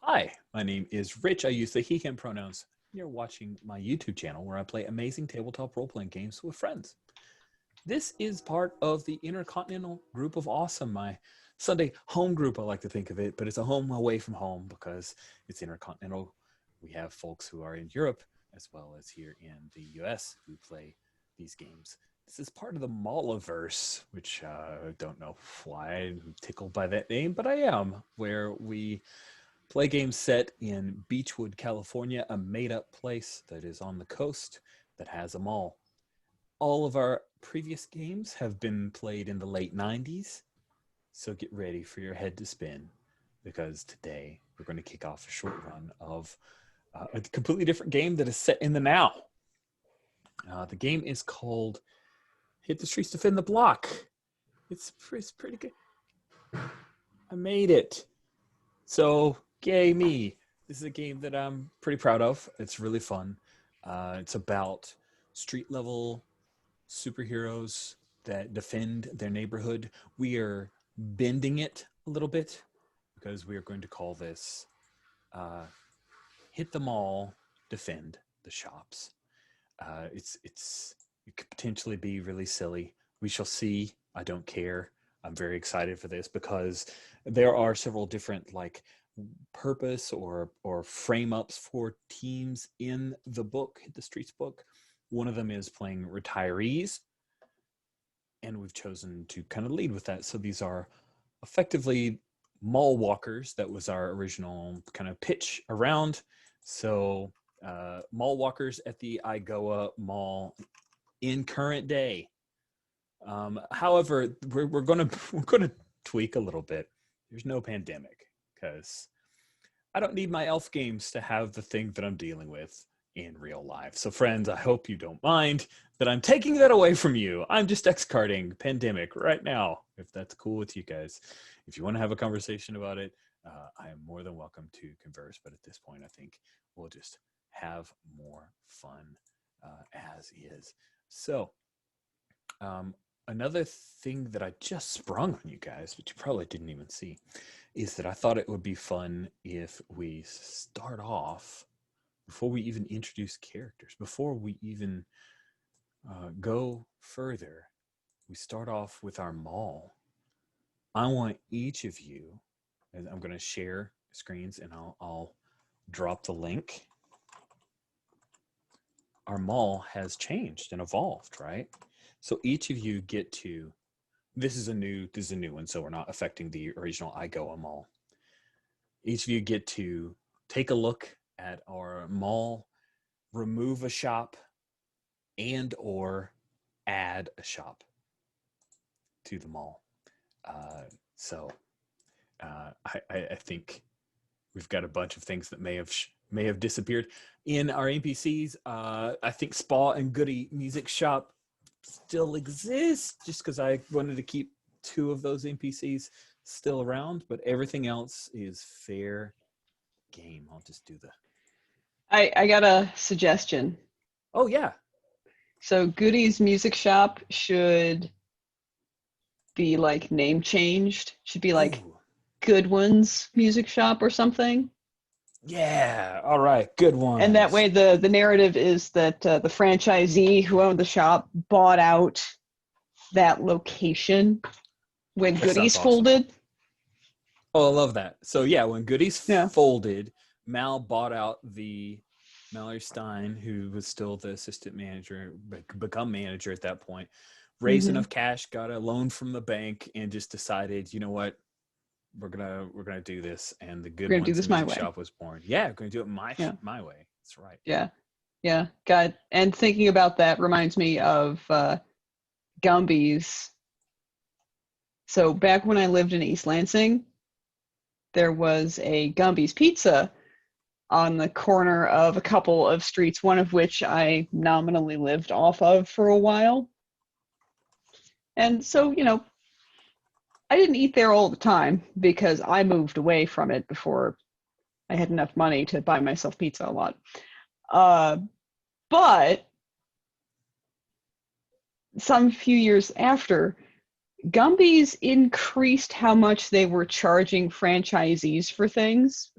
Hi, my name is Rich. I use the he, him pronouns. You're watching my YouTube channel where I play amazing tabletop role-playing games with friends. This is part of the Intercontinental Group of Awesome, my Sunday home group, I like to think of it, but it's a home away from home because it's intercontinental. We have folks who are in Europe as well as here in the US who play these games. This is part of the Malliverse, which I don't know why I'm tickled by that name, but I am, where we play games set in Beechwood, California, a made-up place that is on the coast that has a mall. All of our previous games have been played in the late 90s, so get ready for your head to spin, because today we're going to kick off a short run of a completely different game that is set in the now. The game is called Hit the Streets, Defend the Block. It's pretty good. I made it. So, yay me. This is a game that I'm pretty proud of. It's really fun. It's about street level superheroes that defend their neighborhood. We are bending it a little bit because we are going to call this Hit the Mall, Defend the Shops. It could potentially be really silly. We shall see. I don't care. I'm very excited for this because there are several different purpose or frame ups for teams in the book, Hit the Streets book. One of them is playing retirees, and we've chosen to kind of lead with that. So these are effectively mall walkers. That was our original kind of pitch around. So mall walkers at the IGoA Mall in current day. However, we're gonna tweak a little bit. There's no pandemic because I don't need my elf games to have the thing that I'm dealing with in real life. So friends, I hope you don't mind that I'm taking that away from you. I'm just X-carding pandemic right now, if that's cool with you guys. If you want to have a conversation about it, I am more than welcome to converse. But at this point, I think we'll just have more fun as is. So another thing that I just sprung on you guys, which you probably didn't even see, is that I thought it would be fun if we start off, before we even introduce characters, before we even go further, we start off with our mall. I want each of you, and I'm going to share screens and I'll drop the link. Our mall has changed and evolved, right? So each of you get to, this is a new one, so we're not affecting the original IGoA Mall. Each of you get to take a look at our mall, remove a shop, and or add a shop to the mall. I think we've got a bunch of things that may have disappeared in our NPCs. I think Spa and Goody Music Shop still exists, just because I wanted to keep two of those NPCs still around, but everything else is fair game. I'll just do the... I got a suggestion. Oh, yeah. So Goody's Music Shop should be name changed. Should be Ooh. Goodwin's Music Shop or something. Yeah, all right, good one. And that way the narrative is that the franchisee who owned the shop bought out that location when That Goody's sounds awesome. folded. Oh, I love that. So yeah, when Goody's Yeah. folded, Mal bought out Mallory Stein, who was still the assistant manager, become manager at that point, raised enough cash, got a loan from the bank, and just decided, you know what, we're gonna do this. And the Good Ones Music Shop was born. Yeah, we're gonna do it my way. That's right. Yeah. God, and thinking about that reminds me of Gumby's. So back when I lived in East Lansing, there was a Gumby's Pizza on the corner of a couple of streets, one of which I nominally lived off of for a while. And so, I didn't eat there all the time because I moved away from it before I had enough money to buy myself pizza a lot. But some few years after, Gumby's increased how much they were charging franchisees for things.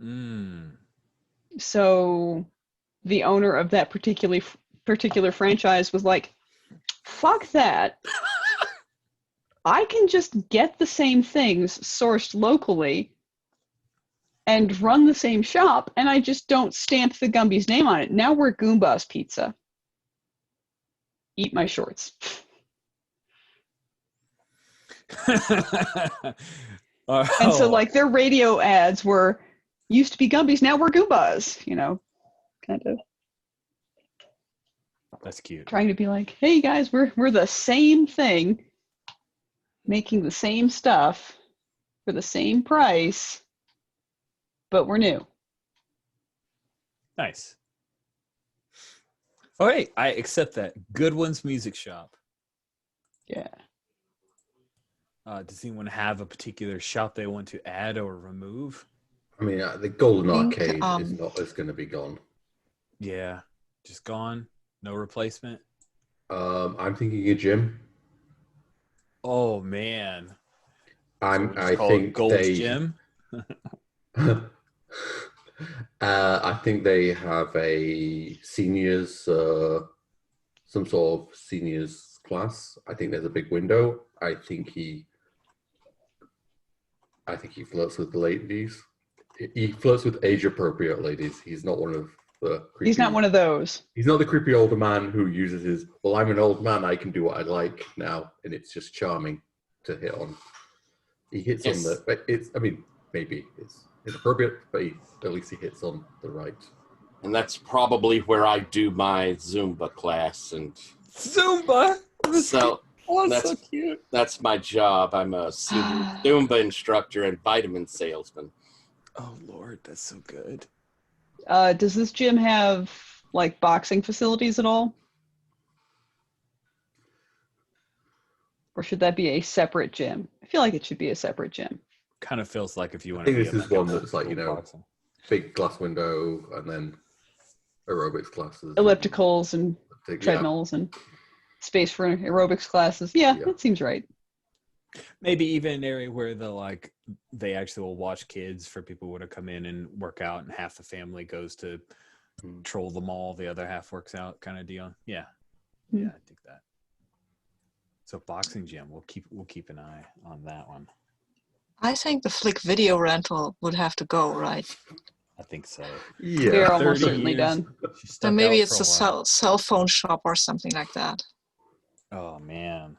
So the owner of that particular franchise was like, fuck that. I can just get the same things sourced locally and run the same shop, and I just don't stamp the Gumby's name on it. Now we're Goomba's Pizza. Eat my shorts. And so, like, their radio ads used to be Gumby's, now we're Goombas, you know, kind of. That's cute. Trying to be like, hey guys, we're the same thing, making the same stuff for the same price, but we're new. Nice. All right, I accept that. Goodwin's Music Shop. Yeah. Does anyone have a particular shop they want to add or remove? I mean, the Golden Arcade is going to be gone. Yeah, just gone. No replacement. I'm thinking a gym. Oh man. I think Gold's Gym. I think they have a seniors, some sort of seniors class. I think there's a big window. I think he flirts with the ladies. He flirts with age-appropriate ladies. He's not one of the creepy... He's not one of those. He's not the creepy older man who uses his, well, I'm an old man, I can do what I like now, and it's just charming to hit on. He hits on the... But I mean, maybe it's inappropriate, but at least he hits on the right. And that's probably where I do my Zumba class. And Zumba? So... Oh, that's so cute. That's my job. I'm a Zumba instructor and vitamin salesman. Oh, Lord, that's so good. Does this gym have, like, boxing facilities at all? Or should that be a separate gym? I feel like it should be a separate gym. Kind of feels like if you want to be I think this is one that's like, you know, boxing. Big glass window and then aerobics classes. Ellipticals and treadmills and space for aerobics classes. Yeah, that seems right. Maybe even an area where they actually will watch kids for people who want to come in and work out, and half the family goes to troll the mall, the other half works out, kind of deal. Yeah, yeah, I think that. So boxing gym, we'll keep an eye on that one. I think the Flick video rental would have to go, right? I think so. Yeah, they're almost certainly done. And maybe it's a cell phone shop or something like that. Oh man.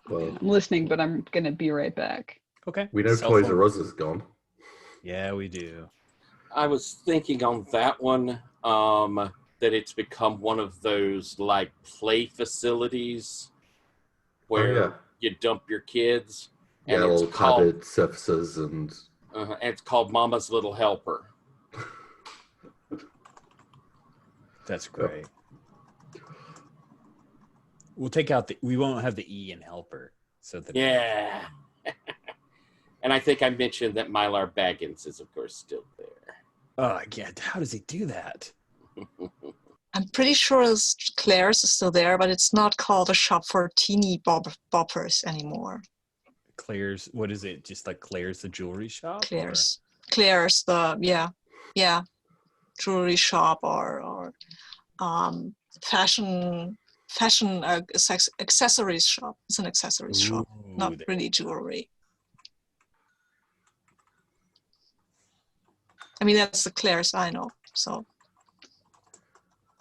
Well, I'm listening, but I'm gonna be right back. Okay. We know Toys R Us is gone. Yeah, we do. I was thinking on that one that it's become one of those like play facilities where you dump your kids. And it's all padded surfaces and it's called Mama's Little Helper. That's great. We'll take out we won't have the E in helper. So that And I think I mentioned that Mylar Baggins is, of course, still there. Oh, yeah. How does he do that? I'm pretty sure Claire's is still there, but it's not called a shop for teeny boppers anymore. Claire's, what is it? Just like Claire's the jewelry shop? Claire's the jewelry shop or fashion accessories shop. It's an accessories shop, not really jewelry. I mean, that's the Claire's I know. So.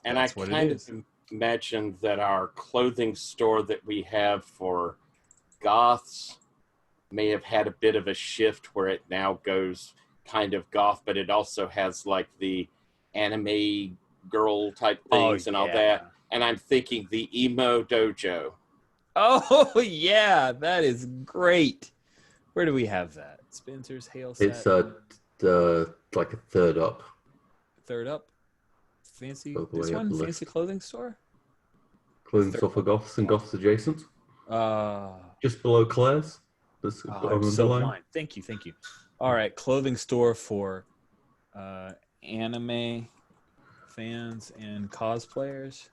And I kind of imagine that our clothing store that we have for goths may have had a bit of a shift where it now goes kind of goth, but it also has like the anime girl type things and all that. And I'm thinking the emo dojo. Oh yeah, that is great. Where do we have that? Spencer's Hail Set. It's like a third up. Third up. Fancy. This one fancy clothing store. Clothing store for goths and goths adjacent. Just below Claire's. I'm so blind. Thank you. All right, clothing store for anime fans and cosplayers.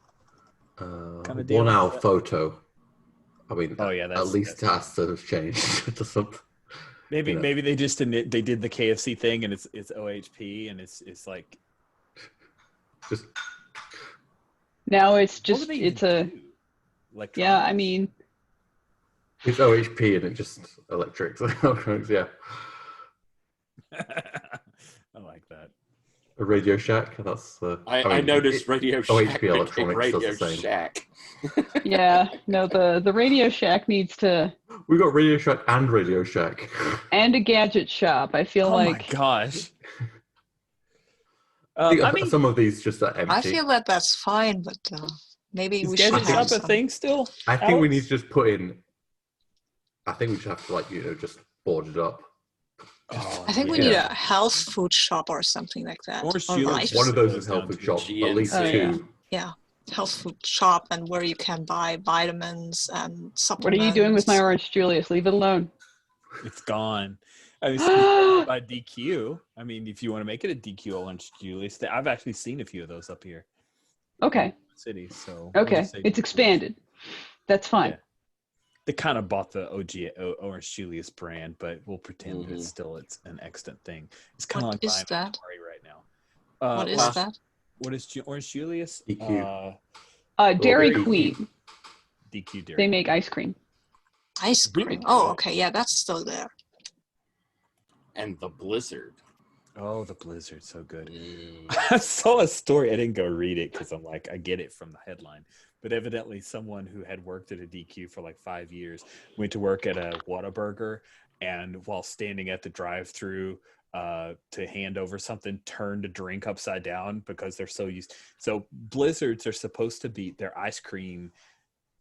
Kinda deal 1 hour with that? photo. I mean, Oh yeah, at least it has to have changed to something. maybe you know. maybe they just they did the KFC thing and it's OHP and it's like Just Now it's what would just they even it's a do? yeah. I Electronics? mean, it's OHP and it just electrics. Yeah. I like that. A Radio Shack. That's I noticed Radio Shack OHP became Electronics does Radio the same. Shack. yeah. No, the Radio Shack needs to, We got Radio Shack and Radio Shack. and a gadget shop. I feel Oh my like gosh. I think I mean, some of these just are empty. I feel that that's fine, but maybe is we should gadget have shop a some. thing still? I think we need Alex? to just put in. I think we should have to just board it up. Oh, I think we Yeah. need a health food shop or something like that. Orange Or Julius rice. One of those goes is health down food to shop. At least GNC. two. Yeah, health food shop, and where you can buy vitamins and what supplements. are you doing with my Orange Julius? Leave it alone. It's gone. I mean, speaking by DQ. I mean, if you want to make it a DQ Orange Julius, I've actually seen a few of those up here. Okay. City. So we'll Okay. just say It's expanded. That's fine. Yeah. They kind of bought the OG Orange Julius brand, but we'll pretend that it's an extant thing. It's kind of What like is buying that? Atari right now. What is Orange- that? What is Orange Julius? DQ. Dairy Dairy Queen. DQ Dairy. They make ice cream. Ice cream. Oh, okay. Yeah, that's still there. And the Blizzard. Oh, the Blizzard, so good. Mm. I saw a story. I didn't go read it because I'm like, I get it from the headline. But evidently, someone who had worked at a DQ for like 5 years went to work at a Whataburger, and while standing at the drive-through to hand over something, turned a drink upside down because they're so used. So Blizzards are supposed to be their ice cream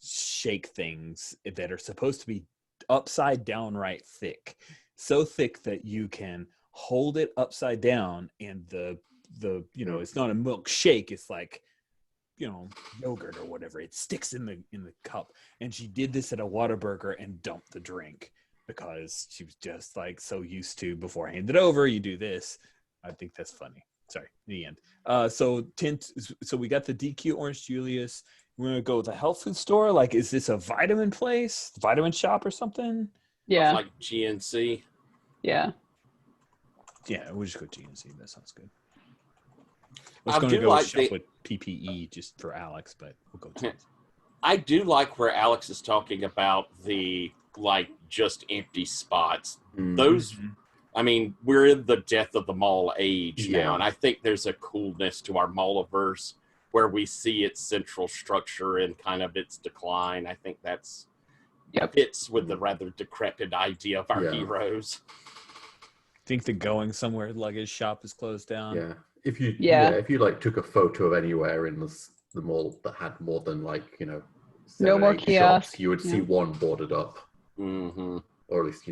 shake things that are supposed to be upside down right thick, so thick that you can hold it upside down, and the it's not a milkshake, it's like yogurt or whatever, it sticks in the cup. And she did this at a Whataburger and dumped the drink because she was just like so used to, before I hand it over, you do this. I think that's funny. Sorry, the end. So we got the DQ Orange Julius. We're gonna go with a health food store. Like, is this a vitamin place, vitamin shop or something? Yeah. Like GNC. Yeah. Yeah, we'll just go GNC. That sounds good. I I was going to do go like shop with PPE just for Alex, but we'll go GNC. I do like where Alex is talking about the just empty spots. Those, I mean, we're in the death of the mall age now, and I think there's a coolness to our Malliverse where we see its central structure and kind of its decline. I think that's fits with the rather decrepit idea of our heroes. Think the going somewhere luggage shop is closed down? Yeah. If you Yeah. took a photo of anywhere in the mall that had more than No 7 or more 8 shops, kiosks. you would see one boarded up, Mm-hmm. or at least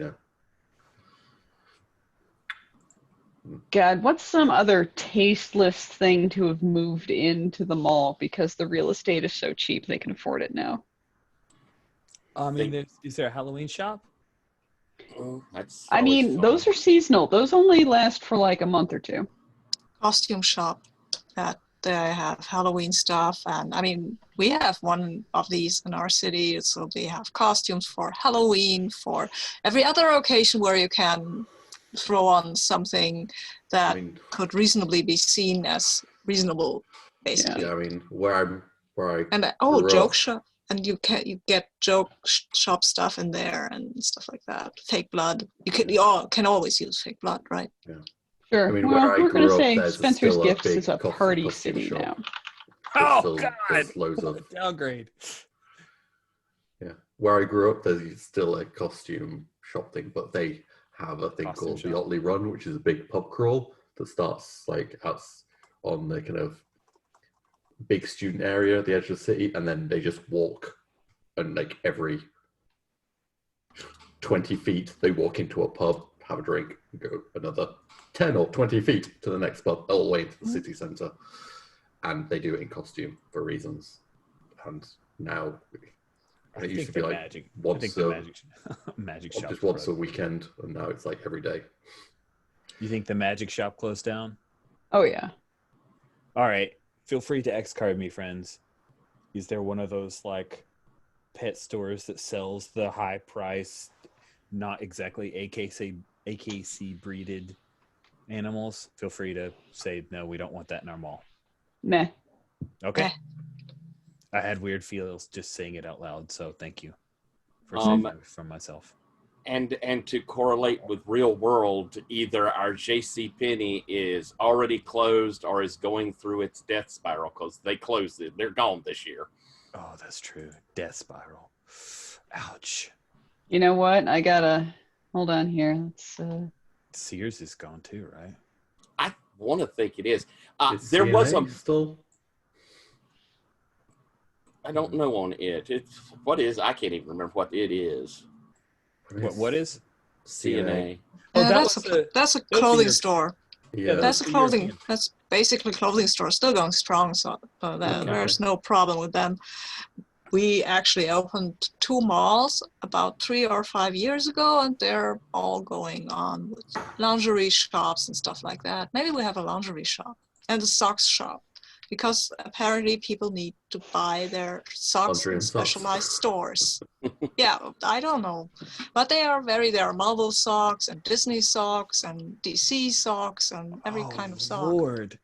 God, what's some other tasteless thing to have moved into the mall because the real estate is so cheap they can afford it now? I mean, is there a Halloween shop? Oh, that's I always mean, fun. those are seasonal. Those only last for like a month or two. Costume shop that they have Halloween stuff, and I mean we have one of these in our city, so they have costumes for Halloween, for every other occasion where you can throw on something that could reasonably be seen as reasonable, basically. Yeah, I mean, where I And grew joke up, shop, and you get joke shop stuff in there and stuff like that. Fake blood. You can always use fake blood, right? Yeah. Sure. I mean, Well, where I we're going grew to up, say there's Spencer's still a Gifts big is a costume party shop. city now. Oh, There's God! loads What of a downgrade. where I grew up, there's still a costume shop thing, but they have a thing Costume called shop. the Otley Run, which is a big pub crawl that starts out on the kind of big student area at the edge of the city, and then they just walk, and every 20 feet they walk into a pub, have a drink, and go another 10 or 20 feet to the next pub, all the way into the city centre. And they do it in costume for reasons. And now it used to be once magic shop just once a weekend, and now it's every day. You think the magic shop closed down? Oh, yeah. All right. Feel free to X card me, friends. Is there one of those like pet stores that sells the high price, not exactly AKC breeded animals? Feel free to say no, we don't want that in our mall. Meh. Okay. Meh. I had weird feels just saying it out loud, so thank you for Um, saving it from myself. And to correlate with real world, either our J.C. Penney is already closed or is going through its death spiral because they closed it. They're gone this year. Oh, that's true. Death spiral. Ouch. You know what? I gotta hold on here. Let's. Sears is gone too, right? I want to think it is. Is There was CNA still. I don't know on it. It's what is? I can't even remember what it is. What is? CNA. Oh, Yeah, that that's was a the that's a that was the clothing Europe- store. Yeah. That's a the clothing. European. That's basically clothing store. Still going strong. So there's no problem with them. We actually opened 2 malls about 3 or 5 years ago, and they're all going on with lingerie shops and stuff like that. Maybe we have a lingerie shop and a socks shop, because apparently people need to buy their socks Lingerie in and socks. specialized stores. Yeah, I don't know, but there are Marvel socks and Disney socks and DC socks and every kind of sock. Lord.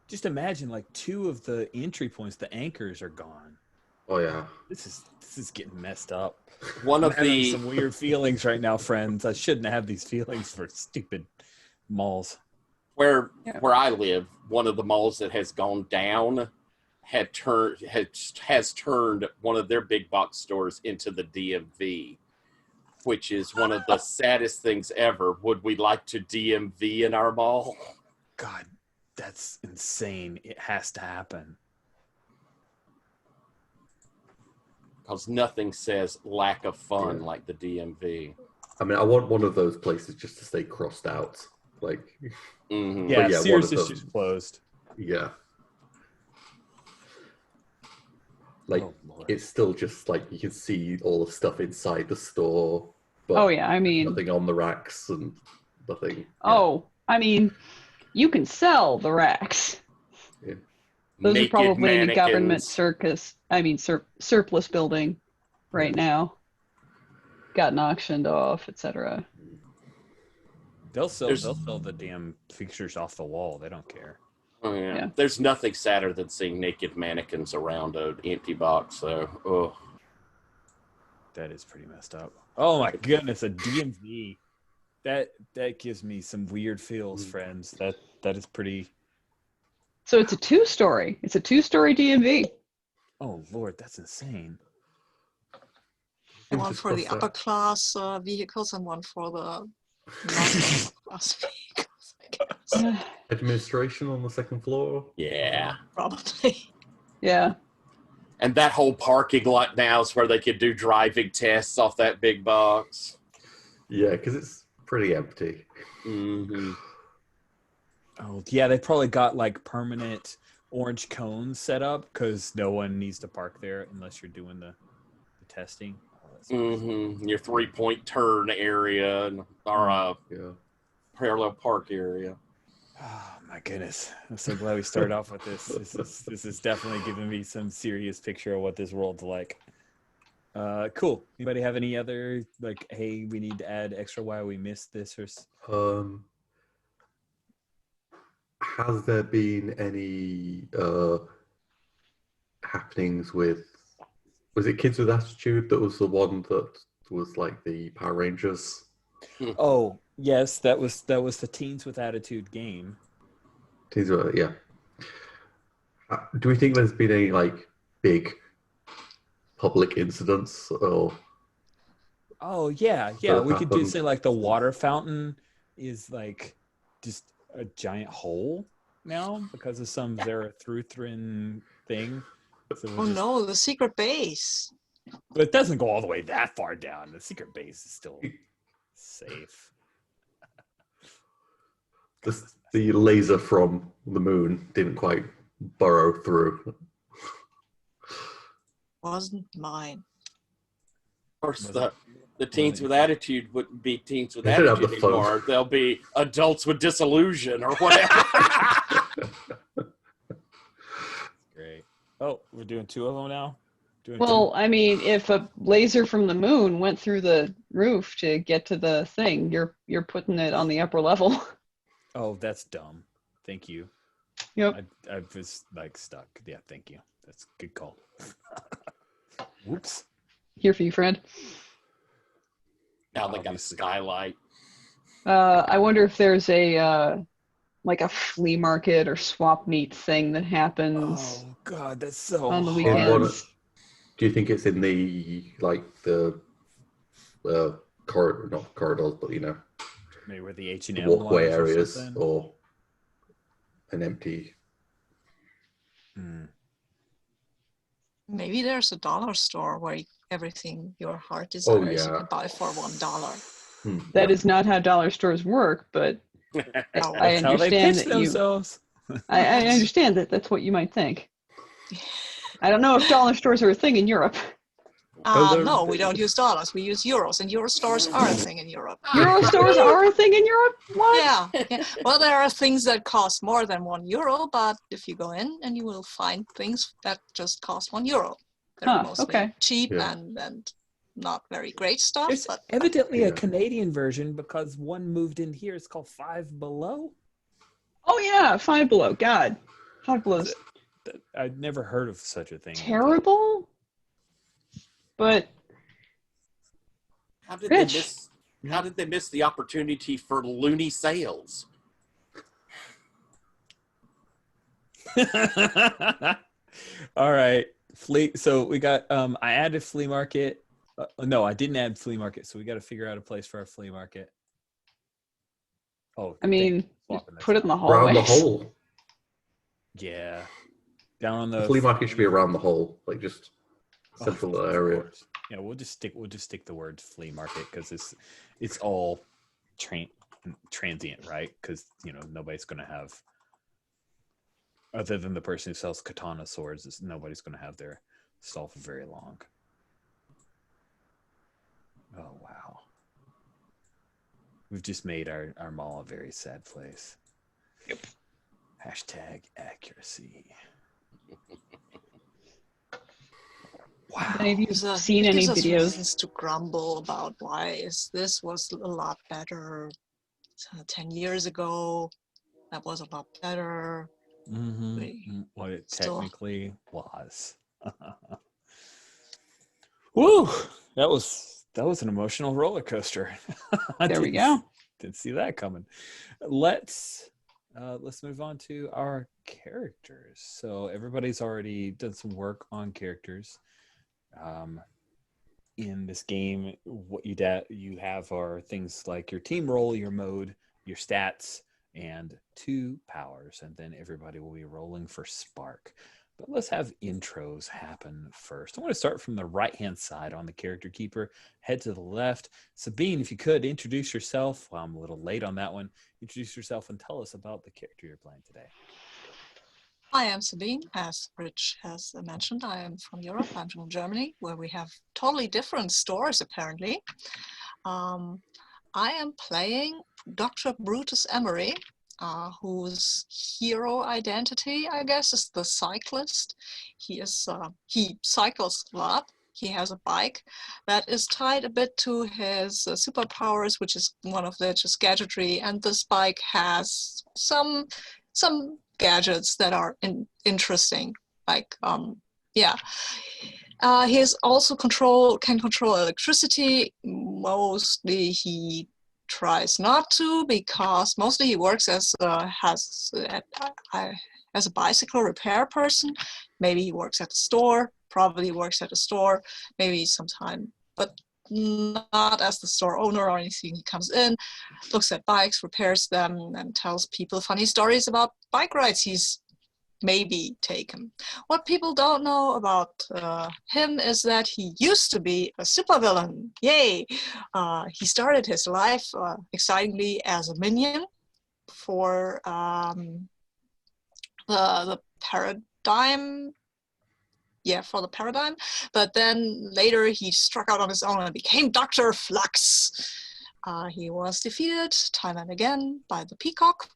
Just imagine like 2 of the entry points, the anchors are gone. Oh yeah. This is getting messed up. One I'm of having the some weird feelings right now, friends. I shouldn't have these feelings for stupid malls. where Yeah. I live, one of the malls that has gone down has turned one of their big box stores into the DMV, which is one of the saddest things ever. Would we like to DMV in our mall? God, that's insane. It has to happen. Because nothing says lack of fun Yeah. like the DMV. I mean, I want one of those places just to stay crossed out. Like, Mhm. Yeah, yeah, one Sears of is them. just closed. yeah. Like, Oh, Lord. it's still just like you can see all the stuff inside the store, but Oh yeah, I mean. nothing on the racks and nothing. Yeah. Oh, I mean, you can sell the racks. Yeah. Those are Naked probably in a government mannequins. surplus building right Yeah. now. Gotten auctioned off, etc. They'll sell There's- the damn pictures off the wall. They don't care. Oh, yeah. Yeah. There's nothing sadder than seeing naked mannequins around an empty box. So, oh. That is pretty messed up. Oh my goodness, a DMV. That gives me some weird feels, friends. That is pretty. So it's a 2-story. It's a 2-story DMV. Oh Lord, that's insane. One Just for the crossed upper out. class vehicles and one for the not class vehicles, I guess. Administration on the second floor. Yeah. Probably. Yeah. And that whole parking lot now is where they could do driving tests off that big box. Yeah, because it's pretty empty. Mm-hmm. Oh yeah, they probably got like permanent orange cones set up because no one needs to park there unless you're doing the testing. Oh, that's Mm-hmm. Your 3-point turn area or Yeah. parallel park area. Oh my goodness! I'm so glad we started off with this. This is definitely giving me some serious picture of what this world's like. Cool. Anybody have any other like, hey, we need to add extra why we missed this or? Has there been any happenings with? Was it Kids with Attitude that was the one that was like the Power Rangers? Oh yes, that was the Teens with Attitude game. Yeah. Do we think there's been any like big public incidents or? Oh yeah. That We could do happened. say like the water fountain is like just a giant hole now because of some Zarathruthran thing. So Oh no, the secret base. But it doesn't go all the way that far down. The secret base is still safe. The laser from the moon didn't quite burrow through. Wasn't mine. Of course, Was it? the teens with attitude wouldn't be teens with They should have attitude the phone. anymore. They'll be adults with disillusion or whatever. Great. Oh, we're doing 2 of them now? Doing Well, I mean, if a laser from the moon went through the roof to get to the thing, you're putting it on the upper level. 2? Oh, that's dumb. Thank you. Yep. I was like stuck. Yeah, thank you. That's a good call. Whoops. Here for you, friend. Now they got a Obviously. skylight. I wonder if there's a like a flea market or swap meet thing that happens Oh God, that's so on the hard. weekends. Do you think it's in the corridor, not corridors, but Maybe where the the H&M walkway was or areas, something? or an empty? Hmm. Maybe there's a dollar store where everything your heart desires you yeah. can buy for $1. That is not how dollar stores work, but Oh, I That's how they understand pitch that you. themselves. I understand that that's what you might think. I don't know if dollar stores are a thing in Europe. No, we don't use dollars. We use euros, and euro stores are a thing in Europe. Euro stores are a thing in Europe? What? Yeah. Well, there are things that cost more than €1, but if you go in, and you will find things that just cost €1. They're mostly okay. cheap Yeah. and not very great stuff. There's But evidently a Yeah. Canadian version because one moved in here. It's called Five Below. Oh yeah, Five Below. God, Five Below's I'd never heard of such a thing. terrible. But How did Rich. they miss the opportunity for loony sales? All right, flea. So we got. I added flea market. No, I didn't add flea market. So we got to figure out a place for our flea market. Oh, I mean, swapping put it in the this out. Around the hallways. hole. Yeah, down on The the flea market should be around the hole, like just Oh, central of area. course. Yeah, we'll just stick the word flea market because it's all transient, right? Because nobody's going to have, other than the person who sells katana swords, nobody's going to have their stall for very long. Oh wow, we've just made our mall a very sad place. Yep. Hashtag accuracy. Have any of you it seen any gives us videos? reasons to grumble about why this was a lot better 10 years ago. That was a lot better. What it Still- technically was. Woo! That was an emotional roller coaster. There we go. Didn't see that coming. Let's move on to our characters. So everybody's already done some work on characters. In this game, what you have are things like your team role, your mode, your stats, and 2 powers, and then everybody will be rolling for spark. But let's have intros happen first. I want to start from the right-hand side on the character keeper, head to the left. Sabine, if you could, introduce yourself. Well, I'm a little late on that one. Introduce yourself and tell us about the character you're playing today. I am Sabine, as Rich has mentioned. I am from Europe. I'm from Germany, where we have totally different stores, apparently. I am playing Dr. Brutus Emery, whose hero identity, I guess, is the cyclist. He cycles a lot. He has a bike that is tied a bit to his superpowers, which is one of which is gadgetry, and this bike has some gadgets that are interesting, like he is also can control electricity. Mostly he tries not to, because mostly he works as a bicycle repair person. Maybe he works at a store, probably works at a store, maybe sometime, but not as the store owner or anything. He comes in, looks at bikes, repairs them, and tells people funny stories about bike rides he's maybe taken. What people don't know about him is that he used to be a supervillain. Yay! He started his life excitingly as a minion for the Paradigm. Yeah, for the Paradigm. But then later he struck out on his own and became Dr. Flux. He was defeated time and again by the Peacock.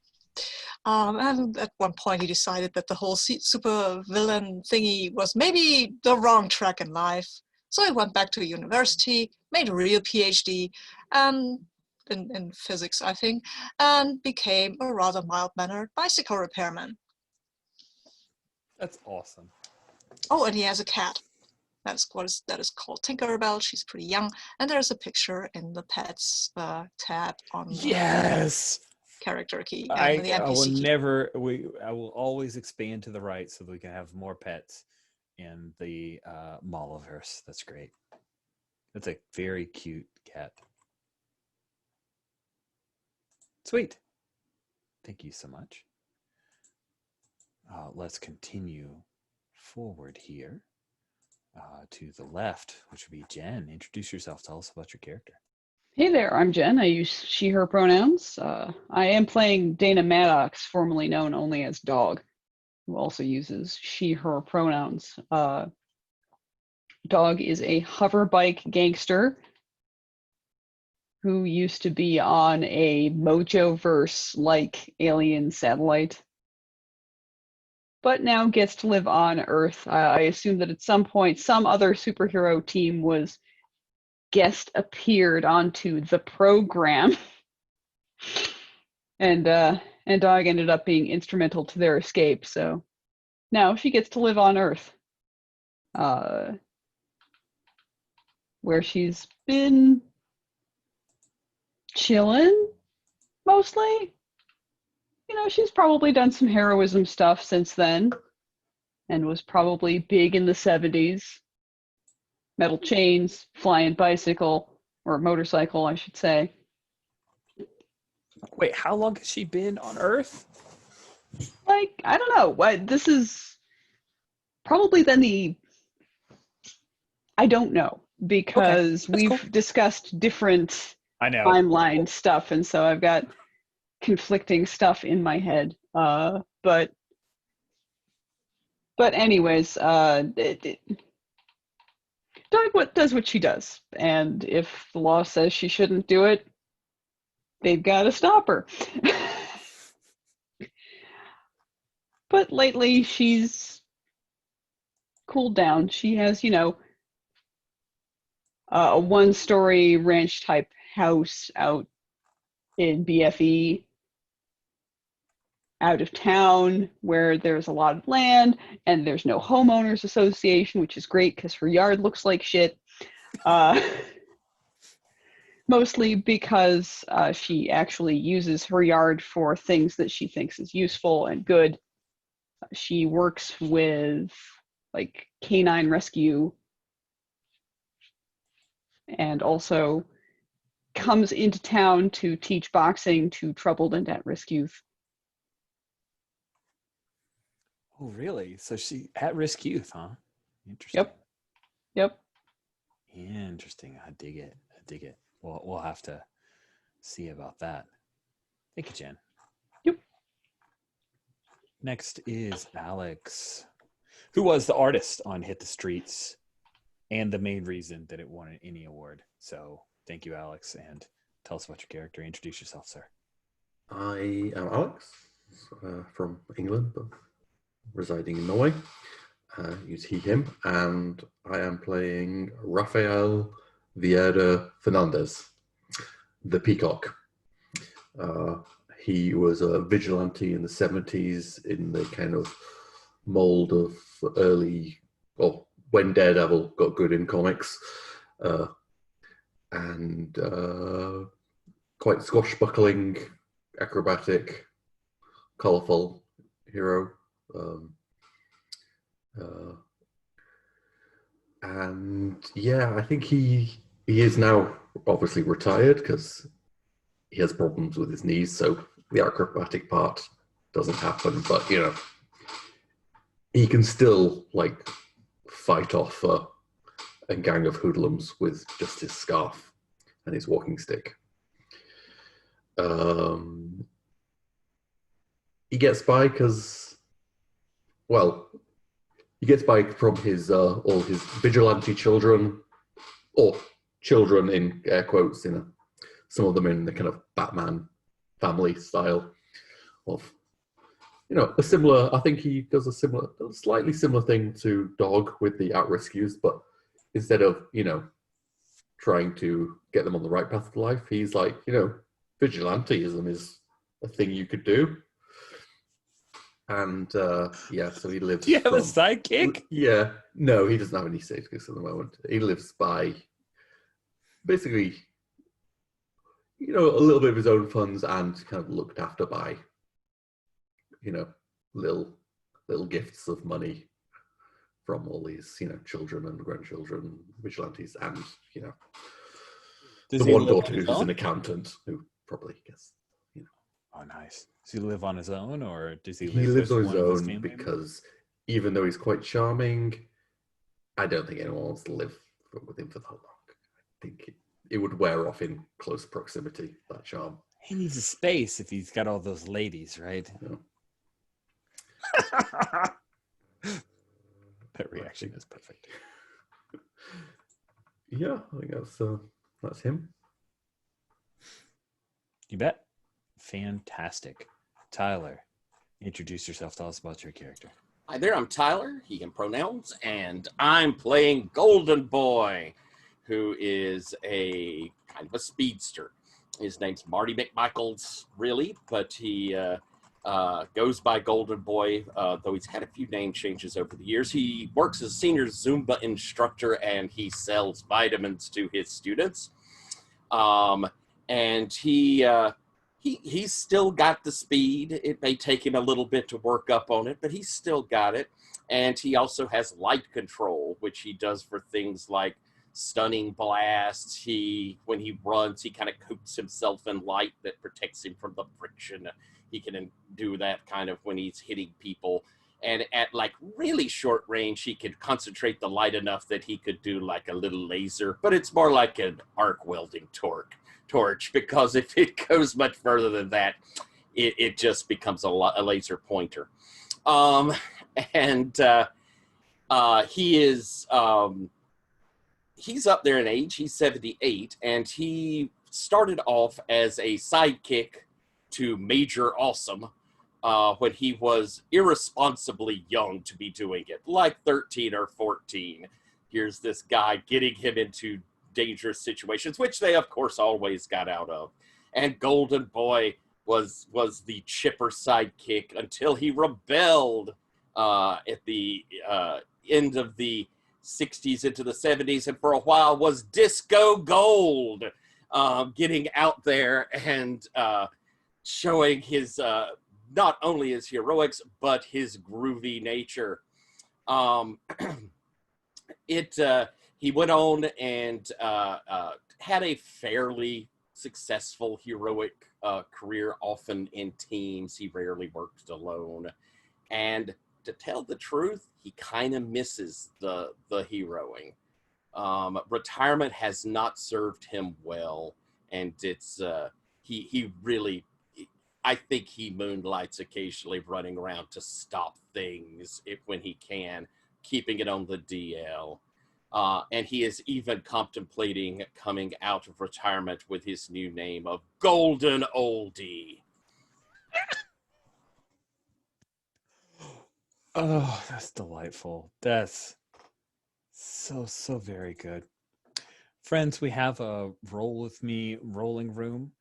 And at one point he decided that the whole super villain thingy was maybe the wrong track in life. So he went back to university, made a real PhD in physics, I think, and became a rather mild-mannered bicycle repairman. That's awesome. Oh, and he has a cat. That is called Tinkerbell. She's pretty young, and there's a picture in the pets tab on Yes. Character key. I The NPC will key. never. I will always expand to the right so that we can have more pets in the Malliverse. That's great. That's a very cute cat. Sweet. Thank you so much. Let's continue forward here to the left, which would be Jen. Introduce yourself. Tell us about your character. Hey there, I'm Jen. I use she, her pronouns. I am playing Dana Maddox, formerly known only as Dog, who also uses she, her pronouns. Dog is a hover bike gangster who used to be on a Mojoverse-like alien satellite, but now gets to live on Earth. I assume that at some point, some other superhero team was guest appeared onto the program, and Dog ended up being instrumental to their escape. So now she gets to live on Earth, where she's been chilling mostly. You know, she's probably done some heroism stuff since then, and was probably big in the 70s. Metal chains, flying bicycle, or motorcycle, I should say. Wait, how long has she been on Earth? Like, I don't know. This is probably then I don't know, because we've discussed different timeline stuff, and so I've got conflicting stuff in my head. But anyways, Dog does what she does, and if the law says she shouldn't do it, they've got to stop her. But lately, she's cooled down. She has, a one-story ranch-type house out in BFE, out of town, where there's a lot of land, and there's no homeowners association, which is great because her yard looks like shit. Mostly because she actually uses her yard for things that she thinks is useful and good. She works with like canine rescue, and also comes into town to teach boxing to troubled and at-risk youth. Oh, really? So she at-risk youth, huh? Interesting. Yep. Interesting. I dig it. We'll have to see about that. Thank you, Jen. Yep. Next is Alex, who was the artist on Hit the Streets and the main reason that it won an Emmy Award. So thank you, Alex, and tell us about your character. Introduce yourself, sir. I am Alex, from England, but residing in Norway. Use he, him, and I am playing Rafael Vieira Fernandez, the Peacock. He was a vigilante in the 70s in the kind of mold of early, well, when Daredevil got good in comics, and quite swashbuckling, acrobatic, colourful hero. And yeah, I think he is now obviously retired because he has problems with his knees, so the acrobatic part doesn't happen. But he can still like fight off a gang of hoodlums with just his scarf and his walking stick. He gets by because, well, he gets by from his all his vigilante children, or children in air quotes, some of them in the kind of Batman family style of a similar. I think he does a slightly similar thing to Dog with the at rescues, but instead of trying to get them on the right path of life, he's like, vigilanteism is a thing you could do. And so he lives. Do you have a sidekick? Yeah, no, he doesn't have any sidekicks at the moment. He lives by basically, a little bit of his own funds and kind of looked after by, little gifts of money from all these, children and grandchildren, vigilantes, and Does the he one live daughter on his who's own? an accountant who probably gets. Oh, nice. Does he live on his own, or does he live? He lives on with his one of his own family because even though he's quite charming, I don't think anyone wants to live with him for that long. I think it would wear off in close proximity, that charm. He needs a space if he's got all those ladies, right? Yeah. That reaction is perfect. Yeah, I think that's him. You bet. Fantastic. Tyler, introduce yourself. Tell us about your character. Hi there, I'm Tyler, he him pronouns, and I'm playing Golden Boy, who is a kind of a speedster. His name's Marty McMichaels, really, but he goes by Golden Boy, though he's had a few name changes over the years. He works as a senior Zumba instructor, and he sells vitamins to his students. And he's still got the speed. It may take him a little bit to work up on it, but he's still got it. And he also has light control, which he does for things like stunning blasts. When he runs, he kind of coats himself in light that protects him from the friction. He can do that kind of when he's hitting people. And at like really short range, he could concentrate the light enough that he could do like a little laser, but it's more like an arc welding torch, because if it goes much further than that, it just becomes a laser pointer. He is he's up there in age. He's 78, and he started off as a sidekick to Major Awesome when he was irresponsibly young to be doing it, like 13 or 14. Here's this guy getting him into dangerous situations, which they of course always got out of. And Golden Boy was the chipper sidekick until he rebelled at the end of the 60s into the 70s, and for a while was Disco Gold, getting out there and showing his not only his heroics but his groovy nature. He went on and had a fairly successful heroic career, often in teams. He rarely worked alone. And to tell the truth, he kind of misses the heroing. Retirement has not served him well, and it's he really, I think he moonlights occasionally running around to stop things when he can, keeping it on the DL. And he is even contemplating coming out of retirement with his new name of Golden Oldie. Oh, that's delightful. That's so very good. Friends, we have a roll with me rolling room.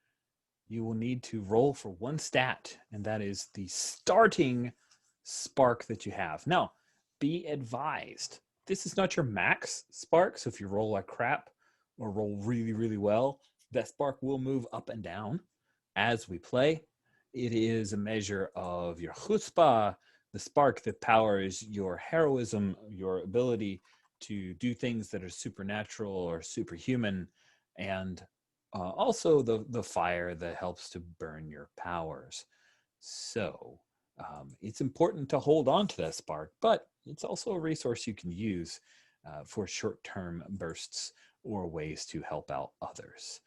You will need to roll for one stat, and that is the starting spark that you have. Now, be advised, this is not your max spark, so if you roll like crap or roll really, really well, that spark will move up and down as we play. It is a measure of your chutzpah, the spark that powers your heroism, your ability to do things that are supernatural or superhuman, and also the fire that helps to burn your powers. So it's important to hold on to that spark, but it's also a resource you can use for short-term bursts or ways to help out others.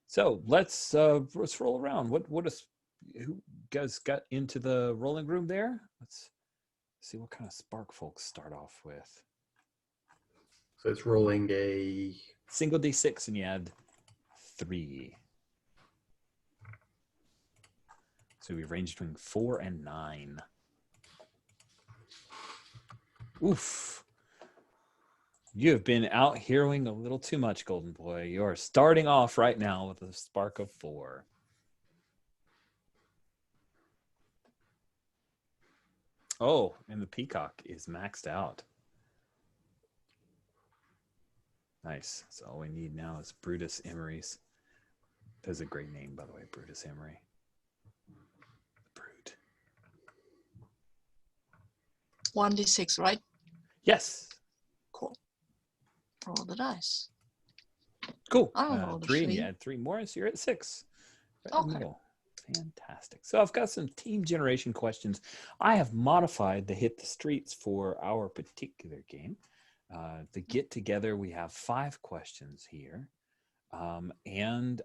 So let's roll around. Who guys got into the rolling room there? Let's see what kind of spark folks start off with. So it's rolling a single D6, and you add 3. So we range between 4 and 9. Oof. You have been out heroing a little too much, Golden Boy. You are starting off right now with a spark of 4. Oh, and the peacock is maxed out. Nice. So all we need now is Brutus Emery's. That's a great name, by the way, Brutus Emery. Brute. 1d6, right? Yes. Cool. Roll the dice. Cool. I rolled a 3, and 3. you add 3 more, so you're at 6. Right in the Okay. middle. Fantastic. So I've got some team generation questions. I have modified the Hit the Streets for our particular game. The get together, we have 5 questions here. And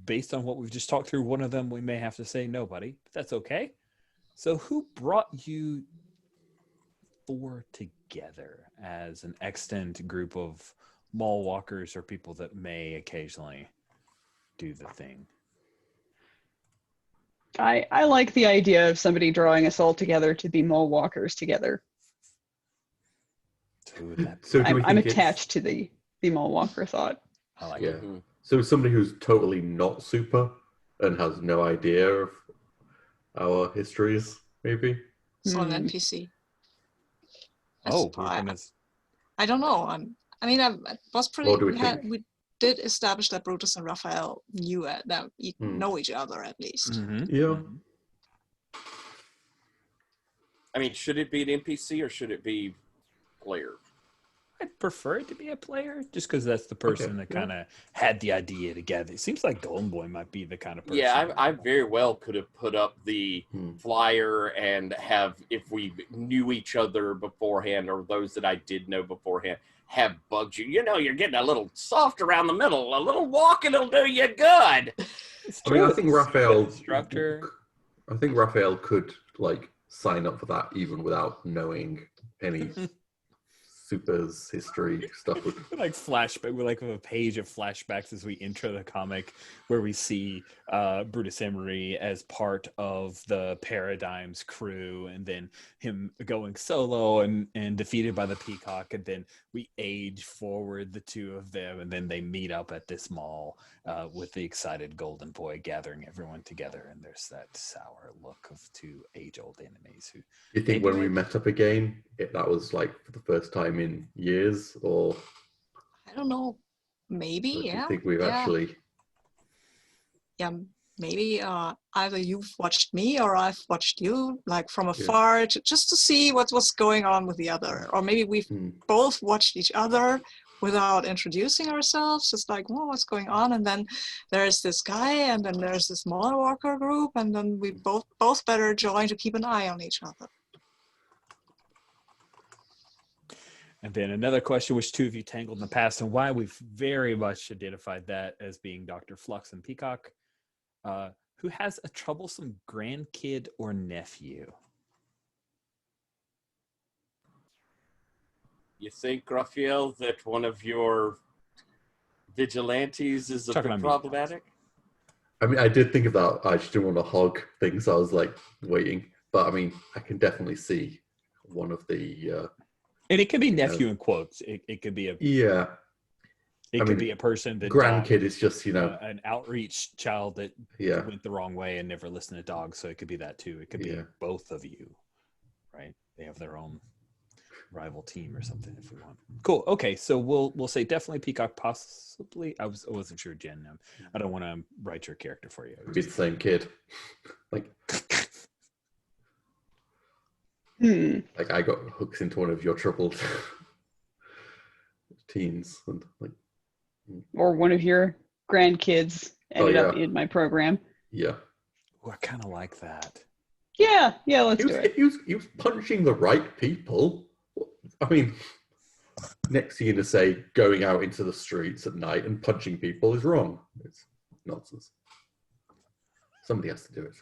based on what we've just talked through, one of them we may have to say nobody, but that's okay. So who brought you 4 together as an extant group of mall walkers or people that may occasionally do the thing? I like the idea of somebody drawing us all together to be mole walkers together. So, who would that be? So do we I'm think it's- attached to the mole walker thought. I like Yeah. it. Mhm. So somebody who's totally not super and has no idea of our histories, maybe? So an Hmm. NPC. Oh, That's we're fine. gonna. I don't know. I was pretty. What do we think? We did establish that Brutus and Raphael knew it, that know each other at least. Mhm, Yeah. mhm. I mean, should it be an NPC or should it be player? I'd prefer it to be a player, just because that's the person that yeah. kind of had the idea together. It seems like Golden Boy might be the kind of person. Yeah, that- I very well could have put up the flyer and have, if we knew each other beforehand or those that I did know beforehand, have bugged you. You know, you're getting a little soft around the middle. A little walking will do you good. It's I mean, I true, think it's Raphael. instructor. I think Raphael could like sign up for that even without knowing any supers history stuff. Like flashback, we're like a page of flashbacks as we enter the comic, where we see Brutus Emery as part of the Paradigms crew, and then him going solo and defeated by the Peacock, and then we age forward the two of them, and then they meet up at this mall with the excited Golden Boy gathering everyone together, and there's that sour look of 2 age-old enemies who. Do you think when we met up again, that was like for the first time in years, or I don't know. Maybe, do you yeah. think we've actually? Yeah, maybe either you've watched me or I've watched you, like from afar, just to see what was going on with the other. Or maybe we've both watched each other without introducing ourselves. Just like, whoa, what's going on? And then there's this guy, and then there's this mall walker group, and then we both better join to keep an eye on each other. And then another question, which 2 of you tangled in the past, and why we've very much identified that as being Dr. Flux and Peacock, who has a troublesome grandkid or nephew? You think, Raphael, that one of your vigilantes is a bit problematic? I mean, I did think of that. I just didn't want to hog things. So I was like waiting, but I mean, I can definitely see one of the. And it could be nephew in quotes. It could be a It could be a person that grandkid is just an outreach child that Yeah. went the wrong way and never listened to dogs. So it could be that too. It could be Yeah. both of you, right? They have their own rival team or something if we want. Cool. Okay, so we'll say definitely Peacock, possibly. I wasn't sure, Jen. I don't want to write your character for you. Be the same kid. Like like I got hooked into one of your troubled teens, and like Or one of your grandkids ended up in my program. Yeah. Oh, I kind of like that. Yeah, let's do it. He was punching the right people. I mean, next thing you to say going out into the streets at night and punching people is wrong. It's nonsense. Somebody has to do it.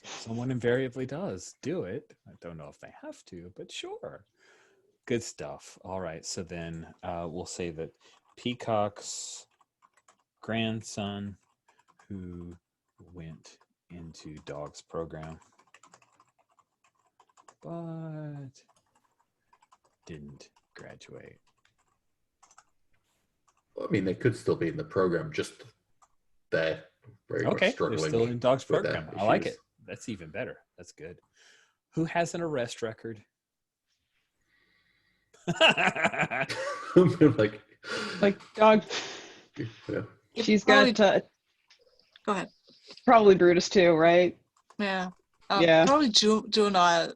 Someone invariably does do it. I don't know if they have to, but sure. Good stuff. All right, so then we'll say that Peacock's grandson, who went into Dog's program, but didn't graduate. I mean, they could still be in the program, just they're very much Okay, struggling. they're still in Dog's with their program. I like issues. it. That's even better. That's good. Who has an arrest record? like, Dog. yeah. She's Probably- got Go ahead. probably Brutus too, right? Yeah. Yeah. Probably juvenile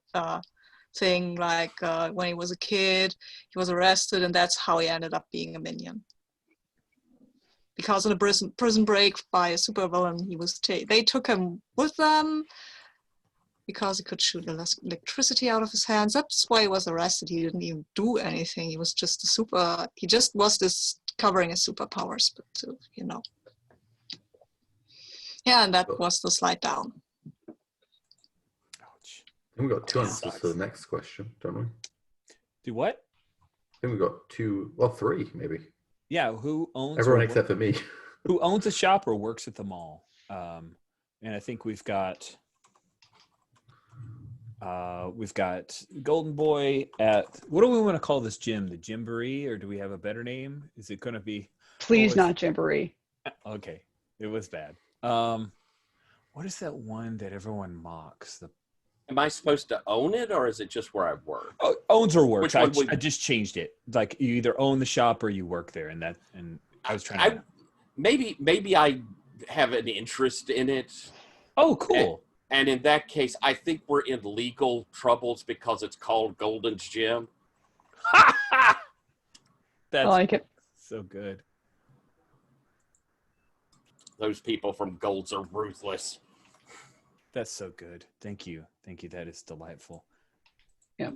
thing, like when he was a kid, he was arrested, and that's how he ended up being a minion. Because in a prison break by a supervillain, he was they took him with them because he could shoot electricity out of his hands. That's why he was arrested. He didn't even do anything. He was just he just was discovering his superpowers, but you know. Yeah, and that was the slide down. Ouch. And we've got two answers Sucks. for the next question, don't we? Do what? I think we've got three, maybe. Yeah, who owns Everyone except for me. who owns a shop or works at the mall? And I think we've got Golden Boy at, what do we want to call this gym? The Gymboree, or do we have a better name? Is it going to be? Please not Gymboree. Okay, it was bad. What is that one that everyone mocks? Am I supposed to own it, or is it just where I work? Owns or works. Which one I just changed it. Like you either own the shop or you work there, and I was trying to. Maybe I have an interest in it. Oh, cool. And in that case, I think we're in legal troubles because it's called Golden's Gym. That's I like it. so good. Those people from Golds are ruthless. That's so good. Thank you. Thank you. That is delightful. Yeah.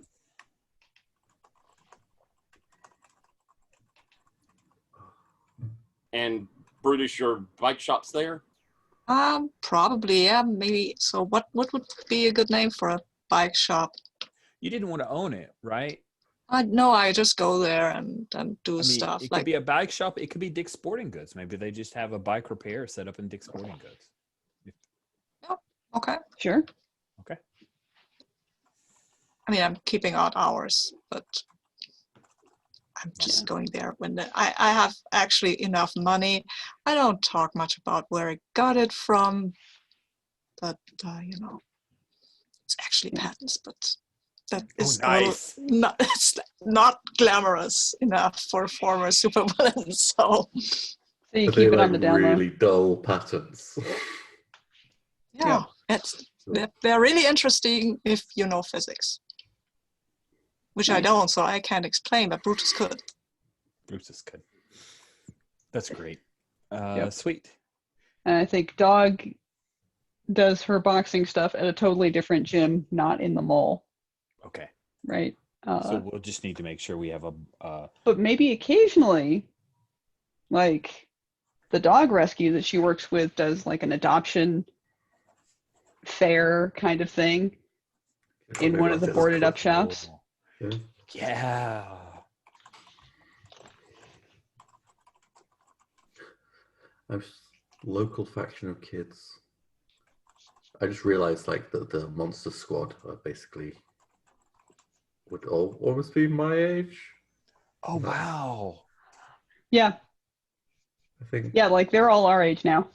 And Brutus, your bike shop's there? Probably, yeah, maybe. So what would be a good name for a bike shop? You didn't want to own it, right? No, I just go there and do I mean, stuff. it Like, could be a bike shop. It could be Dick's Sporting Goods. Maybe they just have a bike repair set up in Dick's Sporting Goods. okay. Sure. Okay. I mean, I'm keeping odd hours, but I'm just going there when I have actually enough money. I don't talk much about where I got it from, but you know, it's actually patents, but that is nice. it's not glamorous enough for former supervillains. So you But keep they're it on the down low. really dull patterns. yeah, they're really interesting if you know physics, which I Nice. don't, so I can't explain, but Brutus could. Bruce is good. That's great. Yep. Sweet. And I think Dog does her boxing stuff at a totally different gym, not in the mall, Okay. right? So we'll just need to make sure we have a. But maybe occasionally, like the dog rescue that she works with does like an adoption fair kind of thing in one of the boarded up shops. Yeah. Yeah. Local faction of kids. I just realized like that the Monster Squad are basically would almost be my age. Oh wow. Yeah, I think. yeah, like they're all our age now.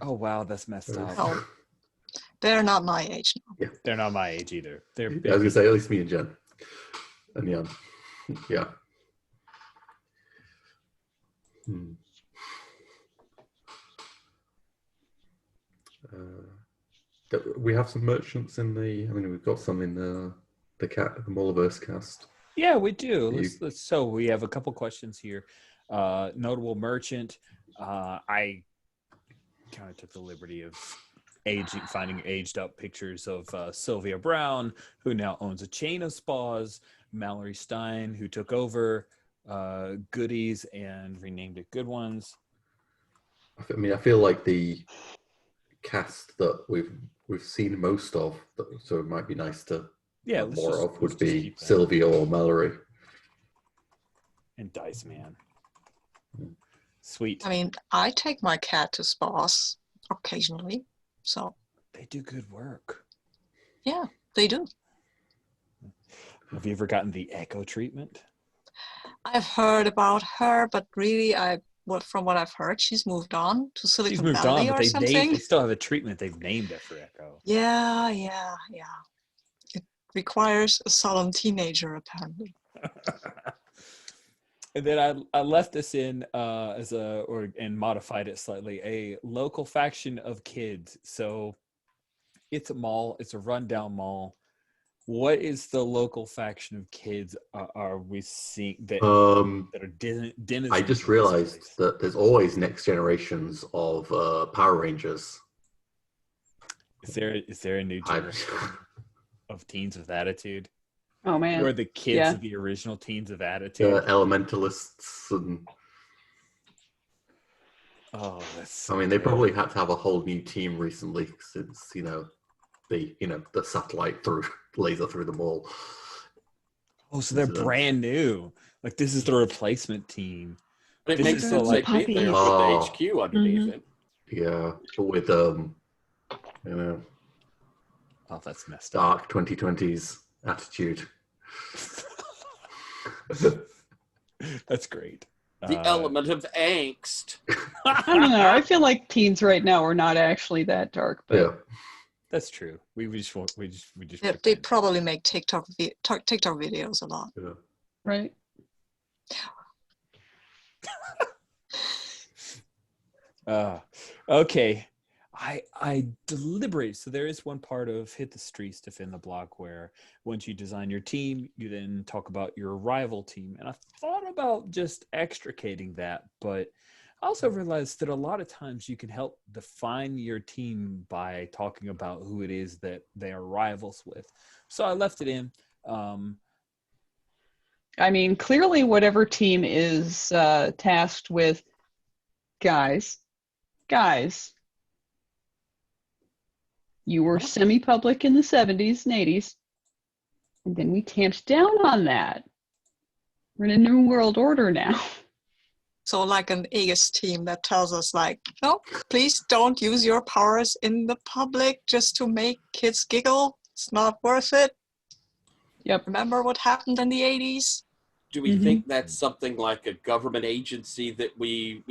Oh wow, that's messed up. Oh. They're not my age now. They're not my age either. They're I was big. gonna say at least me and Jen. And Jan. Yeah. We have some merchants in the. I mean, we've got some in the Mulliverse cast. Yeah, we do. You- So we have a couple questions here. Notable merchant. I kind of took the liberty of finding aged up pictures of Sylvia Brown, who now owns a chain of spas. Mallory Stein, who took over Goodies and renamed it Good Ones. I mean, I feel like the cast that we've seen most of, so it might be nice to Yeah, have more of, would let's just be keep that. Sylvia or Mallory. And Dice Man. Sweet. I mean, I take my cat to spas. occasionally. So They do good work. yeah, they do. Have you ever gotten the echo treatment? I've heard about her, but really, from what I've heard, she's moved on to She's Silicon moved on, Valley but or something. they still have a treatment. They've named it for echo. Yeah. It requires a solemn teenager, apparently. And then I left this in and modified it slightly, a local faction of kids. So it's a mall. It's a rundown mall. What is the local faction of kids are we seeing that are denizens? I just realized that there's always next generations of Power Rangers. Is there a new generation of teens with attitude? Oh man. Who are the kids of the original teens of attitude? Elementalists and that's so I mean, they probably had to have a whole new team recently since the satellite laser through the mall. Oh, so they're brand new. Like this is the replacement team. But it makes sense they'd be there with the HQ underneath it. Yeah, but with oh, that's messed up. Dark 2020s attitude. That's great. The element of angst. I don't know. I feel like teens right now are not actually that dark, but Yeah. That's true. We just They probably make TikTok videos a lot. Yeah. right. Okay. I deliberate. So there is one part of Hit the Streets, Defend the Block, where once you design your team, you then talk about your rival team. And I thought about just extricating that, but I also realized that a lot of times you can help define your team by talking about who it is that they are rivals with. So I left it in. I mean, clearly whatever team is tasked with guys, you were semi-public in the 70s and 80s, and then we tamped down on that. We're in a new world order now. So like an Aegis team that tells us like, no, please don't use your powers in the public just to make kids giggle. It's not worth it. Yep. Remember what happened in the 80s? Do we think that's something like a government agency that we've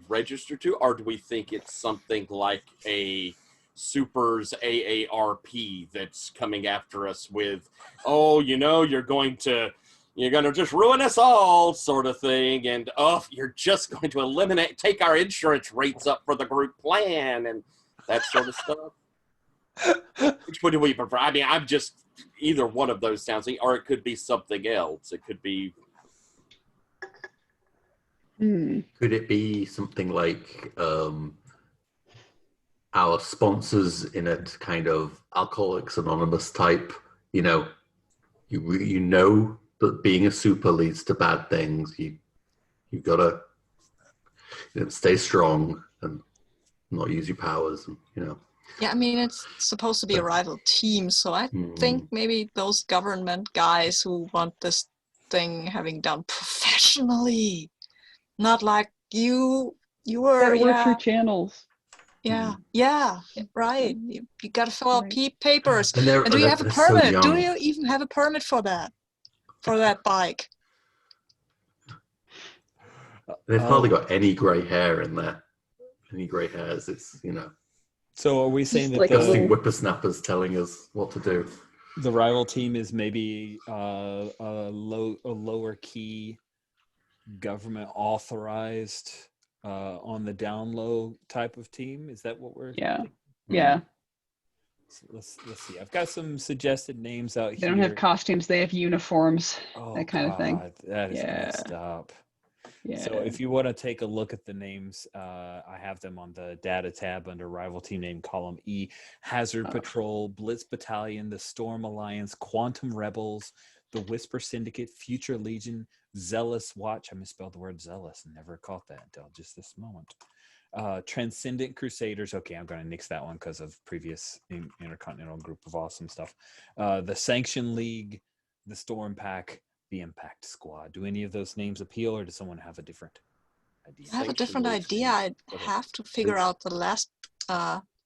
registered to, or do we think it's something like a Super's AARP that's coming after us with, you're going to just ruin us all sort of thing, and you're just going to take our insurance rates up for the group plan and that sort of stuff? Which one do we prefer? I mean, I'm just either one of those sounds, or it could be something else. It could be. Could it be something like our sponsors in a kind of Alcoholics Anonymous type? You know that being a super leads to bad things. You gotta stay strong and not use your powers. Yeah, I mean, it's supposed to be a rival team, so I think maybe those government guys who want this thing having done professionally, not like you were. That work through channels. Yeah, right. You got to fill out papers. And do you have a permit? So do you even have a permit for that? For that bike? They've hardly got any grey hair in there. Any grey hairs? It's So are we saying that disgusting whippersnappers telling us what to do? The rival team is maybe a lower key government authorized on the down low type of team? Is that what we're thinking? Yeah. So let's see. I've got some suggested names out here. They don't have costumes, they have uniforms. That kind of thing. That is messed up. Yeah. So if you want to take a look at the names, I have them on the data tab under rival team name column E. Hazard Patrol, Blitz Battalion, the Storm Alliance, Quantum Rebels, the Whisper Syndicate, Future Legion, Zealous Watch. I misspelled the word zealous and never caught that until just this moment. Transcendent Crusaders. Okay, I'm going to nix that one because of previous Intercontinental Group of Awesome stuff. The Sanction League, the Storm Pack, the Impact Squad. Do any of those names appeal, or does someone have a different idea? I have a different idea. I'd have to figure out the last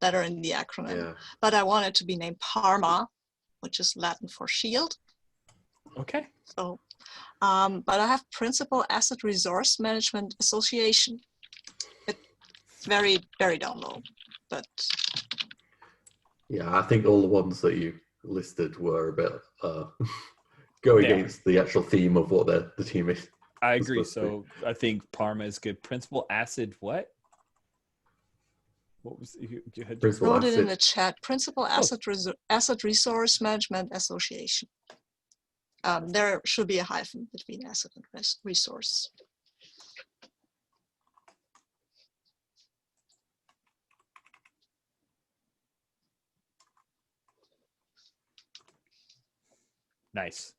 letter in the acronym. Yeah. But I want it to be named Parma, which is Latin for shield. Okay. So, but I have Principal Asset Resource Management Association. It's very, very down low, but Yeah, I think all the ones that you listed were a bit go Yeah. against the actual theme of what the team is. I agree. supposed to So I think Parma is good. Principal Acid, what? What was you had? Principal wrote it in Acid. the chat. Principal Asset Resource Management Association. There should be a hyphen between asset and resource. Nice.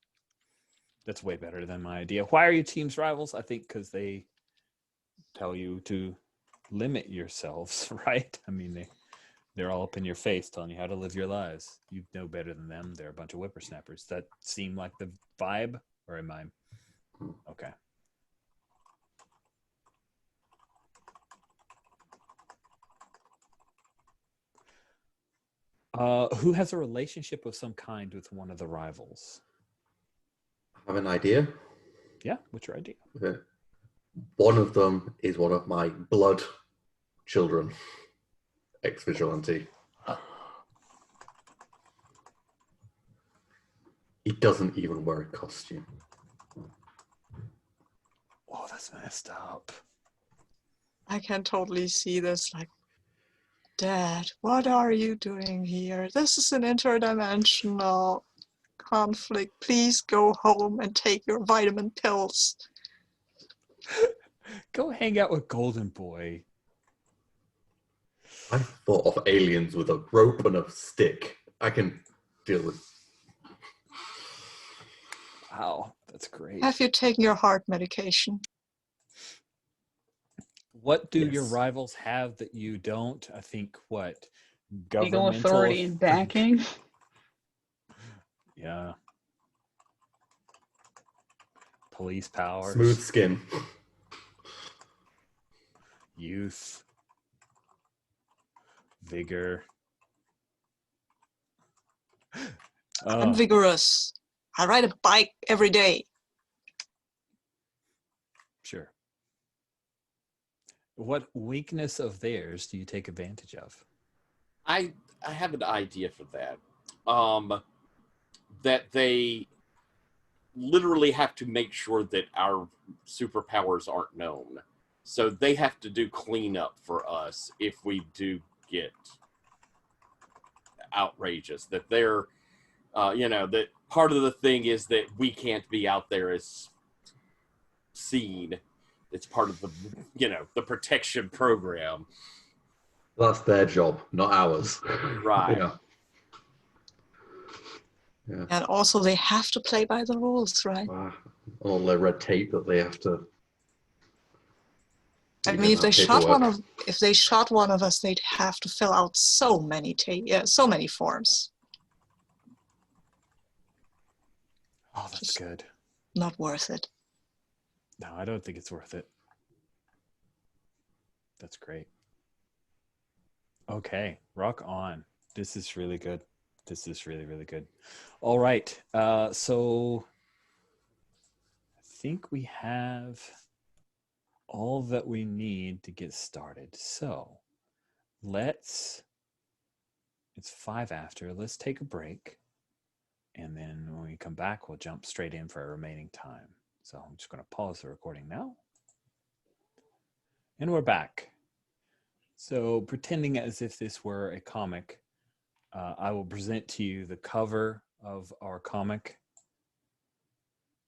That's way better than my idea. Why are your teams rivals? I think because they tell you to limit yourselves, right? I mean, they're all up in your face telling you how to live your lives. You know better than them. They're a bunch of whippersnappers. That seem like the vibe, or am I? Okay. Who has a relationship of some kind with one of the rivals? I have an idea. Yeah, what's your idea? Okay. One of them is one of my blood children, ex-vigilante. He doesn't even wear a costume. Oh, that's messed up. I can totally see this, like, Dad, what are you doing here? This is an interdimensional conflict. Please go home and take your vitamin pills. Go hang out with Golden Boy. I thought of aliens with a rope and a stick. I can deal with. Wow, that's great. Have you taken your heart medication? What do Yes. your rivals have that you don't? I think what? Legal Governmental authority and backing. Yeah. Police powers. Smooth skin. Youth. Vigor. I'm vigorous. I ride a bike every day. Sure. What weakness of theirs do you take advantage of? I have an idea for that. That they literally have to make sure that our superpowers aren't known. So they have to do cleanup for us if we do get outrageous. That they're, that part of the thing is that we can't be out there as seen. It's part of the, the protection program. That's their job, not ours. Right. Yeah. Yeah. And also they have to play by the rules, right? All the red tape that they have to. I mean, if they shot one of us, they'd have to fill out so many forms. Oh, that's Just good. Not worth it. No, I don't think it's worth it. That's great. Okay, rock on. This is really good. This is really, really good. All right. So I think we have all that we need to get started. So it's 5 after. Let's take a break. And then when we come back, we'll jump straight in for our remaining time. So I'm just going to pause the recording now. And we're back. So pretending as if this were a comic, I will present to you the cover of our comic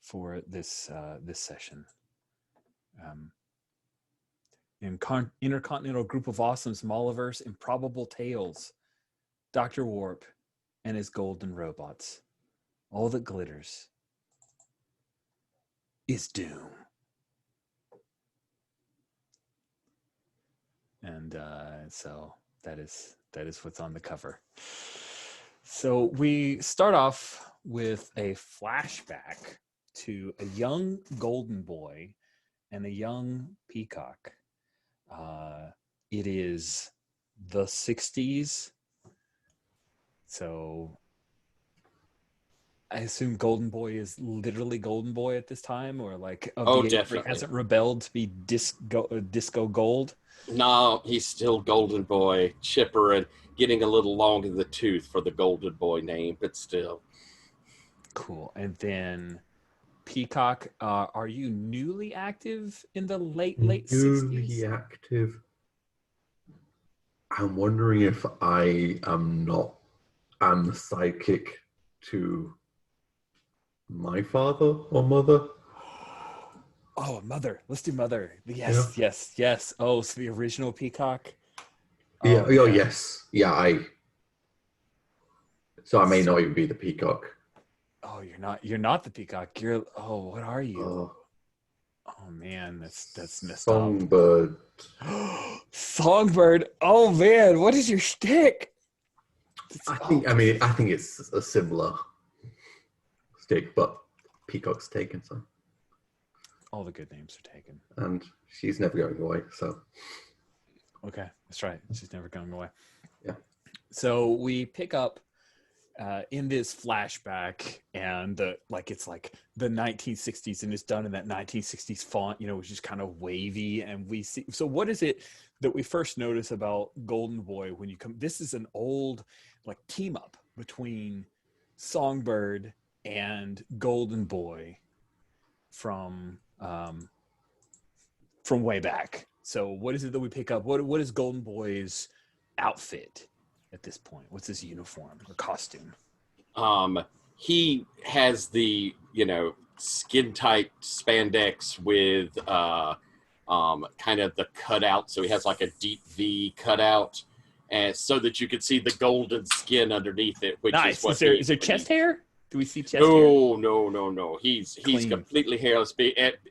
for this session. Intercontinental Group of Awesome's Malliverse Improbable Tales, Dr. Warp and his golden robots. All that glitters is doom. And so that is what's on the cover. So we start off with a flashback to a young golden boy and a young peacock. It is the 60s. So I assume Golden Boy is literally Golden Boy at this time, or like of Oh, the age where he definitely. hasn't rebelled to be disco gold. No, he's still Golden Boy, chipper and getting a little long in the tooth for the Golden Boy name, but still. Cool. And then Peacock, are you newly active in the late Newly 60s? active. I'm wondering if I am not. I'm the sidekick to my father or mother. Oh, Mother. Let's do Mother. Yeah. Yes. Oh, so the original Peacock. Yeah. Oh, Oh, yeah. yes. Yeah. So I may not even be the peacock. Oh, you're not the Peacock. What are you? Oh, Oh man, that's messed Songbird. up. Songbird. Oh man, what is your shtick? I think it's a similar stick, but peacock's taken, so. All the good names are taken. And she's never going away, so. Okay, that's right. She's never going away. Yeah. So we pick up in this flashback, and it's like the 1960s, and it's done in that 1960s font, which is kind of wavy. And we see. So what is it that we first notice about Golden Boy when you come? This is an old like team up between Songbird and Golden Boy from way back. So what is it that we pick up? What is Golden Boy's outfit at this point? What's his uniform or costume? He has the, skin tight spandex with kind of the cutout. So he has like a deep V cutout, and so that you can see the golden skin underneath it, which Nice. is what Is there chest hair? Do we see chest hair? No. He's Clean. completely hairless,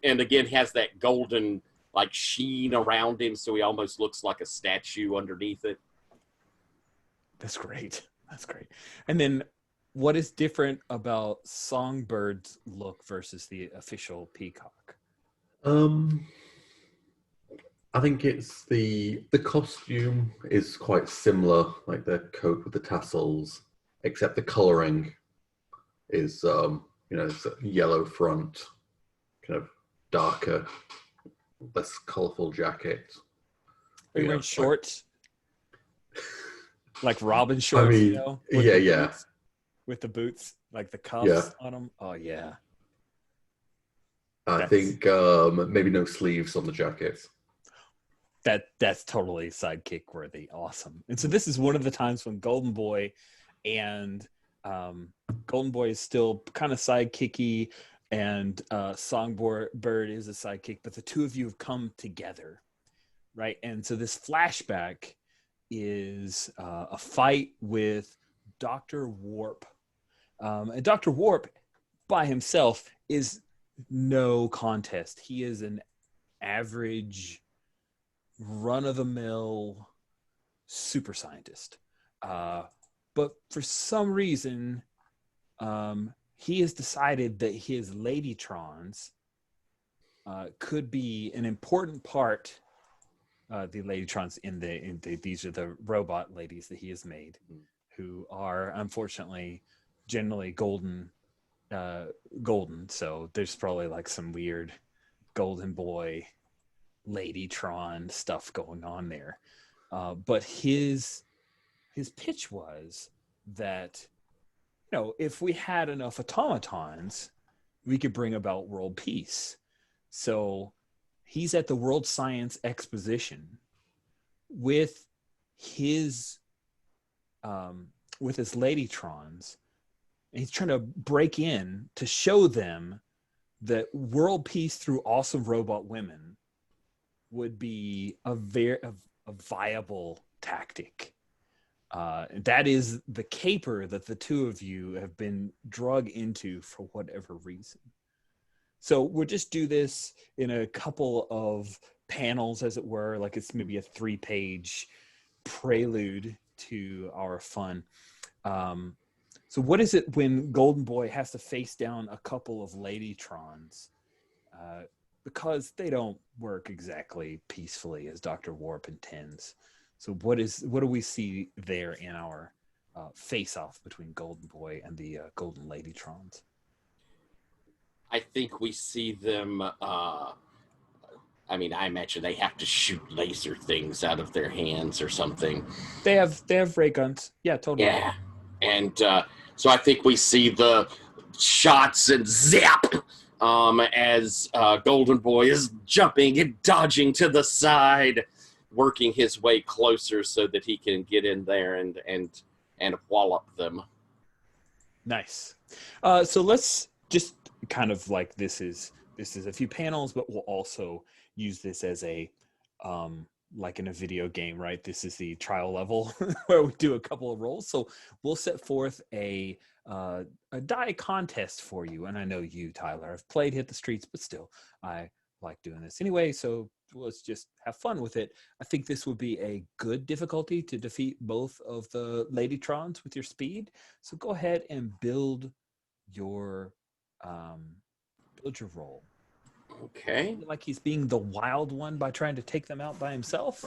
and again has that golden like sheen around him, so he almost looks like a statue underneath it. That's great. And then what is different about Songbird's look versus the official Peacock? I think it's the costume is quite similar, like the coat with the tassels, except the coloring is it's a yellow front, kind of darker, less colorful jacket. Are you wearing shorts? Like Robin shorts, I mean, yeah. With the boots, like the cuffs on them. Oh yeah. I think maybe no sleeves on the jackets. That's totally sidekick worthy. Awesome. And so this is one of the times when Golden Boy and Golden Boy is still kind of sidekicky, and Songbird is a sidekick, but the two of you have come together, right? And so this flashback is a fight with Dr. Warp. And Dr. Warp by himself is no contest. He is an average, run-of-the-mill super scientist. But for some reason, he has decided that his Ladytrons could be an important part. The Ladytrons these are the robot ladies that he has made, who are unfortunately generally golden. So there's probably like some weird Golden Boy Ladytron stuff going on there. But his pitch was that, if we had enough automatons, we could bring about world peace. So he's at the World Science Exposition with his Ladytrons, and he's trying to break in to show them that world peace through awesome robot women would be a viable tactic. That is the caper that the two of you have been drug into for whatever reason. So we'll just do this in a couple of panels, as it were, like it's maybe a 3-page prelude to our fun. So what is it when Golden Boy has to face down a couple of Ladytrons? Because they don't work exactly peacefully as Dr. Warp intends. So what do we see there in our face-off between Golden Boy and the Golden Ladytrons? I think we see them. I mean, I imagine they have to shoot laser things out of their hands or something. They have ray guns. Yeah, totally. Yeah, and so I think we see the shots and zap as Golden Boy is jumping and dodging to the side, working his way closer so that he can get in there and wallop them. Nice. So let's just kind of like this is a few panels, but we'll also use this as a like in a video game, right? This is the trial level where we do a couple of rolls. So we'll set forth a die contest for you. And I know you, Tyler, have played Hit the Streets, but still, I like doing this anyway. So let's just have fun with it. I think this would be a good difficulty to defeat both of the Ladytrons with your speed. So go ahead and build your roll. Okay. Like he's being the wild one by trying to take them out by himself.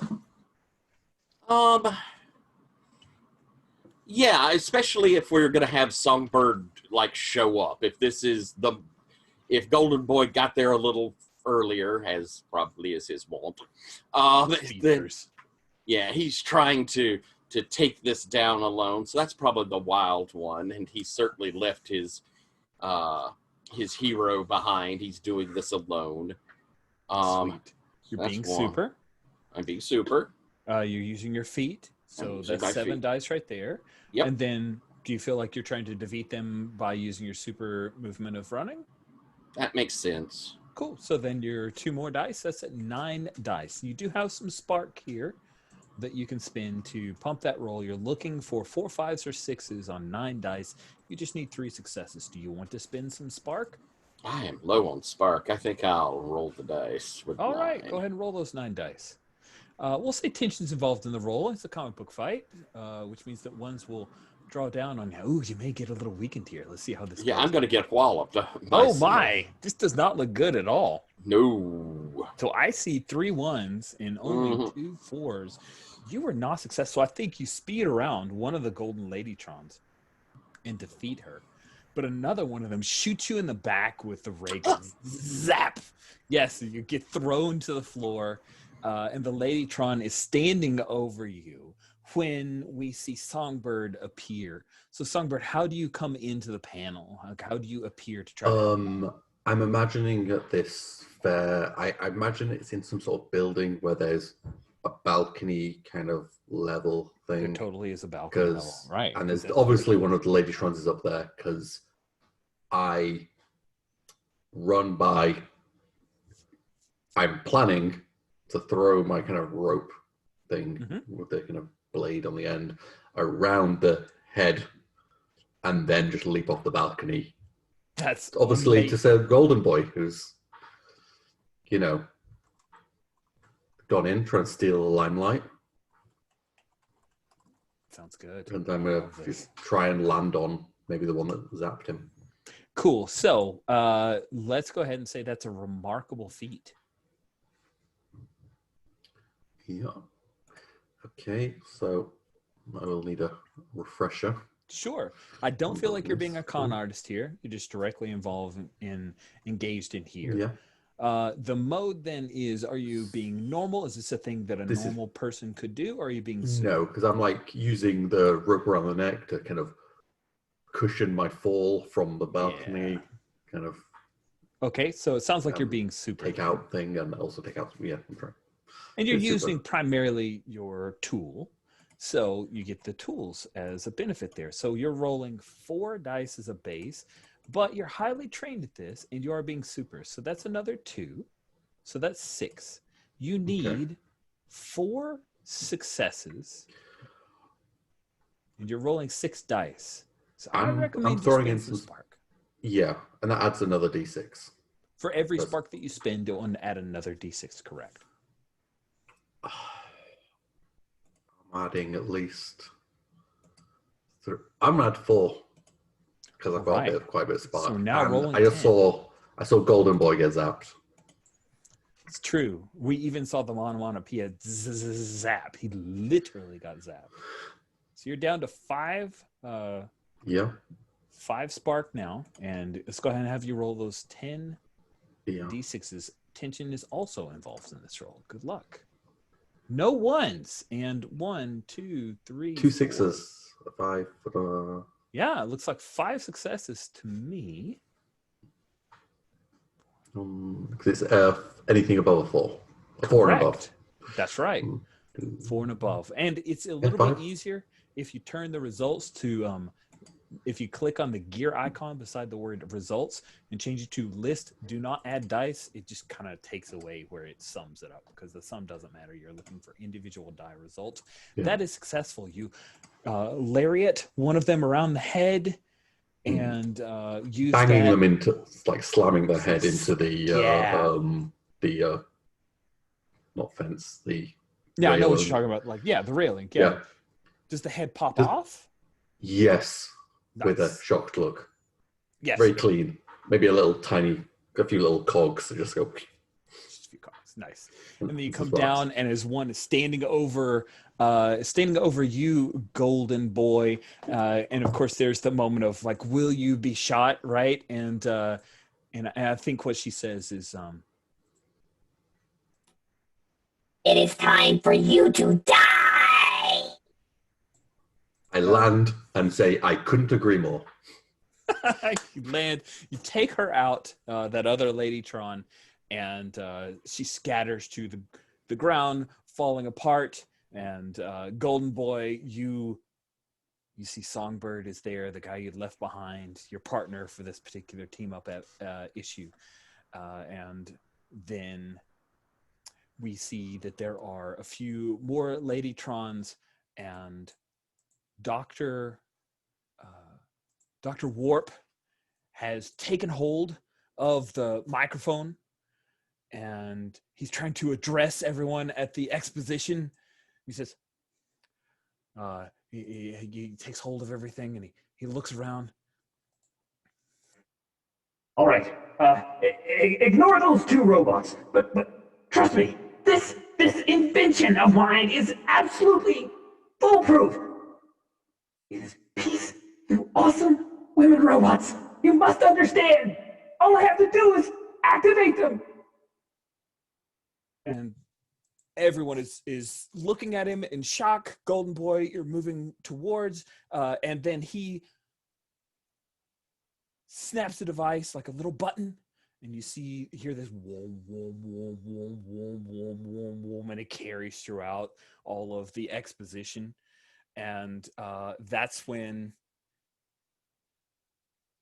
Yeah, especially if we're gonna have Songbird like show up. If Golden Boy got there a little earlier, as probably is his wont, then yeah, he's trying to take this down alone. So that's probably the wild one, and he certainly left his hero behind. He's doing this alone. Sweet. You're being super. I'm being super. You're using your feet. So that's 7 dice right there. Yep. And then do you feel like you're trying to defeat them by using your super movement of running? That makes sense. Cool. So then your 2 more dice, that's at 9 dice. You do have some spark here that you can spend to pump that roll. You're looking for 4 5s or 6s on 9 dice. You just need 3 successes. Do you want to spend some spark? I am low on spark. I think I'll roll the dice with All 9. right, go ahead and roll those 9 dice. We'll say tension's involved in the roll. It's a comic book fight, which means that ones will draw down on you. Ooh, you may get a little weakened here. Let's see how this goes. I'm going to get walloped. Oh my! This does not look good at all. No. So I see 3 1s and only 2 4s. You were not successful. I think you speed around one of the Golden Ladytrons and defeat her. But another one of them shoots you in the back with the ray gun. Zap! Yes, you get thrown to the floor. And the Ladytron is standing over you when we see Songbird appear. So Songbird, how do you come into the panel? How do you appear to try to... I'm imagining at this fair, I imagine it's in some sort of building where there's a balcony kind of level thing. There totally is a balcony level, right. And there's obviously one of the Ladytrons is up there because I run by, I'm planning to throw my kind of rope thing with the kind of blade on the end around the head and then just leap off the balcony. That's obviously amazing. To save Golden Boy, who's, gone in trying to steal the limelight. Sounds good. And I'm going to try and land on maybe the one that zapped him. Cool. So let's go ahead and say that's a remarkable feat. Yeah. Okay, so I will need a refresher. Sure. I don't feel like you're being a con artist here. You're just directly engaged in here. Yeah. The mode then is, are you being normal? Is this a thing that a normal person could do? Or are you being super? No, because I'm like using the rope around the neck to kind of cushion my fall from the balcony. Kind of. Okay, so it sounds like you're being super. Take out thing and also take out, I'm trying. And you're using primarily your tool. So you get the tools as a benefit there. So you're rolling 4 dice as a base, but you're highly trained at this and you are being super. So that's another 2. So that's 6. You need 4 successes and you're rolling 6 dice. So I recommend you spend some spark. Yeah, and that adds another D6. For every spark that you spend, you'll want to add another D6, correct? I'm adding at least 3. I'm gonna add 4 because I've got quite a bit of spark. So now rolling I saw Golden Boy get zapped. It's true. We even saw the Monomonopoeia zap. He literally got zapped. So you're down to 5. Yeah. 5 spark now, and let's go ahead and have you roll those 10 Yeah. d6s. Tension is also involved in this roll. Good luck. No ones, and 1, 2, 3, 2 4. sixes, a 5. Yeah, it looks like 5 successes to me. Because it's anything above a 4. A 4 and above. Correct. That's right. 4 and above. And it's a little bit easier if you turn the results to, if you click on the gear icon beside the word results and change it to list, do not add dice, it just kind of takes away where it sums it up because the sum doesn't matter. You're looking for individual die results. Yeah. That is successful. You lariat one of them around the head and use banging them into, like slamming their head into the not fence, the I know what you're talking about. Like, the railing. Yeah. Does the head pop off? Yes. Nice. With a shocked look. Yes. Very clean. Maybe a few little cogs that just go. Just a few cogs. Nice. And then you come down, and as one is standing over you, golden boy. And of course, there's the moment of like, will you be shot? Right. And I think what she says is, it is time for you to die. I land and say, I couldn't agree more. You land, you take her out, that other Ladytron, and she scatters to the ground, falling apart. And Golden Boy, you see Songbird is there, the guy you'd left behind, your partner for this particular team up issue. And then we see that there are a few more Ladytrons, and Dr. Warp has taken hold of the microphone, and he's trying to address everyone at the exposition. He says, he takes hold of everything, and he looks around. All right, ignore those 2 robots, but trust me, this invention of mine is absolutely foolproof. It is peace through awesome women robots. You must understand. All I have to do is activate them. And everyone is looking at him in shock. Golden Boy, you're moving towards, and then he snaps the device like a little button, and you hear this wom, wom, wom, wom, wom, wom, wom, wom, and it carries throughout all of the exposition. And that's when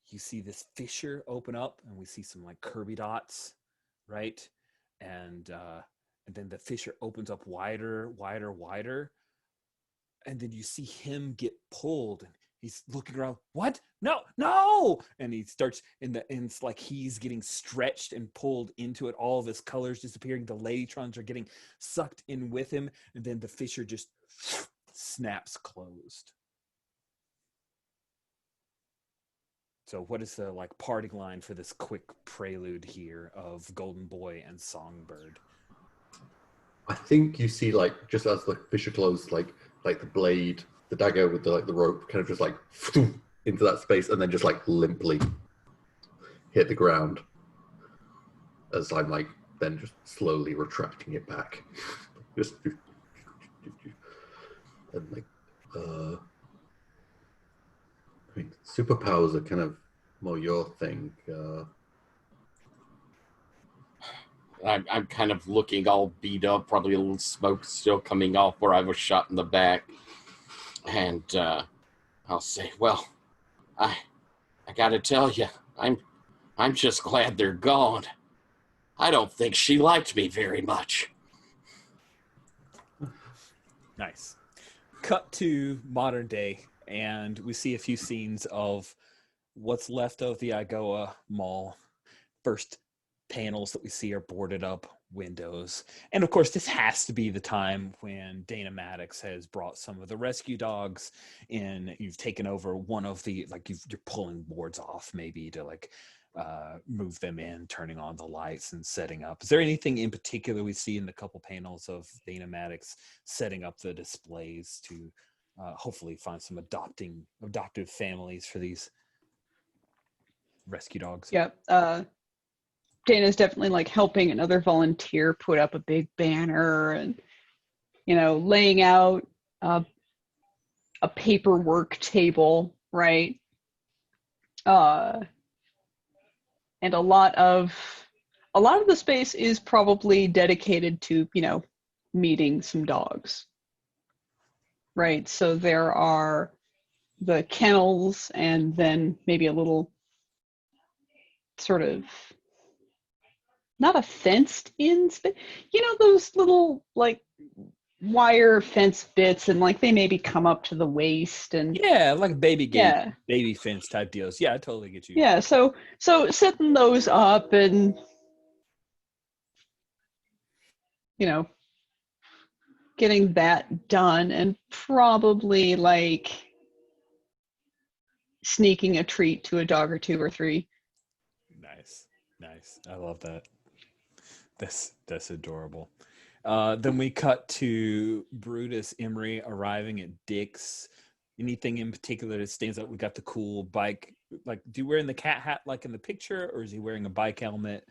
you see this fissure open up, and we see some like Kirby dots, right? And then the fissure opens up wider, and then you see him get pulled, and he's looking around. What? No! And he starts and it's like he's getting stretched and pulled into it. All of his colors disappearing. The Ladytrons are getting sucked in with him, and then the fissure just snaps closed. So what is the like parting line for this quick prelude here of Golden Boy and Songbird? I think you see like just as the fissure closed, like the blade, the dagger with the rope kind of just like into that space, and then just like limply hit the ground as I'm like then just slowly retracting it back. Just and like I mean, superpowers are kind of more your thing. I'm kind of looking all beat up, probably a little smoke still coming off where I was shot in the back. And I'll say, well, I gotta tell you, I'm just glad they're gone. I don't think she liked me very much. Nice. Cut to modern day, and we see a few scenes of what's left of the IGoA Mall. First panels that we see are boarded up windows. And of course, this has to be the time when Dana Maddox has brought some of the rescue dogs in. You've taken over one of the, like you're pulling boards off maybe to like move them in, turning on the lights and setting up. Is there anything in particular we see in the couple panels of Dana Maddox setting up the displays to hopefully find some adoptive families for these rescue dogs? Yep. Dana's definitely like helping another volunteer put up a big banner and, laying out a paperwork table, right? And a lot of the space is probably dedicated to, meeting some dogs, right? So there are the kennels and then maybe a little sort of, not a fenced in space, those little like wire fence bits, and like they maybe come up to the waist, and yeah, like baby gate, yeah, baby fence type deals. Yeah, I totally get you. Yeah, so setting those up and getting that done, and probably like sneaking a treat to a dog or two or three. Nice. I love that. That's adorable. Then we cut to Brutus Emery arriving at Dick's. Anything in particular that stands out? We got the cool bike. Like, do you wearing the cat hat like in the picture, or is he wearing a bike helmet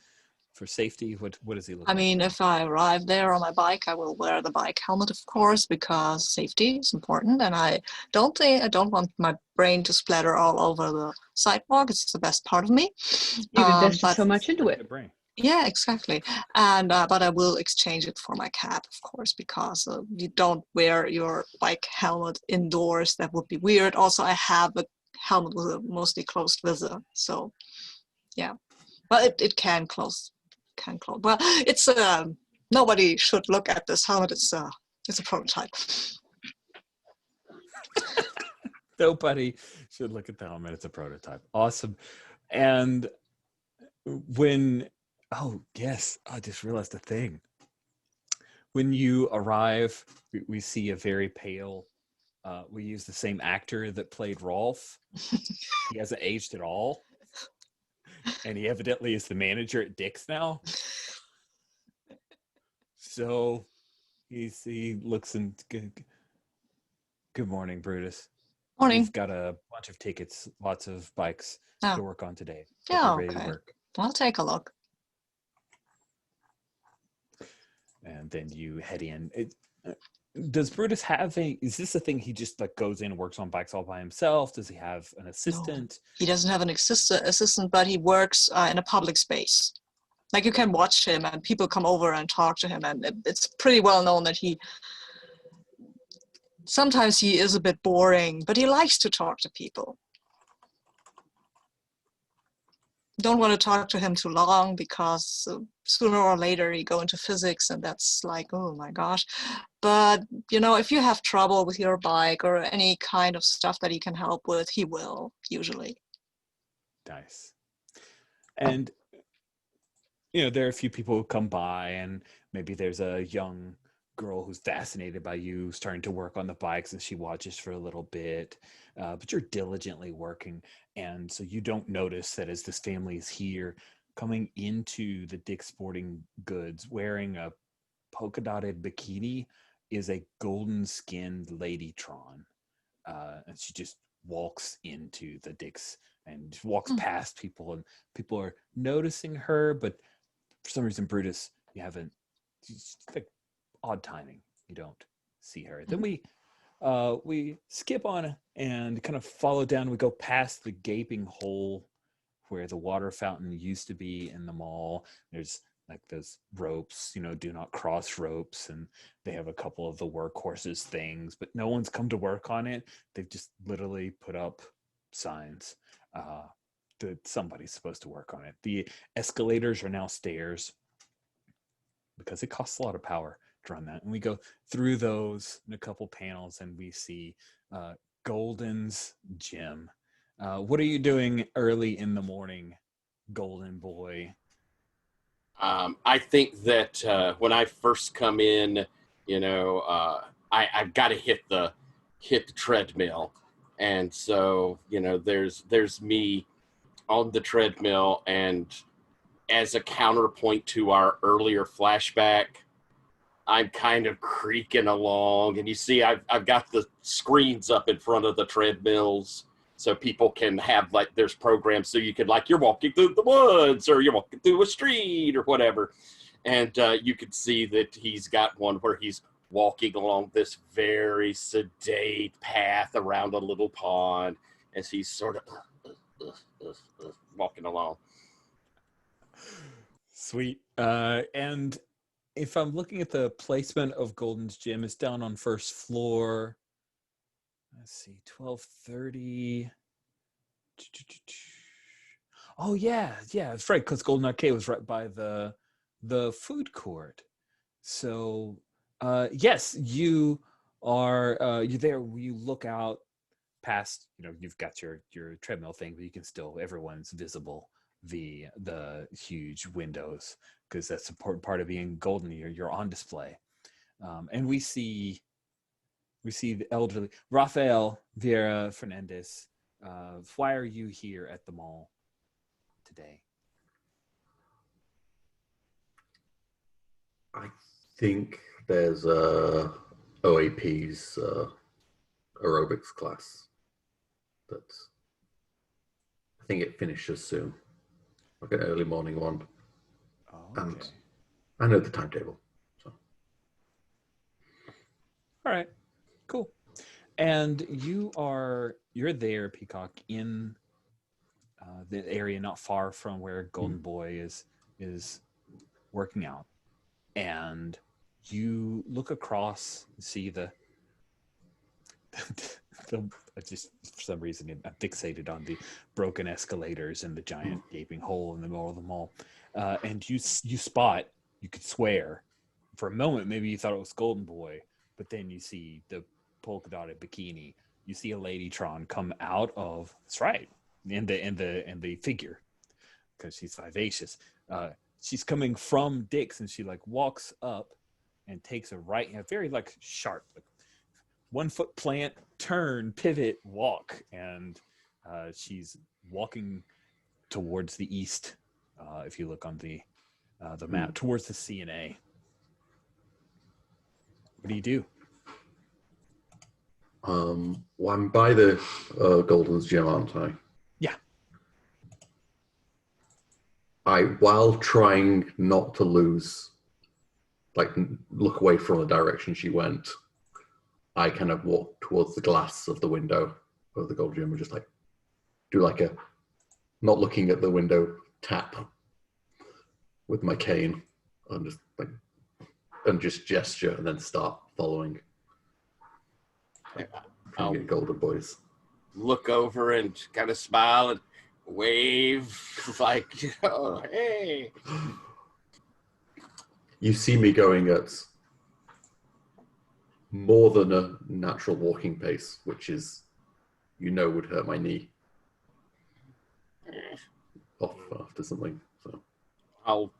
for safety? What does he look like? I mean, if I arrive there on my bike, I will wear the bike helmet, of course, because safety is important. And I don't want my brain to splatter all over the sidewalk. It's the best part of me. You've invested so much into it. Brain. Yeah, exactly. And but I will exchange it for my cat, of course, because you don't wear your bike helmet indoors. That would be weird. Also, I have a helmet with a mostly closed visor, so yeah. Well, it can close. Well, it's nobody should look at this helmet. It's a prototype. Nobody should look at the helmet. It's a prototype. Awesome. And when oh yes, I just realized a thing. When you arrive, we see a very pale. We use the same actor that played Rolf. He hasn't aged at all. And he evidently is the manager at Dick's now. So he looks and good morning, Brutus. Morning. We've got a bunch of tickets, lots of bikes to work on today. Yeah, ready to okay. work. I'll take a look. And then you head in. Does Brutus have is this a thing he just like goes in and works on bikes all by himself? Does he have an assistant? No, he doesn't have an assistant, but he works in a public space. Like you can watch him and people come over and talk to him, and it's pretty well known that sometimes he is a bit boring, but he likes to talk to people. Don't want to talk to him too long, because sooner or later you go into physics, and that's like, oh my gosh. But, if you have trouble with your bike or any kind of stuff that he can help with, he will, usually. Nice. And, there are a few people who come by, and maybe there's a young girl who's fascinated by you starting to work on the bikes, and she watches for a little bit, but you're diligently working. And so you don't notice that as this family is here, coming into the Dick's Sporting Goods wearing a polka dotted bikini is a golden skinned Ladytron. And she just walks into the Dick's and walks past people, and people are noticing her, but for some reason, Brutus, you haven't, it's like odd timing. You don't see her. Then we skip on and kind of follow down. We go past the gaping hole where the water fountain used to be in the mall. There's like those ropes, do not cross ropes, and they have a couple of the workhorses things, but no one's come to work on it. They've just literally put up signs that somebody's supposed to work on it. The escalators are now stairs because it costs a lot of power to run that. And we go through those in a couple panels, and we see Golden's gym. What are you doing early in the morning, Golden boy? I think that when I first come in, I've got to hit the treadmill, and so there's me on the treadmill, and as a counterpoint to our earlier flashback, I'm kind of creaking along, and you see I've got the screens up in front of the treadmills so people can have, like, there's programs so you can, like, you're walking through the woods or you're walking through a street or whatever, and you can see that he's got one where he's walking along this very sedate path around a little pond as he's sort of walking along. Sweet. And if I'm looking at the placement of Golden's gym, it's down on first floor. Let's see, 1230. Oh yeah, it's right, because Golden Arcade was right by the food court. So yes, you are you're there. You look out past, you've got your treadmill thing, but you can still, everyone's visible, the huge windows, because that's an important part of being Golden. You're on display. And we see the elderly Rafael Vieira Fernandez. Why are you here at the mall today? I think there's OAP's aerobics class. That I think it finishes soon. Like an early morning one. Oh, okay. And I know the timetable. So. All right, cool. And you're there, Peacock, in the area not far from where Golden Boy is working out, and you look across and see the I just, for some reason, I'm fixated on the broken escalators and the giant gaping hole in the middle of the mall, and you spot, you could swear for a moment maybe you thought it was Golden Boy, but then you see the polka dotted bikini. You see a Ladytron come out of, that's right, and the figure, because she's vivacious. She's coming from Dick's, and she like walks up and takes a right, very like sharp, like 1 foot plant, turn, pivot, walk, and she's walking towards the east. If you look on the map, towards the CNA. What do you do? Well, I'm by the Golden's gym, aren't I? Yeah. While trying not to lose, like, look away from the direction she went, I kind of walk towards the glass of the window of the Gold Gym and just like do like a not looking at the window tap with my cane and just gesture and then start following. Trying to get Golden Boys. Look over and kind of smile and wave like, oh, hey. You see me going at more than a natural walking pace, which is, would hurt my knee off after something. So I'll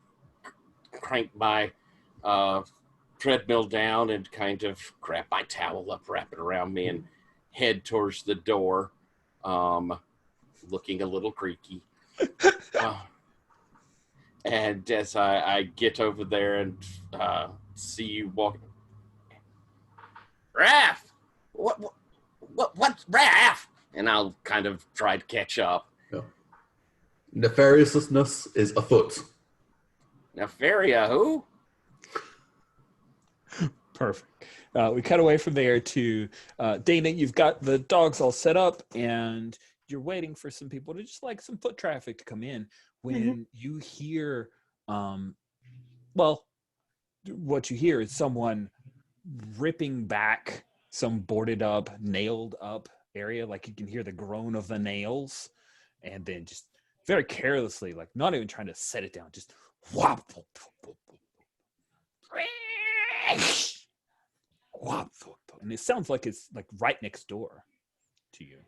crank my treadmill down and kind of grab my towel up, wrap it around me, and head towards the door, looking a little creaky. And as I get over there and see you walking, Raph, what's Raph? And I'll kind of try to catch up. yeah. Nefariousness is afoot. Nefaria, who? Perfect. We cut away from there to Dana. You've got the dogs all set up, and you're waiting for some people to just like some foot traffic to come in. When you hear, well, what you hear is someone ripping back some boarded up, nailed up area. Like you can hear the groan of the nails, and then just very carelessly, like not even trying to set it down, just whop. And it sounds like it's like right next door to you.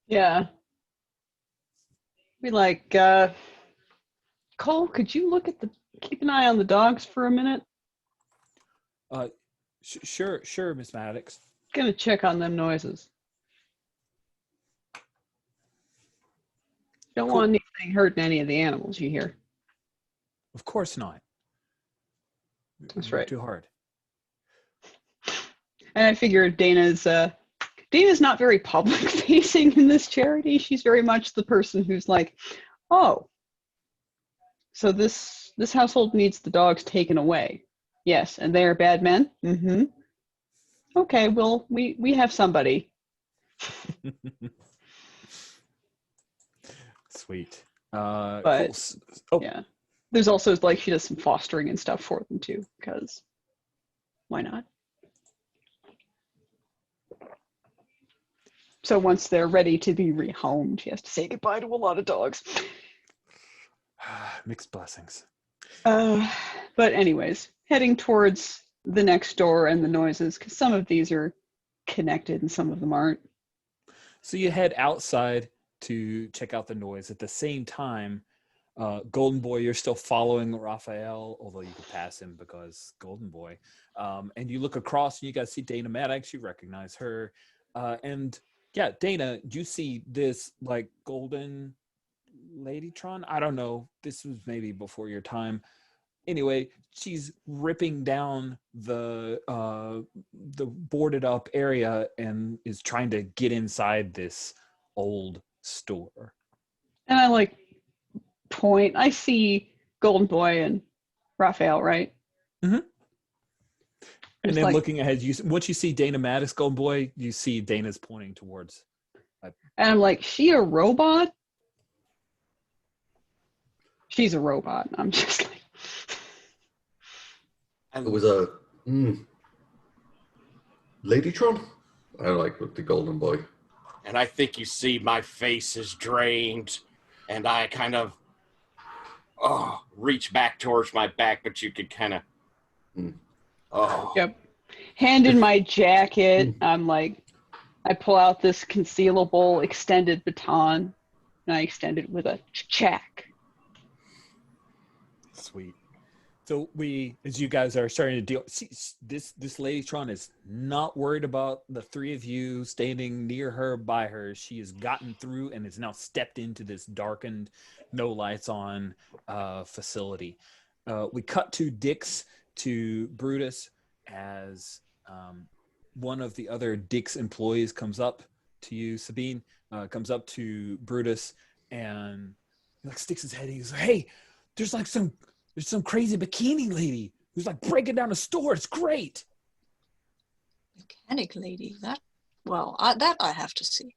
Yeah. Be like, Cole, could you keep an eye on the dogs for a minute? Sure, Miss Maddox. Gonna check on them noises. Don't Cool. want anything hurting any of the animals you hear. Of course not. That's Work right. Too hard. And I figure Dana's not very public facing in this charity. She's very much the person who's like, oh, so this household needs the dogs taken away. Yes, and they are bad men? Mm-hmm. Okay, well, we have somebody. Sweet. But Cool. Oh, yeah. There's also like she does some fostering and stuff for them too, because why not? So once they're ready to be rehomed, she has to say goodbye to a lot of dogs. mixed blessings. But anyways, heading towards the next door and the noises, because some of these are connected and some of them aren't. So you head outside to check out the noise. At the same time, Golden Boy, you're still following Raphael, although you could pass him because Golden Boy. And you look across and you guys see Dana Maddox. You recognize her. And yeah, Dana, you see this like golden Ladytron. I don't know. This was maybe before your time. Anyway, she's ripping down the boarded up area and is trying to get inside this old store. And I like point. I see Golden Boy and Raphael, right? Mm-hmm. And then like, looking ahead, once you see Dana Maddox, Golden Boy, you see Dana's pointing towards. And I'm like, she a robot? She's a robot. I'm just like. It was a Ladytron. I like with the Golden Boy. And I think you see my face is drained, and I kind of reach back towards my back, but you could kind of Yep. Hand in my jacket. I'm like, I pull out this concealable extended baton, and I extend it with a check. Sweet. So as you guys are starting to deal, see, this Ladytron is not worried about the three of you standing near her, by her. She has gotten through and has now stepped into this darkened, no lights on facility. We cut to Dix to Brutus as one of the other Dix employees comes up to you, Sabine, comes up to Brutus and he like sticks his head in. He's like, hey, there's some crazy bikini lady who's like breaking down a store. It's great. Mechanic lady. That I have to see.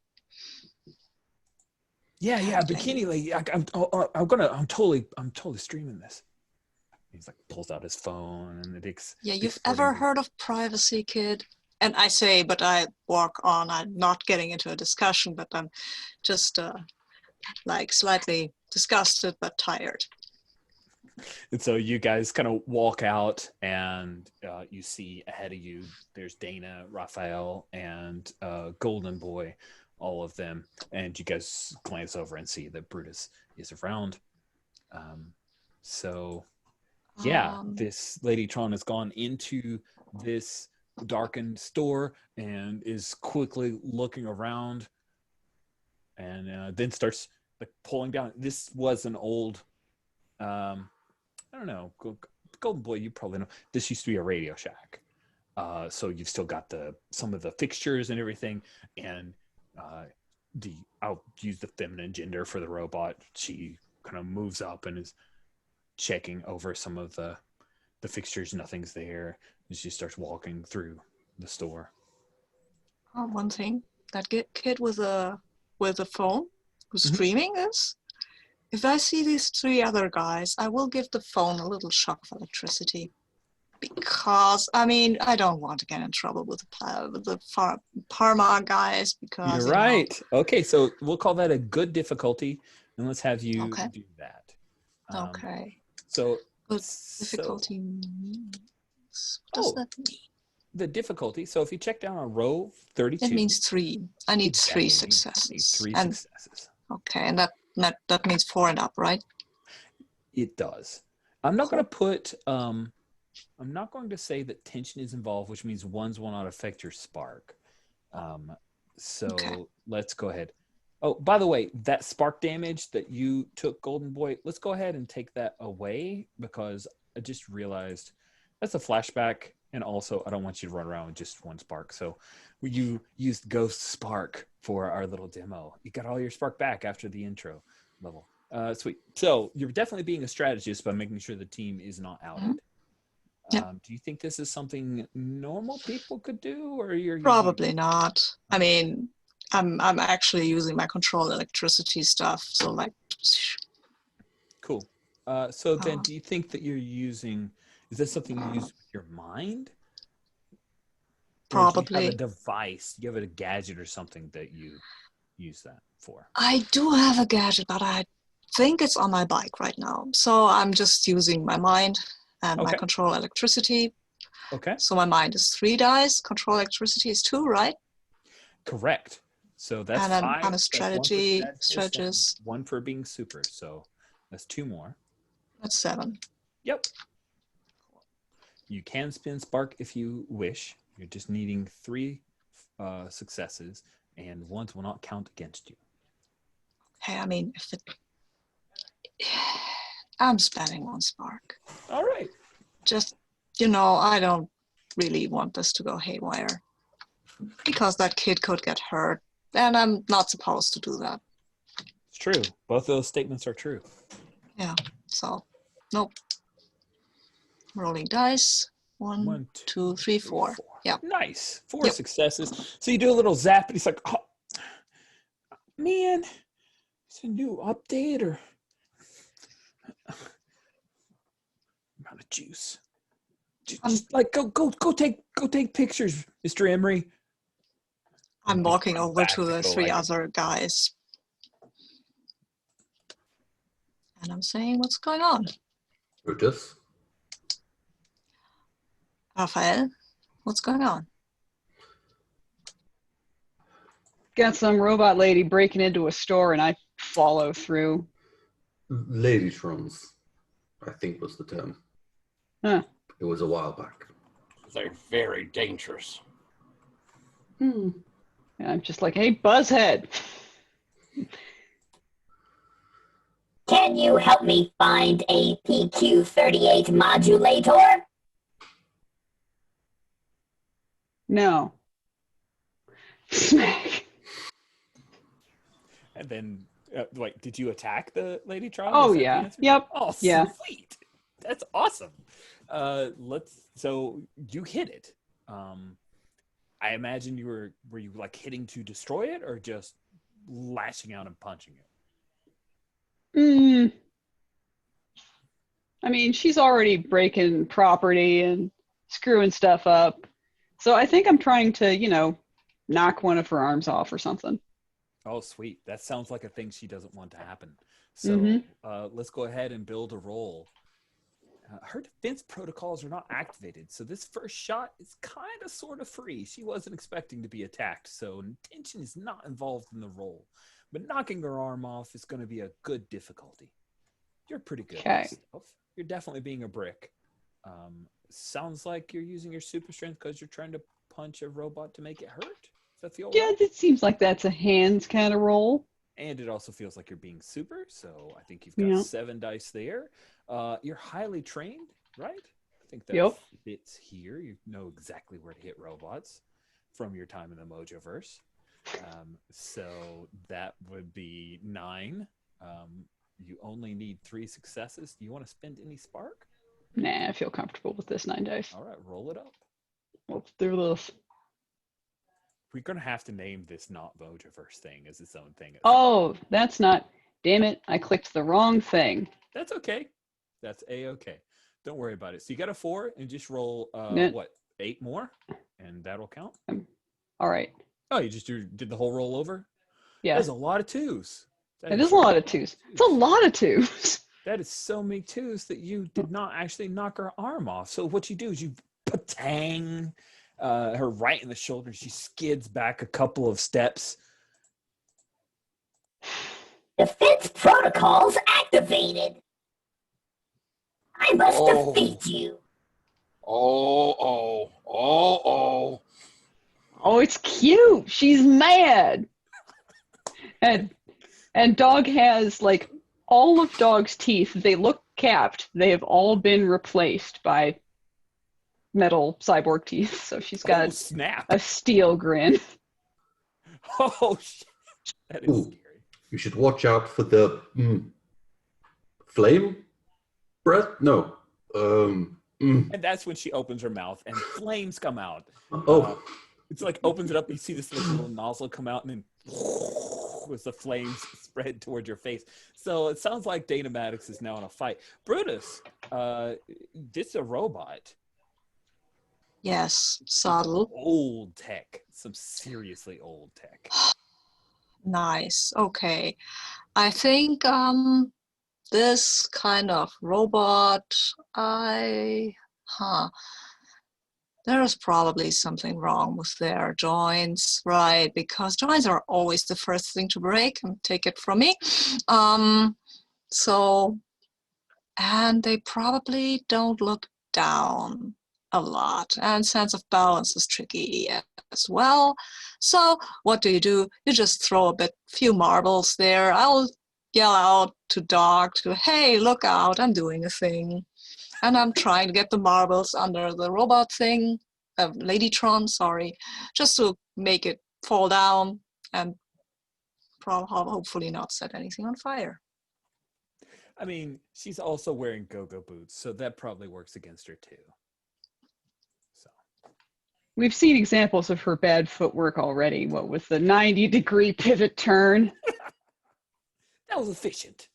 Yeah, bikini lady. I'm totally streaming this. He's like pulls out his phone and the Dix. Yeah, you've ever heard of Privacy Kid? And I say, but I walk on. I'm not getting into a discussion, but I'm just like slightly disgusted but tired. And so you guys kind of walk out and you see ahead of you, there's Dana, Raphael, and Golden Boy, all of them. And you guys glance over and see that Brutus is around. This Ladytron has gone into this darkened store and is quickly looking around and then starts like pulling down. This was an old... I don't know, Golden Boy, you probably know. This used to be a Radio Shack. So you've still got some of the fixtures and everything. And I'll use the feminine gender for the robot. She kind of moves up and is checking over some of the fixtures. Nothing's there. And she starts walking through the store. One thing, that kid with a phone who's streaming this. If I see these three other guys, I will give the phone a little shock of electricity. Because, I mean, I don't want to get in trouble with the Parma guys because... You're right. Okay, so we'll call that a good difficulty, and let's have you do that. Okay. So... Good difficulty means... What does that mean? The difficulty, so if you check down on row 32... It means 3. I need exactly. 3 successes. You need 3 successes. Okay, and that means 4 and up, right? It does. I'm not going to put I'm not going to say that tension is involved, which means ones will not affect your spark. So let's go ahead. Oh, by the way, that spark damage that you took, Golden Boy, let's go ahead and take that away because I just realized that's a flashback. And also, I don't want you to run around with just one spark. So you used Ghost Spark for our little demo. You got all your spark back after the intro level. Sweet. So you're definitely being a strategist by making sure the team is not outed. Yep. Do you think this is something normal people could do, or you're Probably not. I mean, I'm actually using my control electricity stuff. So like, cool. So then, do you think that you're using? Is this something you use with your mind? Or do you probably. have a device? Do you have a gadget or something that you use that for? I do have a gadget, but I think it's on my bike right now. So I'm just using my mind and my Okay. control electricity. Okay. So my mind is 3 dice. Control electricity is 2, right? Correct. So that's And then 5. I'm a That's 1 for strategist. and 1 for being super. So that's 2 more. That's 7. Yep. You can spin Spark if you wish. You're just needing 3 successes, and ones will not count against you. Okay, I mean, if it... I'm spending 1 spark. All right. Just, I don't really want this to go haywire. Because that kid could get hurt, and I'm not supposed to do that. It's true. Both of those statements are true. Yeah, so, nope. Rolling dice. 1, 2, 3, 4. Yeah. Nice. 4 successes. So you do a little zap, and he's like, oh, man, it's a new update or amount of juice. Just like go take pictures, Mr. Emery. I'm walking over to the 3 other guys. And I'm saying, what's going on? Brutus? Raphael, what's going on? Got some robot lady breaking into a store, and I follow through. Ladytrons, I think was the term. Huh. It was a while back. They're very dangerous. And I'm just like, hey, Buzzhead. Can you help me find a PQ-38 modulator? No. Smack. And then, wait, did you attack the Ladytron? Oh, Is that the yeah. answer? Yep. Oh, Yeah. sweet. That's awesome. So you hit it. I imagine were you like hitting to destroy it or just lashing out and punching it? I mean, she's already breaking property and screwing stuff up. So I think I'm trying to, knock one of her arms off or something. Oh, sweet. That sounds like a thing she doesn't want to happen. So let's go ahead and build a roll. Her defense protocols are not activated, so this first shot is kind of sort of free. She wasn't expecting to be attacked, so intention is not involved in the roll. But knocking her arm off is going to be a good difficulty. You're pretty good at this stuff. You're definitely being a brick. Sounds like you're using your super strength because you're trying to punch a robot to make it hurt. Does that feel right? It seems like that's a hands kind of roll. And it also feels like you're being super, so I think you've got 7 dice there. You're highly trained, right? I think that fits here. You know exactly where to hit robots from your time in the Mojoverse. So that would be 9. You only need 3 successes. Do you want to spend any spark? Nah, I feel comfortable with this 9 dice. All right, roll it up. Let's do this. We're going to have to name this not Mojoverse thing as its own thing. Oh, that's not. Damn it, I clicked the wrong thing. That's okay. That's A-okay. Don't worry about it. So you got a 4 and just roll, 8 more? And that'll count? All right. Oh, you just did the whole roll over? Yeah. There's a lot of 2s. It is a lot of 2s. It's a lot of 2s. That is so many 2s that you did not actually knock her arm off. So what you do is you patang her right in the shoulder. She skids back a couple of steps. Defense protocols activated. I must defeat you. Oh, it's cute. She's mad. And Dog has, like, all of Dog's teeth. They look capped. They have all been replaced by metal cyborg teeth. So she's Oh, got snap. a steel grin. Oh, shit. That is Ooh. scary. You should watch out for the flame breath. No. And that's when she opens her mouth and flames come out. Oh. It's like opens it up, you see this like little nozzle come out, and then with the flames spread towards your face. So it sounds like Dana Maddox is now in a fight. Brutus, this is a robot. Yes, subtle. Old tech. Some seriously old tech. Nice. Okay. I think this kind of robot, there's probably something wrong with their joints, right? Because joints are always the first thing to break, and take it from me. And they probably don't look down a lot, and sense of balance is tricky as well. So what do? You just throw a few marbles there. I'll yell out to Dog to, hey, look out, I'm doing a thing. And I'm trying to get the marbles under the robot thing, Ladytron, sorry, just to make it fall down and hopefully not set anything on fire. I mean, she's also wearing go-go boots, so that probably works against her too. So We've seen examples of her bad footwork already. What with the 90-degree pivot turn? that was efficient.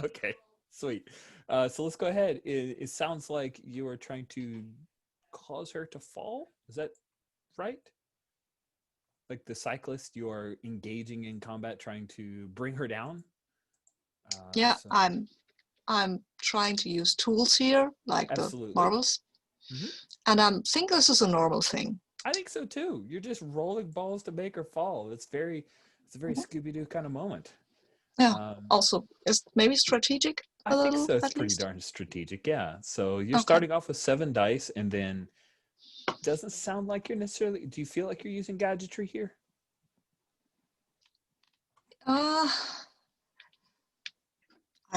Okay, sweet. So let's go ahead. It sounds like you are trying to cause her to fall. Is that right? Like the cyclist, you are engaging in combat, trying to bring her down. Yeah, so- I'm trying to use tools here, like Absolutely. the marbles, and I think this is a normal thing. I think so too. You're just rolling balls to make her fall. It's a very Scooby-Doo kind of moment. Yeah. Also, is maybe strategic. I think little, so. It's at pretty least. darn strategic. Yeah. So you're Okay. starting off with 7 dice, and then doesn't sound like you're necessarily. Do you feel like you're using gadgetry here? I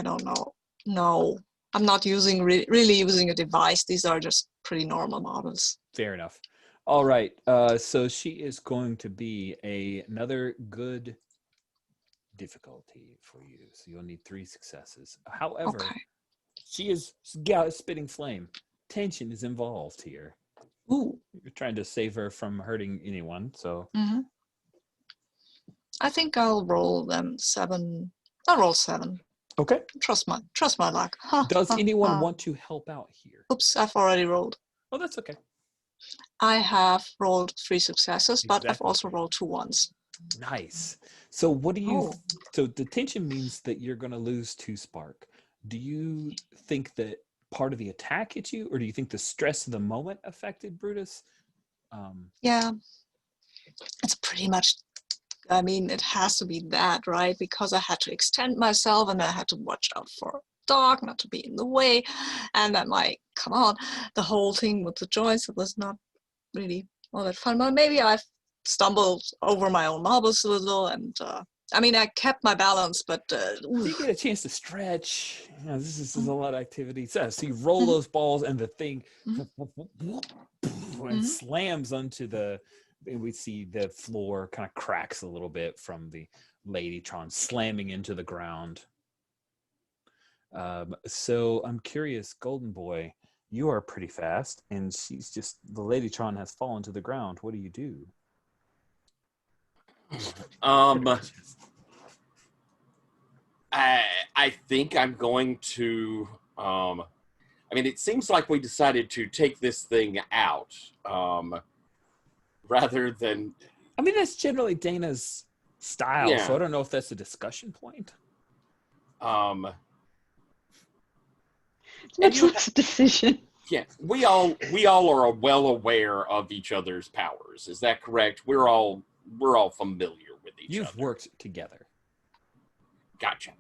don't know. No, I'm not using really using a device. These are just pretty normal models. Fair enough. All right. So she is going to be another good difficulty for you. So you'll need 3 successes. However, Okay. she is spitting flame. Tension is involved here. Ooh. You're trying to save her from hurting anyone. So I think I'll roll them 7. I'll roll 7. okay. Trust my luck. Does anyone want to help out here? Oops, I've already rolled. Oh, that's okay. I have rolled 3 successes, but I've Exactly. also rolled 2 ones. Nice. So what do you? Oh. So the tension means that you're going to lose 2 spark. Do you think that part of the attack hit you, or do you think the stress of the moment affected Brutus? Yeah, it's pretty much. I mean, it has to be that, right? Because I had to extend myself, and I had to watch out for Dog, not to be in the way. And I'm like, come on, the whole thing with the joints, it was not really all that fun. But maybe I've stumbled over my own marbles a little, and I mean, I kept my balance, but you get a chance to stretch. You know, this is a lot of activity. So you roll those balls, and the thing and slams onto the. And we see the floor kind of cracks a little bit from the Ladytron slamming into the ground. So I'm curious, Golden Boy, you are pretty fast, and the Ladytron has fallen to the ground. What do you do? I think I'm going to. I mean, it seems like we decided to take this thing out. Rather than, I mean, that's generally Dana's style, Yeah. so I don't know if that's a discussion point. That's a decision. Yeah, we all are well aware of each other's powers. Is that correct? We're all familiar with each other. You've worked together. Gotcha.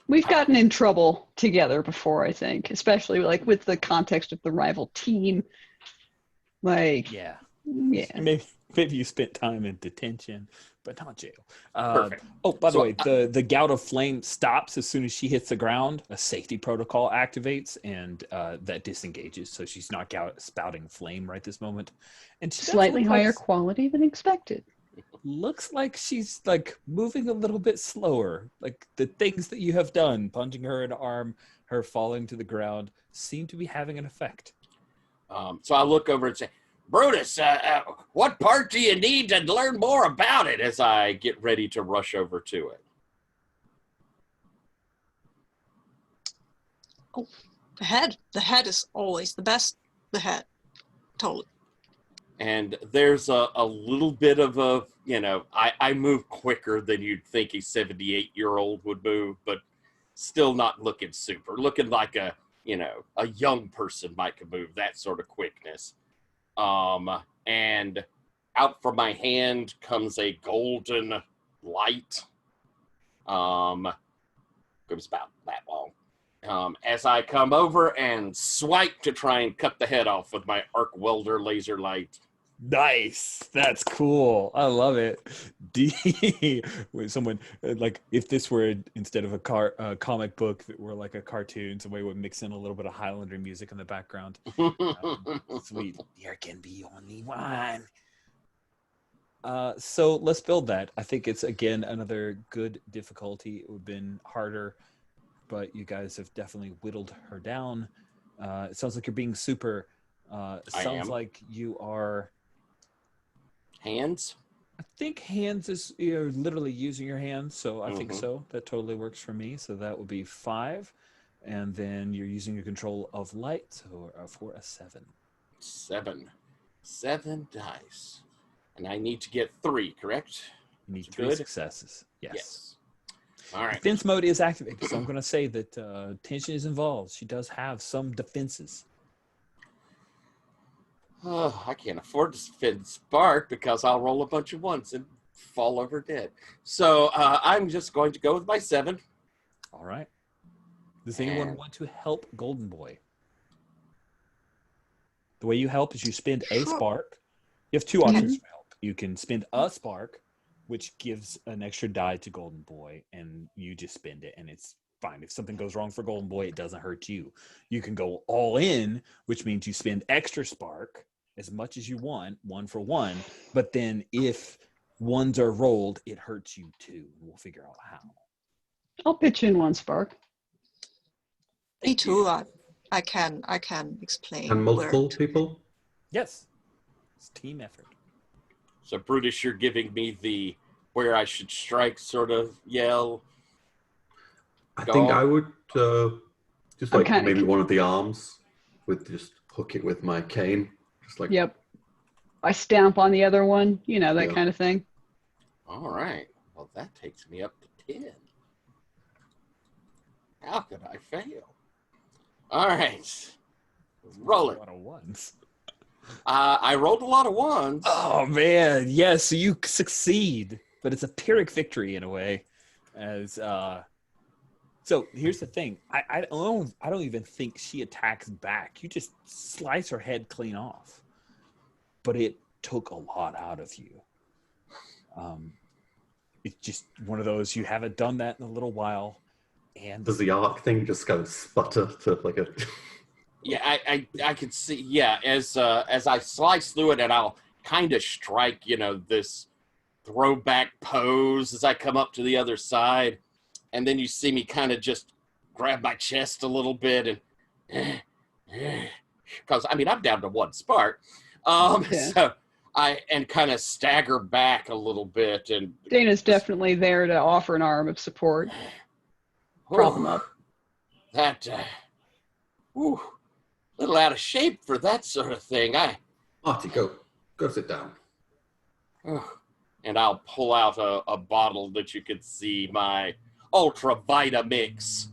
We've gotten in trouble together before, I think, especially like with the context of the rival team. Like, Yeah. yeah. Maybe maybe you spent time in detention, but not jail. Perfect. Oh, by the So way, the gout of flame stops as soon as she hits the ground. A safety protocol activates, and that disengages, so she's not spouting flame right this moment. And she does Slightly look like- higher quality than expected. looks like she's like moving a little bit slower. Like the things that you have done, punching her in the arm, her falling to the ground, seem to be having an effect. So I look over and say, Brutus, what part do you need to learn more about it, as I get ready to rush over to it? Oh, the head. The head is always the best. The head. Totally. And there's a little bit of a, I move quicker than you'd think a 78-year-old would move, but still not looking super. Looking like a young person might move, that sort of quickness. And out from my hand comes a golden light. Goes about that long. As I come over and swipe to try and cut the head off with my arc welder laser light. Nice. That's cool. I love it. When someone like if this were instead of a comic book that were like a cartoon, somebody would mix in a little bit of Highlander music in the background. Sweet. There can be only one. So let's build that. I think it's again another good difficulty. It would have been harder, but you guys have definitely whittled her down. It sounds like you're being super. Sounds like you are. Hands? I think hands is you're literally using your hands, so I think so. That totally works for me. So that would be 5, and then you're using your control of light, so for a 7. 7 dice, and I need to get 3. Correct? You need 3 successes. Yes. All right. Defense mode is activated, so I'm going to say that tension is involved. She does have some defenses. Oh, I can't afford to spend spark because I'll roll a bunch of ones and fall over dead. So I'm just going to go with my 7. All right. Does anyone want to help Golden Boy? The way you help is you spend a spark. You have 2 options for help. You can spend a spark, which gives an extra die to Golden Boy, and you just spend it, and it's fine. If something goes wrong for Golden Boy, it doesn't hurt you. You can go all in, which means you spend extra spark as much as you want, 1 for 1. But then if ones are rolled, it hurts you too. We'll figure out how. I'll pitch in 1 spark. Me too. I can explain. And multiple people? Yes. It's team effort. So Brutus, you're giving me the where I should strike sort of yell. I think I would just like maybe one of the arms with just hook it with my cane. Just like Yep. I stamp on the other one, that kind of thing. All right. Well, that takes me up to 10. How could I fail? All right. Roll it. A lot of ones. I rolled a lot of ones. Oh man, yes. So you succeed, but it's a Pyrrhic victory in a way. So here's the thing. I don't even think she attacks back. You just slice her head clean off. But it took a lot out of you. It's just one of those, you haven't done that in a little while. And does the arc thing just go sputter to like a Yeah, I can see, as I slice through it, and I'll kind of strike, this throwback pose as I come up to the other side. And then you see me kind of just grab my chest a little bit and because I'm down to 1 spark. So I kind of stagger back a little bit, and Dana's definitely there to offer an arm of support. Prop him up. That little out of shape for that sort of thing. Marty, go sit down. And I'll pull out a bottle that you could see my Ultra Vitamix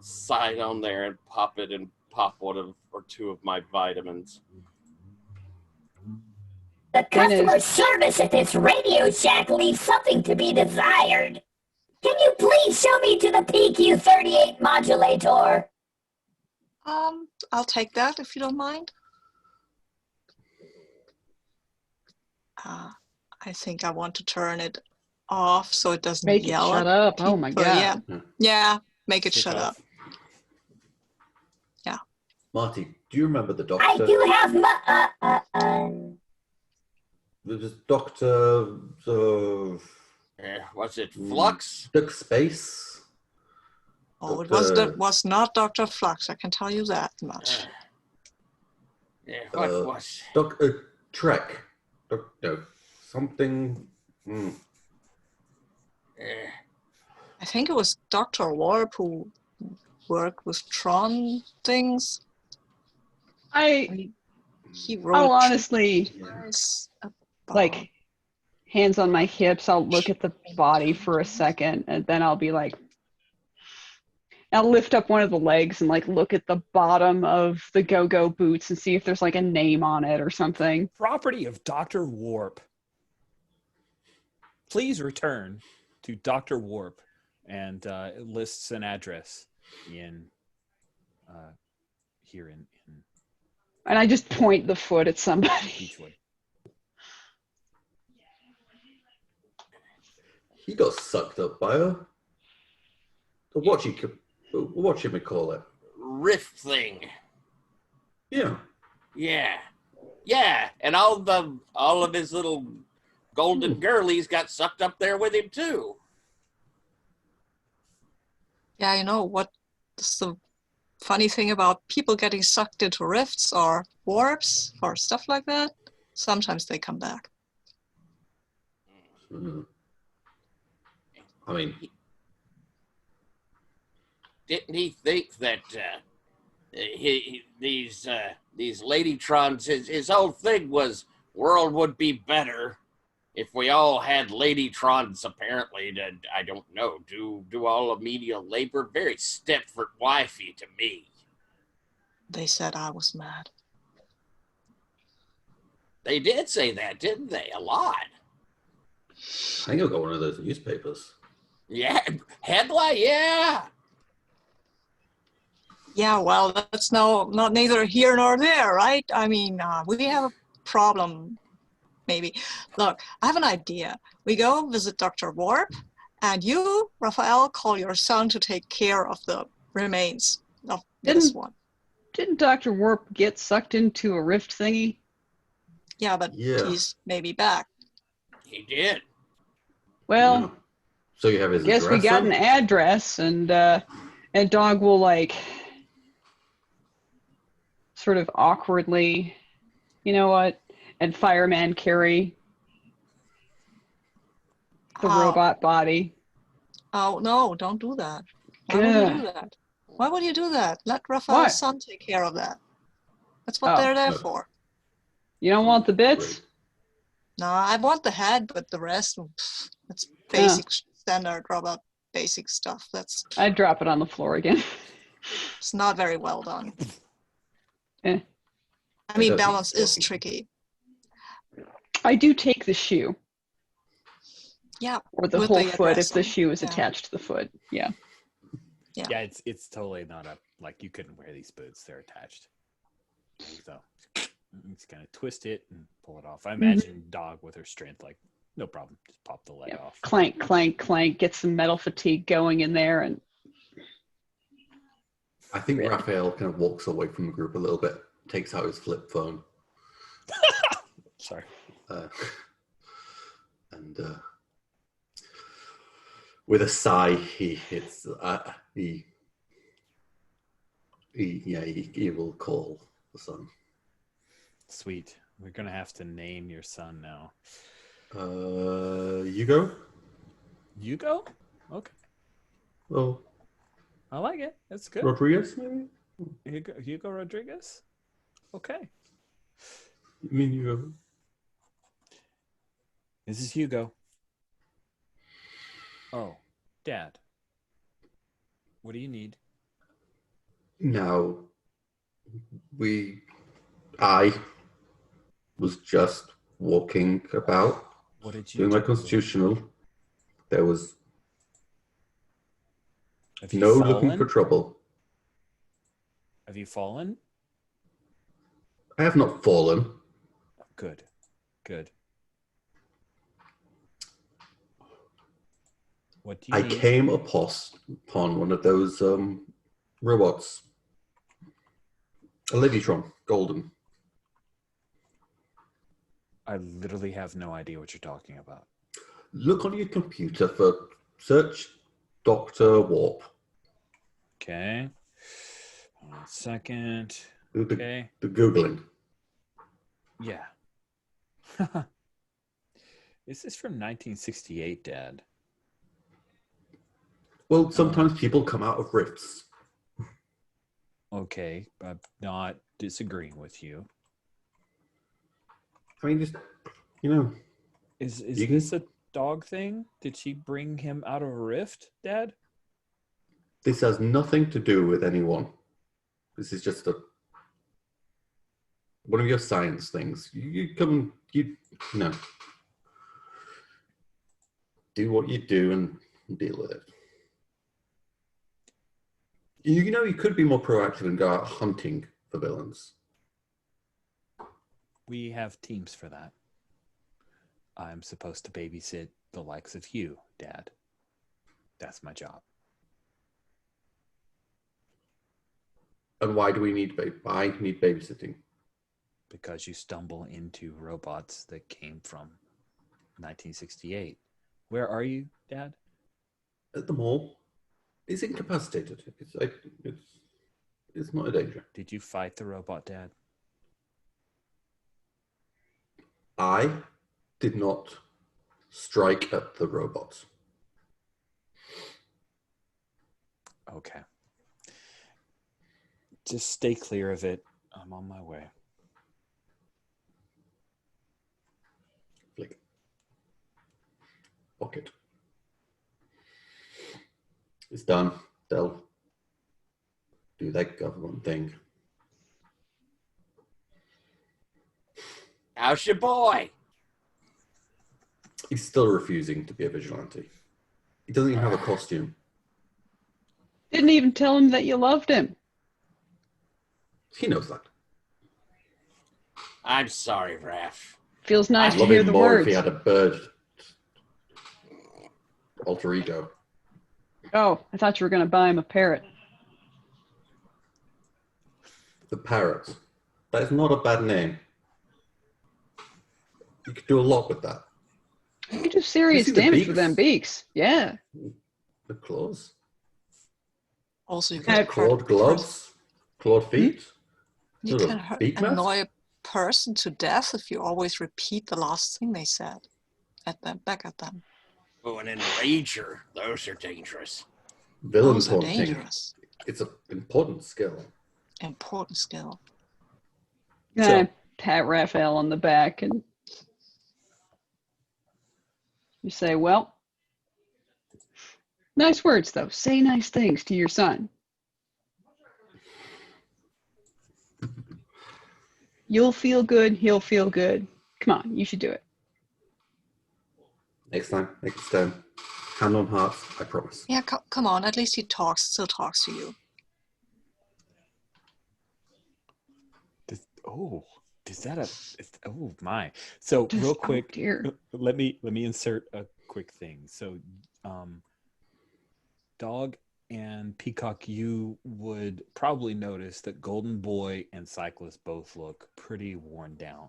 sign on there and pop it and pop 1 or 2 of my vitamins. The customer service at this Radio Shack leaves something to be desired. Can you please show me to the PQ-38 modulator? I'll take that if you don't mind. I think I want to turn it off so it doesn't Make it yell shut at up. Oh my people. god. Yeah, make it Switch shut up. off. Yeah. Marty, do you remember the I doctor? do have There's Doctor Was it Flux? Duck Space. Oh, it Dr. was not Dr. Flux, I can tell you that much. What was? Trek. No, something. I think it was Dr. Warp who worked with Tron things. He wrote I'll a honestly, treatise about- like, hands on my hips, I'll look at the body for a second, and then I'll be like, I'll lift up one of the legs and like look at the bottom of the go-go boots and see if there's like a name on it or something. Property of Dr. Warp. Please return to Dr. Warp, and it lists an address in here in And I just point the foot at somebody. Beechwood. He got sucked up by her. What you may call it? Rift thing. Yeah. Yeah, and all of his little golden girlies got sucked up there with him too. Yeah, you know what's the funny thing about people getting sucked into rifts or warps or stuff like that? Sometimes they come back. I mean, Didn't he think that these ladytrons, his whole thing was world would be better if we all had ladytrons, apparently, to, I don't know, do all of menial labor. Very Stepford wifey to me. They said I was mad. They did say that, didn't they? A lot. I think I got one of those newspapers. Yeah, headline, yeah. Yeah, well, that's not neither here nor there, right? I mean, we have a problem, maybe. Look, I have an idea. We go visit Dr. Warp, and you, Raphael, call your son to take care of the remains of this one. Didn't Dr. Warp get sucked into a rift thingy? Yeah, but he's maybe back. He did. Well, Yeah. So you have his guess we address got then? an address, and Dog will like sort of awkwardly, you know what, and fireman carry the robot body. Oh, no, don't do that. Why would you do that? Why would you do that? Let Raphael's son take care of that. That's what they're there for. You don't want the bits? No, I want the head, but the rest, it's basic standard robot basic stuff. I'd drop it on the floor again. It's not very well done. I It mean, doesn't balance is tricky. I do take the shoe. Yeah. Or the whole foot if the shoe is attached to the foot. Yeah. Yeah, it's totally not like you couldn't wear these boots. They're attached. So you just kind of twist it and pull it off. I imagine Dog with her strength, like, no problem. Just pop the leg off. Clank, clank, clank. Get some metal fatigue going in there. And I think Raphael kind of walks away from the group a little bit, takes out his flip phone. Sorry. And with a sigh, he hits. He will call the son. Sweet. We're gonna have to name your son now. Hugo. Hugo? Okay. Oh. I like it. That's good. Rodriguez, maybe. Hugo Rodriguez. Okay. You mean Hugo? This is Hugo. Oh, Dad. What do you need? Now, I was just walking about. What did you doing do? my constitutional. There was no looking for trouble. Have you fallen? I have not fallen. Good. Good. What do you I need? came upon one of those robots. A Livitron, golden. I literally have no idea what you're talking about. Look on your computer for search Dr. Warp. Okay. 1 second. The Okay. Googling. Yeah. Is this from 1968, Dad? Well, sometimes people come out of rifts. Okay, I'm not disagreeing with you. I mean, just, you know. Is You this can- a dog thing? Did she bring him out of a rift, Dad? This has nothing to do with anyone. This is just one of your science things. You come, you know, do what you do and deal with it. You know, you could be more proactive and go out hunting for villains. We have teams for that. I'm supposed to babysit the likes of you, Dad. That's my job. And why do we need I need babysitting? Because you stumble into robots that came from 1968. Where are you, Dad? At the mall. He's incapacitated. It's not a danger. Did you fight the robot, Dad? I did not strike at the robots. Okay. Just stay clear of it. I'm on my way. Flick. Pocket. It's done. They'll do that government thing. How's your boy? He's still refusing to be a vigilante. He doesn't even have a costume. Didn't even tell him that you loved him. He knows that. I'm sorry, Raph. Feels nice I'd to love hear him the more words. if he had a bird alter ego. Oh, I thought you were going to buy him a parrot. The parrot. That is not a bad name. You could do a lot with that. You could do serious see the damage with beaks? them beaks. Yeah. The claws. Also, you I can have hurt a Clawed gloves. Clawed feet. You Sort can of beak mask? annoy a person to death if you always repeat the last thing they said at them, back at them. Oh, an enrager. Those are dangerous. Villain Those are taunting. dangerous. It's an important skill. Important skill. I pat Raphael on the back and you say, well, nice words, though. Say nice things to your son. You'll feel good. He'll feel good. Come on, you should do it. Next time. Hand on heart, I promise. Yeah, come on. At least he still talks to you. Oh my. So real quick, Oh dear. let me insert a quick thing. So Dog and Peacock, you would probably notice that Golden Boy and Cyclist both look pretty worn down.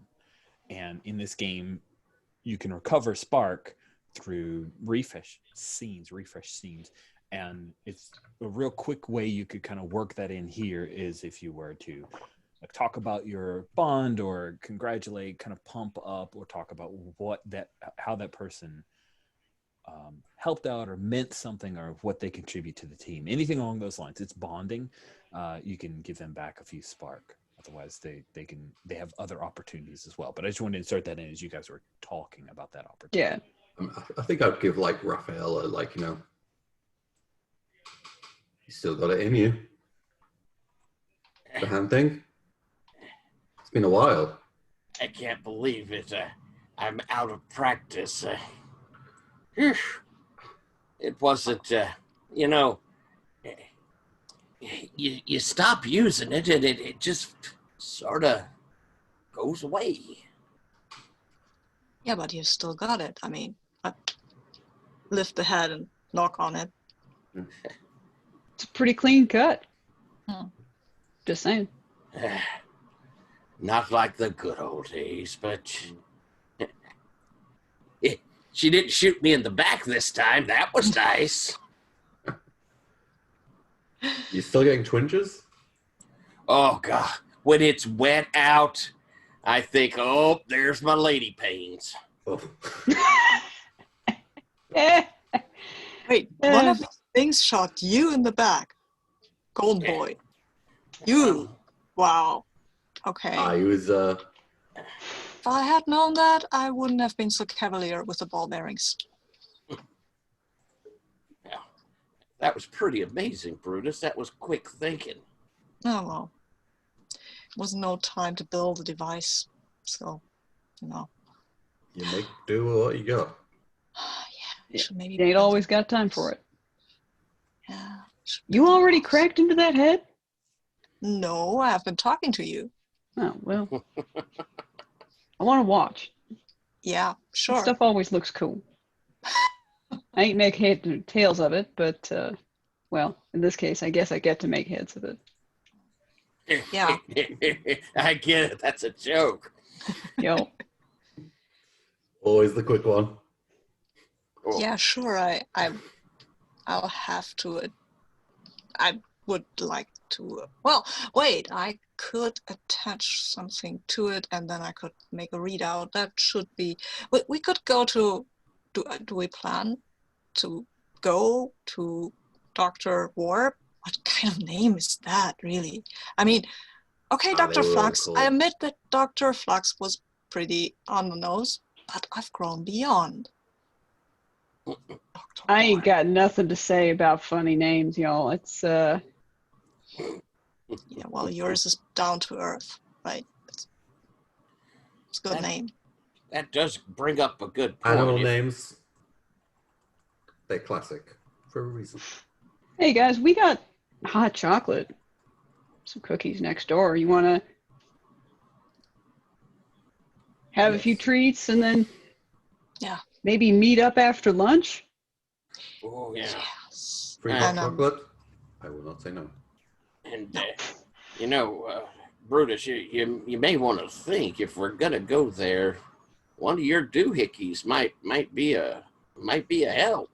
And in this game, you can recover Spark through refresh scenes. And it's a real quick way you could kind of work that in here is if you were to talk about your bond or congratulate, kind of pump up, or talk about how that person helped out or meant something, or what they contribute to the team. Anything along those lines. It's bonding. You can give them back a few Spark. Otherwise, they have other opportunities as well. But I just wanted to insert that in as you guys were talking about that opportunity. Yeah. I think I'd give Raphael you still got it in you. The hand thing. It's been a while. I can't believe it. I'm out of practice. It wasn't, you stop using it and it just sort of goes away. Yeah, but you've still got it. I mean, I lift the head and knock on it. It's a pretty clean cut. Hmm. Just saying. Not like the good old days, but she didn't shoot me in the back this time. That was nice. You still getting twinges? Oh, God. When it's wet out, I think, oh, there's my lady pains. Oh. Wait, one of these things shot you in the back. Gold boy. You. Wow. Okay. I was, If I had known that, I wouldn't have been so cavalier with the ball bearings. Yeah. That was pretty amazing, Brutus. That was quick thinking. Oh, well. It was no time to build a device, so, no. you make do with what you got. Should maybe You ain't build always a got time device. for it. Yeah. You already cracked into that head? No, I have been talking to you. Oh, well. I want to watch. Yeah, sure. Stuff always looks cool. I ain't make head or tails of it, but, well, in this case, I guess I get to make heads of it. Yeah. I get it. That's a joke. Yo. Always the quick one. Oh, Yeah, sure. I'll have to. I would like to. Well, wait. I could attach something to it, and then I could make a readout. That should be. We could go to. Do we plan to go to Dr. Warp? What kind of name is that, really? I mean, okay, They Dr. were all Flux. cool. I admit that Dr. Flux was pretty on the nose, but I've grown beyond. Dr. I ain't Warp. got nothing to say about funny names, y'all. It's, Yeah, well, yours is down to earth, right? It's a good That- name. That does bring up a good point. Animal names, they're classic for a reason. hey guys, we got hot chocolate. Some cookies next door. You want to have a few Yes. treats and then Yeah. maybe meet up after lunch? Oh, yeah. Yes. Free And, hot chocolate? I will not say no. And, Brutus, you may want to think if we're going to go there, one of your doohickeys might be a help.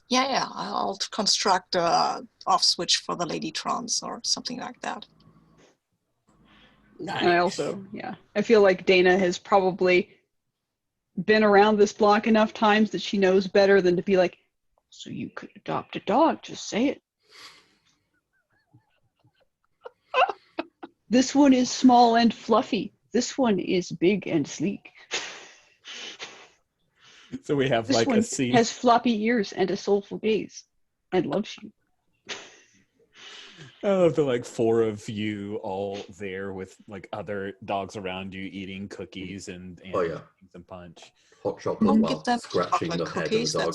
Yeah. I'll construct a off switch for the Ladytrons or something like that. Nice. And I also, yeah, I feel like Dana has probably been around this block enough times that she knows better than to be like, so you could adopt a dog, just say it. This one is small and fluffy. This one is big and sleek. So we have This like one a scene. has floppy ears and a soulful gaze and loves you. I love the like four of you all there with like other dogs around you eating cookies and Oh, yeah. some punch. Hot chocolate Don't while give them scratching the chocolate head of cookies. the dog.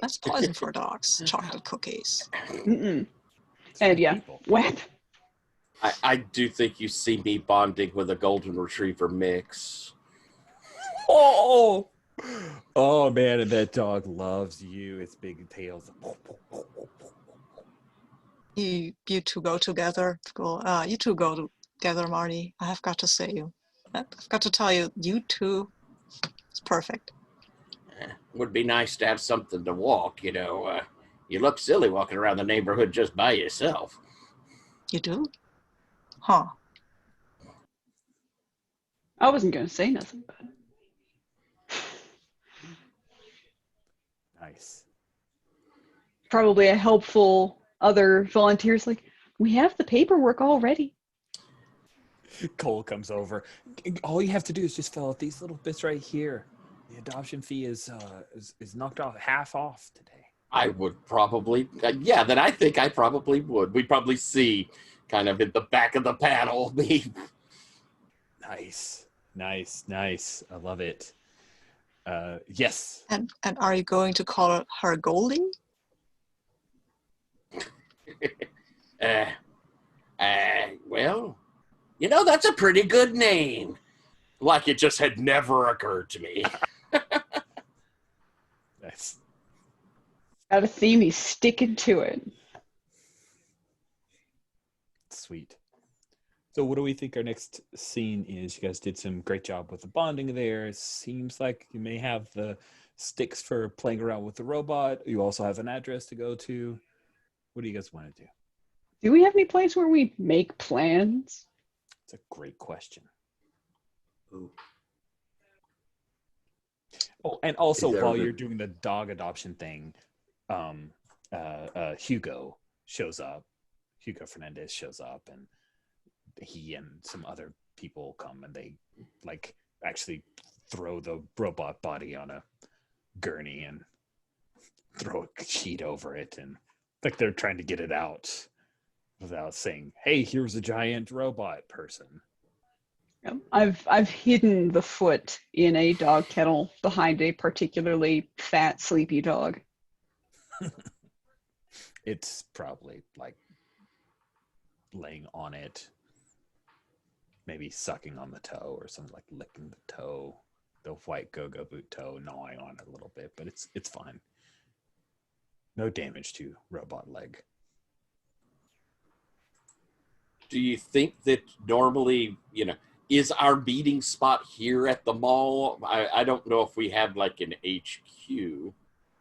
That's poison for dogs. Chocolate cookies. Mm-mm. It's for And yeah, people. whap. I do think you see me bonding with a golden retriever mix. Oh man, and that dog loves you. Its big tails. You two go together. You two go together, Marty. I have got to say I've got to tell you, you two, it's perfect. Would be nice to have something to walk, You look silly walking around the neighborhood just by yourself. You do? Huh. I wasn't going to say nothing, but Nice. probably a helpful other volunteers like, we have the paperwork already. Cole comes over. All you have to do is just fill out these little bits right here. The adoption fee is knocked off half off today. I would probably, then I think I probably would. We'd probably see kind of in the back of the panel me. Nice. I love it. Yes. And are you going to call her Goldie? Well, that's a pretty good name. Like it just had never occurred to me. Nice. Got a theme, he's sticking to it. Sweet. So what do we think our next scene is? You guys did some great job with the bonding there. It seems like you may have the sticks for playing around with the robot. You also have an address to go to. What do you guys want to do? Do we have any place where we make plans? It's a great question. Ooh. Oh, and also Is there while a- you're doing the dog adoption thing, Hugo shows up. Hugo Fernandez shows up, and he and some other people come, and they like actually throw the robot body on a gurney and throw a sheet over it, and like they're trying to get it out without saying, "Hey, here's a giant robot person." I've hidden the foot in a dog kennel behind a particularly fat, sleepy dog. It's probably like laying on it, maybe sucking on the toe or something, like licking the toe, the white go-go boot toe, gnawing on it a little bit, but it's fine. No damage to robot leg. Do you think that normally, is our meeting spot here at the mall? I don't know if we have like an HQ,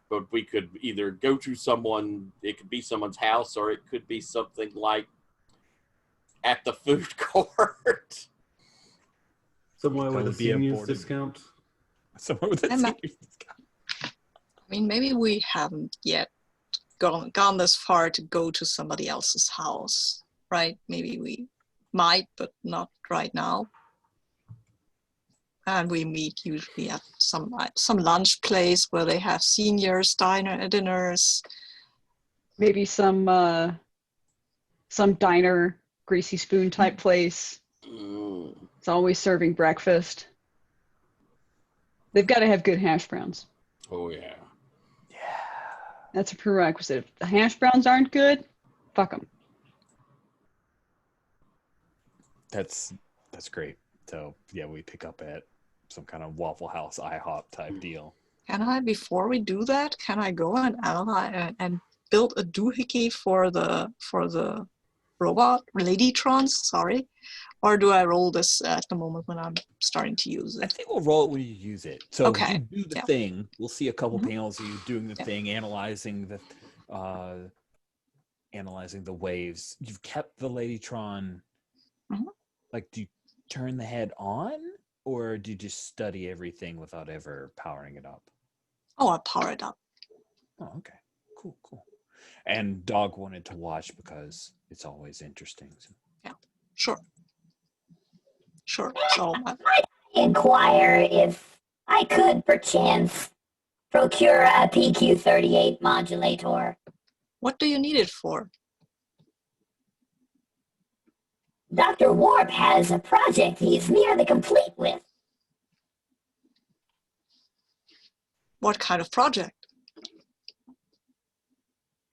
but we could either go to someone, it could be someone's house, or it could be something like at the food court. Somewhere That with a would be a seniors boarded- discount. Somewhere with a I'm not- senior discount. I mean, maybe we haven't yet gone this far to go to somebody else's house, right? Maybe we might, but not right now. And we meet usually at some lunch place where they have seniors dinners. Maybe some diner, greasy spoon type place. It's always serving breakfast. They've got to have good hash browns. Oh, yeah. That's a prerequisite. If the hash browns aren't good, fuck them. That's great. So yeah, we pick up at some kind of Waffle House IHOP type deal. Before we do that, can I go and analyze and build a doohickey for the robot Ladytrons? Sorry, or do I roll this at the moment when I'm starting to use I it? think we'll roll it when you use it. So Okay. you do the Yeah. thing. We'll see a couple Mhm. panels of you doing the Yeah. thing, analyzing the waves. You've kept the Ladytron. Mhm. Like, do you turn the head on, or do you just study everything without ever powering it up? Oh, I power it up. Oh, okay. Cool. And Dog wanted to watch because it's always interesting. So. Sure. So Might I inquire if I could perchance procure a PQ-38 modulator? what do you need it for? Dr. Warp has a project he's nearly complete with. What kind of project?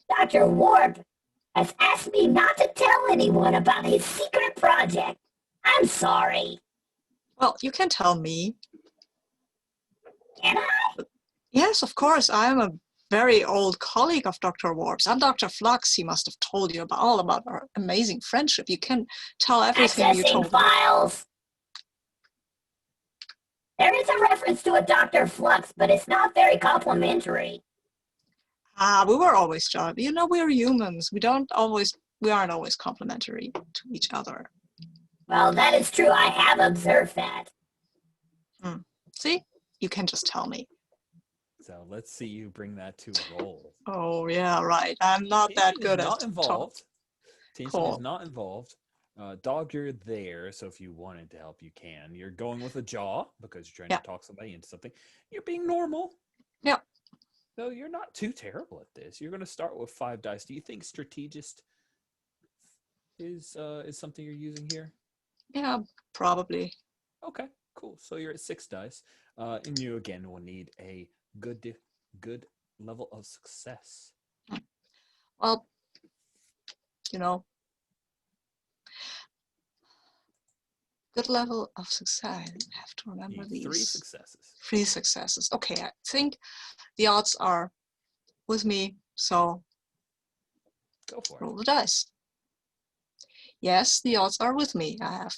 Dr. Warp has asked me not to tell anyone about his secret project. I'm sorry. Well, you can tell me. Can I? Yes, of course. I am a very old colleague of Dr. Warp's. I'm Dr. Flux. He must have told you all about our amazing friendship. You can tell everything you Accessing told me. files. There is a reference to a Dr. Flux, but it's not very complimentary. We were always jolly. We're humans. We aren't always complimentary to each other. Well, that is true. I have observed that. See? You can just tell me. So let's see you bring that to roll. Oh, yeah, right. I'm not that good at not talk. involved. Tension Cool. is not involved. Dog, you're there, so if you wanted to help, you can. You're going with a jaw because you're trying Yeah. to talk somebody into something. You're being normal. Yeah. So you're not too terrible at this. You're going to start with 5 dice. Do you think strategist is something you're using here? Yeah, probably. Okay, cool. So you're at 6 dice, and you again will need a good level of success. Well, good level of success. I have to remember You need these. 3 successes. 3 successes. Okay, I think the odds are with me So Go for it. roll the dice. Yes, the odds are with me. I have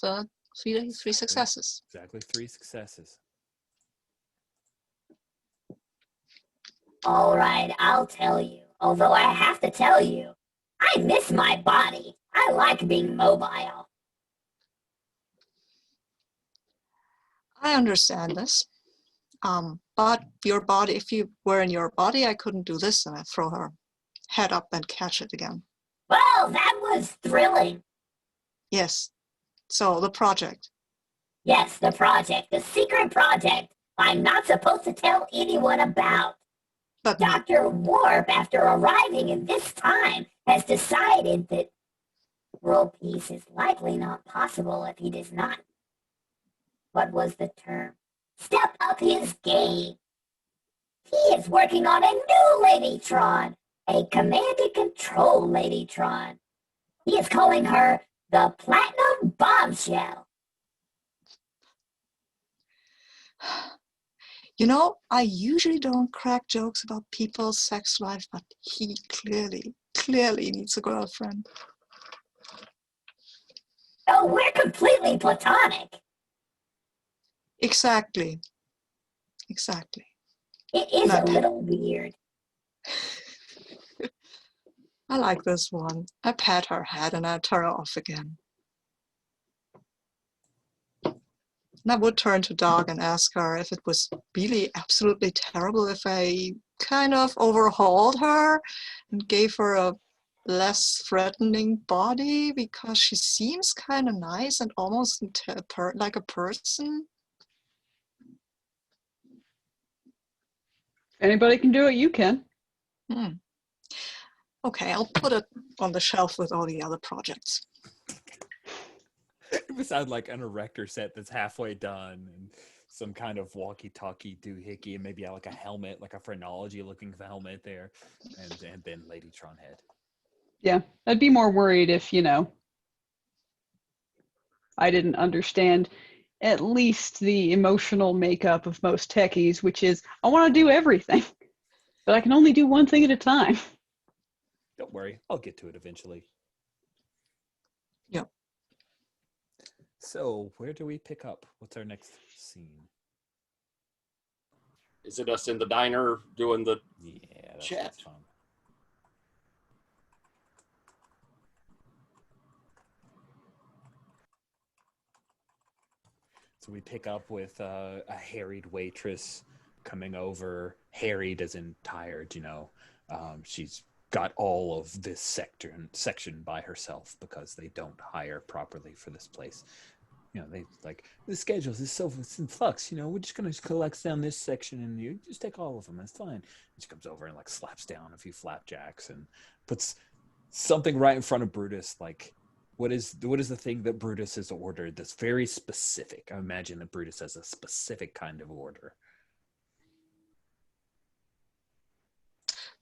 three successes. Exactly 3 successes. All right, I'll tell you. Although I have to tell you, I miss my body. I like being mobile. I understand this. But your body, if you were in your body, I couldn't do this, and I throw her head up and catch it again. Well, that was thrilling. Yes. So the project. Yes, the project, the secret project I'm not supposed to tell anyone about. But Dr. Warp, after arriving at this time, has decided that world peace is likely not possible if he does not, what was the term, step up his game. He is working on a new Ladytron, a command and control Ladytron. He is calling her the Platinum Bombshell. you know, I usually don't crack jokes about people's sex life, but he clearly needs a girlfriend. Oh, we're completely platonic. Exactly. It is a little weird. I like this one. I pat her head and I turn her off again. And I would turn to Dog and ask her if it was really absolutely terrible if I kind of overhauled her and gave her a less threatening body because she seems kind of nice and almost like a person. Anybody can do it, you can. Okay, I'll put it on the shelf with all the other projects. It would sound like an erector set that's halfway done and some kind of walkie-talkie doohickey and maybe like a helmet, like a phrenology-looking helmet there, and then Ladytron head. Yeah, I'd be more worried if, I didn't understand at least the emotional makeup of most techies, which is, I want to do everything, but I can only do one thing at a time. Don't worry, I'll get to it eventually. Yep. So, where do we pick up? What's our next scene? Is it us in the diner doing the Chat? That's Fun. So we pick up with a harried waitress coming over, harried as in tired, she's got all of this section by herself because they don't hire properly for this place. They like the schedules is it's in flux. We're just gonna collect down this section and you just take all of them. That's fine. And she comes over and like slaps down a few flapjacks and puts something right in front of Brutus. Like, what is the thing that Brutus has ordered that's very specific? I imagine that Brutus has a specific kind of order.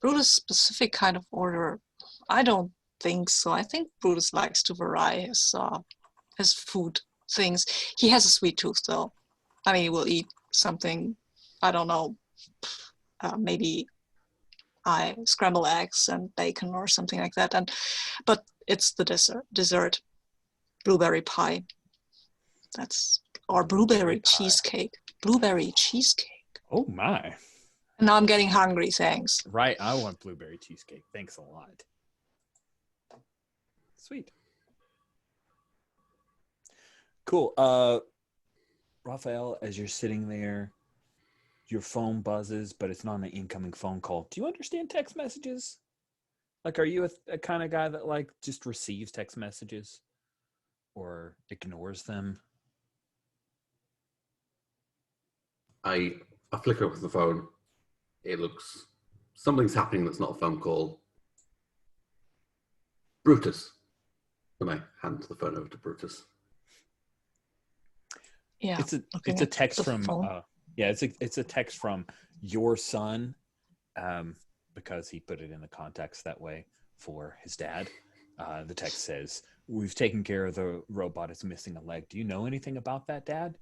Brutus' specific kind of order, I don't think so. I think Brutus likes to vary his food things. He has a sweet tooth, though. I mean, he will eat something, I don't know, maybe scrambled eggs and bacon or something like that. But it's the dessert, blueberry pie. Or blueberry cheesecake. Blueberry cheesecake. Oh my. Now I'm getting hungry, thanks. Right, I want blueberry cheesecake. Thanks a lot. Sweet. Cool. Raphael, as you're sitting there, your phone buzzes, but it's not an incoming phone call. Do you understand text messages? Like, are you a kind of guy that like just receives text messages or ignores them? I flicker with the phone. It looks something's happening that's not a phone call. Brutus. And I hand the phone over to Brutus. Yeah, it's a text from it's a text from your son, because he put it in the context that way for his dad. The text says, "We've taken care of the robot. It's missing a leg. Do you know anything about that, Dad?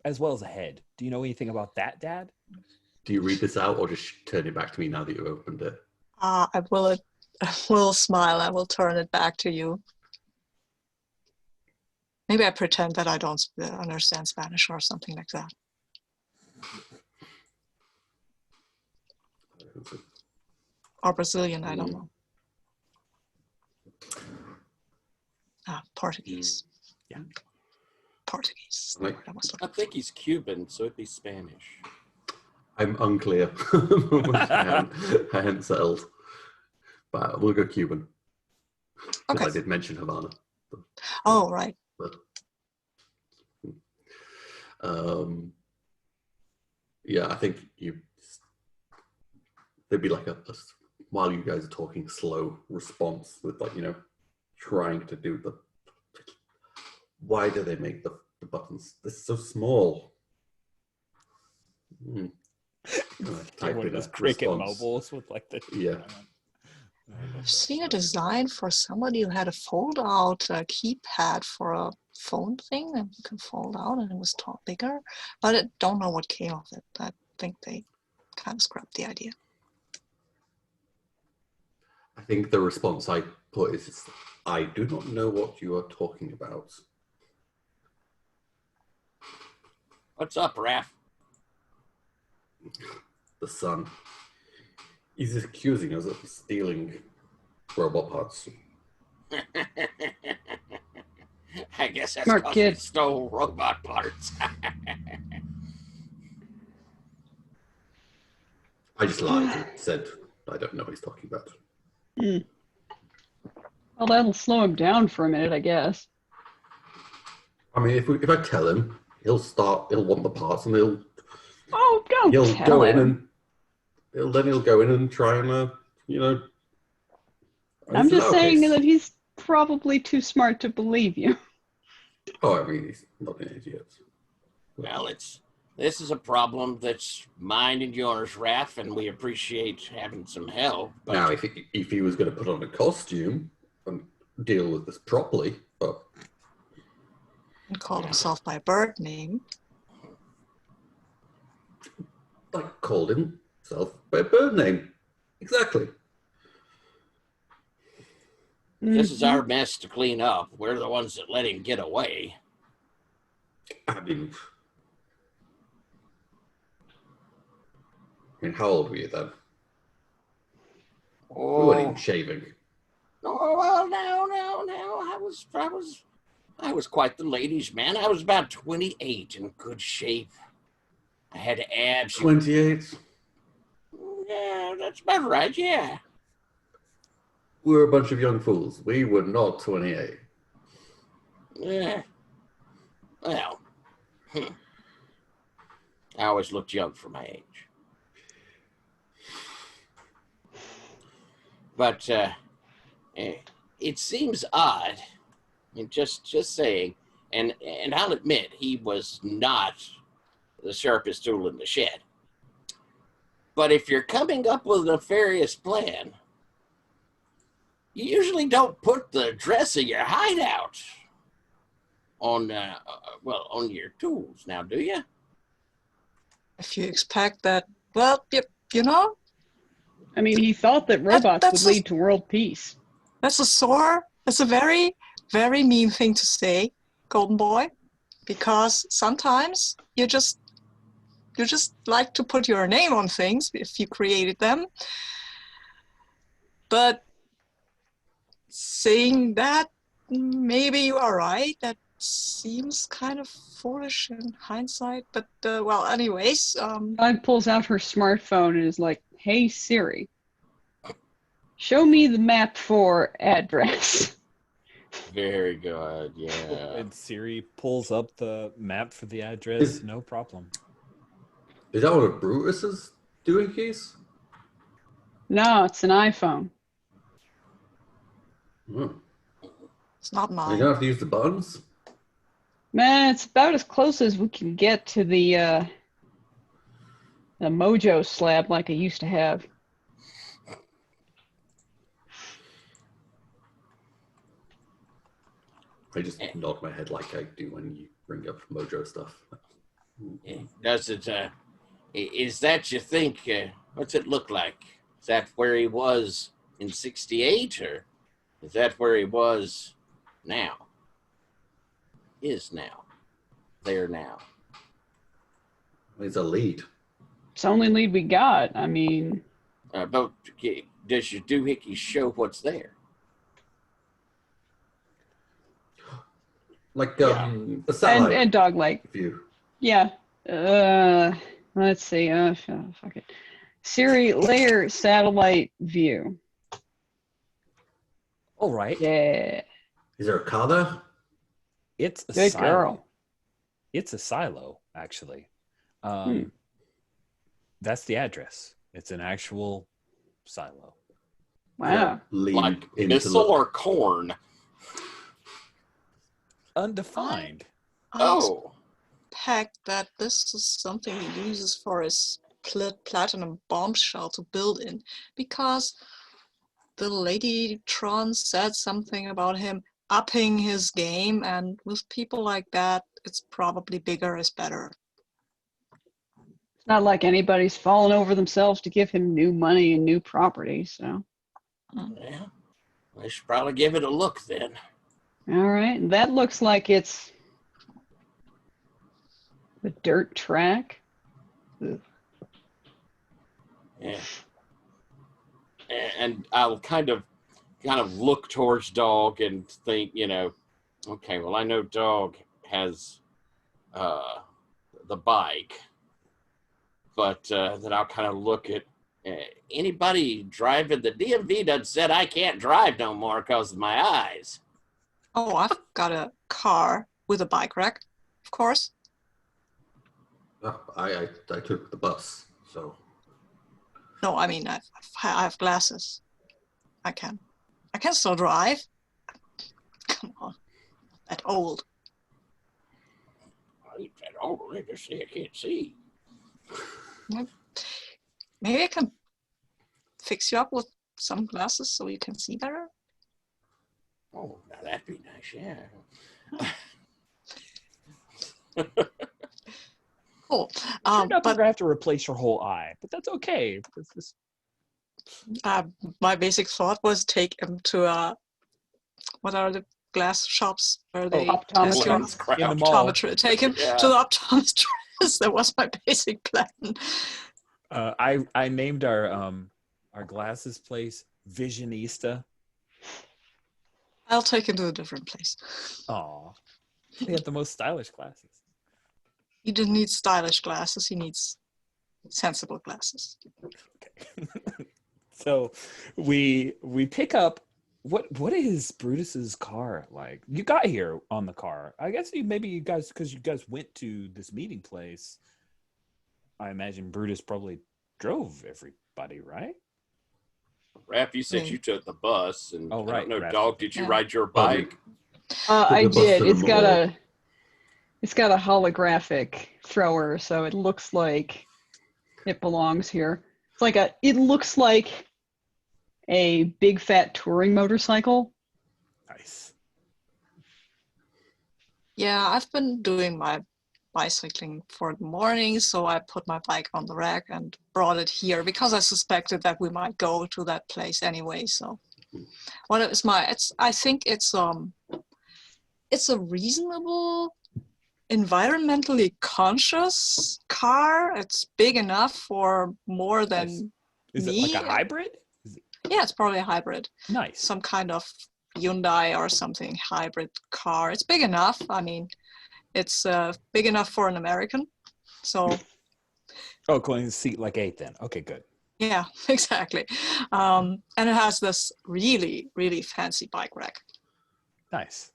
As well as a head. Do you know anything about that, Dad?" Do you read this out or just turn it back to me now that you've opened it? I will smile. I will turn it back to you. Maybe I pretend that I don't understand Spanish or something like that. Or Brazilian, I don't know. Portuguese. Yeah. Portuguese. Like, I think he's Cuban, so it'd be Spanish. I'm unclear. I hadn't settled. But we'll go Cuban. Because Okay. I did mention Havana. Oh, right. But, yeah, I think there'd be like a while you guys are talking, slow response with like, trying to do the. Why do they make the buttons? They're so small. Type One in of those a cricket response. mobiles with like the Yeah. I've seen a design for somebody who had a fold-out keypad for a phone thing that you can fold out, and it was bigger, but I don't know what came of it. I think they kind of scrapped the idea. I think the response I put is, I do not know what you are talking about. What's up, Raph? The son. He's accusing us of stealing robot parts. I guess that's Smart because kid. we stole robot parts. I just lied and said I don't know what he's talking about. Well, that'll slow him down for a minute, I guess. I mean, if I tell him, he'll want the parts, and he'll Tell go in him. and he'll go in and try and I'm just saying okay. that he's probably too smart to believe you. Oh, I mean, he's not an idiot. Well, this is a problem that's mine and yours, Raph, and we appreciate having some help. But Now, if he was going to put on a costume and deal with this properly, but And called himself by a bird name. like called himself by a bird name, exactly. this is our mess to clean up. We're the ones that let him get away. I mean, how old were you then? We weren't even shaving. Oh, well, no. I was quite the ladies' man. I was about 28 in good shape. I had abs. 28. Yeah, that's about right, yeah. We were a bunch of young fools. We were not 28. Yeah. Well, I always looked young for my age. But it seems odd, and just saying, and I'll admit he was not the sharpest tool in the shed. But if you're coming up with a nefarious plan, you usually don't put the address of your hideout on your tools, now, do you? If you expect that, well, you know, I mean, he thought that robots that's would lead to world peace. that's a very, very mean thing to say, Golden Boy, because sometimes you just like to put your name on things if you created them. But saying that, maybe you are right. That seems kind of foolish in hindsight. But well, anyways. God pulls out her smartphone and is like, "Hey Siri, show me the map for address." Very good, yeah. And Siri pulls up the map for the address, no problem. Is that one of Brutus's doing keys? No, it's an iPhone. It's not You mine. don't have to use the buttons? Man, it's about as close as we can get to the Mojo slab like I used to have. I just nod my head like I do when you bring up Mojo stuff. Is that you think? What's it look like? Is that where he was in '68, or is that where he was now? Is now there now? He's a lead. It's the only lead we got. I mean, But does your doohickey show what's there? Like Yeah. a satellite and dog leg. view. Yeah. Let's see. Fuck it. Siri, layer satellite view. All right. Yeah. Is there a car there? It's a Good silo. girl. It's a silo, actually. Hmm. That's the address. It's an actual silo. Wow. Lean Like in to missile look. or corn? Undefined. I Oh, expect that this is something he uses for his platinum bombshell to build in, because the Lady Tron said something about him upping his game, and with people like that, it's probably bigger is better. It's not like anybody's fallen over themselves to give him new money and new property. So, yeah. I should probably give it a look then. all right. That looks like it's a dirt track. Ugh. Yeah. And I'll kind of look towards Dog and think, okay, well, I know Dog has the bike, but then I'll kind of look at anybody driving. The DMV done said I can't drive no more because of my eyes. Oh, I've got a car with a bike rack, of course. Oh, I took the bus, so No, I mean, I have glasses. I can still drive. Come on, not that old. I ain't that old. I just say I can't see. Maybe I can fix you up with some glasses so you can see better. Oh, now that'd be nice, yeah. Cool. You're not But going to have to replace your whole eye, but that's okay. my basic thought was take him to what are the glass shops where they test your Lens craft. In the mall. Take him Yeah. to the optometrist. That was my basic plan. I named our glasses place Visionista. I'll take him to a different place. Aw. They have the most stylish glasses. He didn't need stylish glasses. He needs sensible glasses. Okay. So we pick up what is Brutus's car like? You got here on the car. I guess maybe you guys, because you guys went to this meeting place. I imagine Brutus probably drove everybody, right? Raph, you said you took the bus, and Oh, I right, don't know, Raph. Dog, did you Yeah. ride your bike? I the bus did. to the It's got a holographic thrower, so it looks like it belongs here. It looks like a big fat touring motorcycle. Nice. Yeah, I've been doing my bicycling for the morning, so I put my bike on the rack and brought it here because I suspected that we might go to that place anyway. So, I think it's a reasonable, environmentally conscious car. It's big enough for more than Nice. Is me. it like a hybrid? Yeah, it's probably a hybrid. Nice. Some kind of Hyundai or something hybrid car. It's big enough. I mean, it's big enough for an American. So Oh, going to seat like 8 then. Okay, good. yeah, exactly. And it has this really, really fancy bike rack Nice.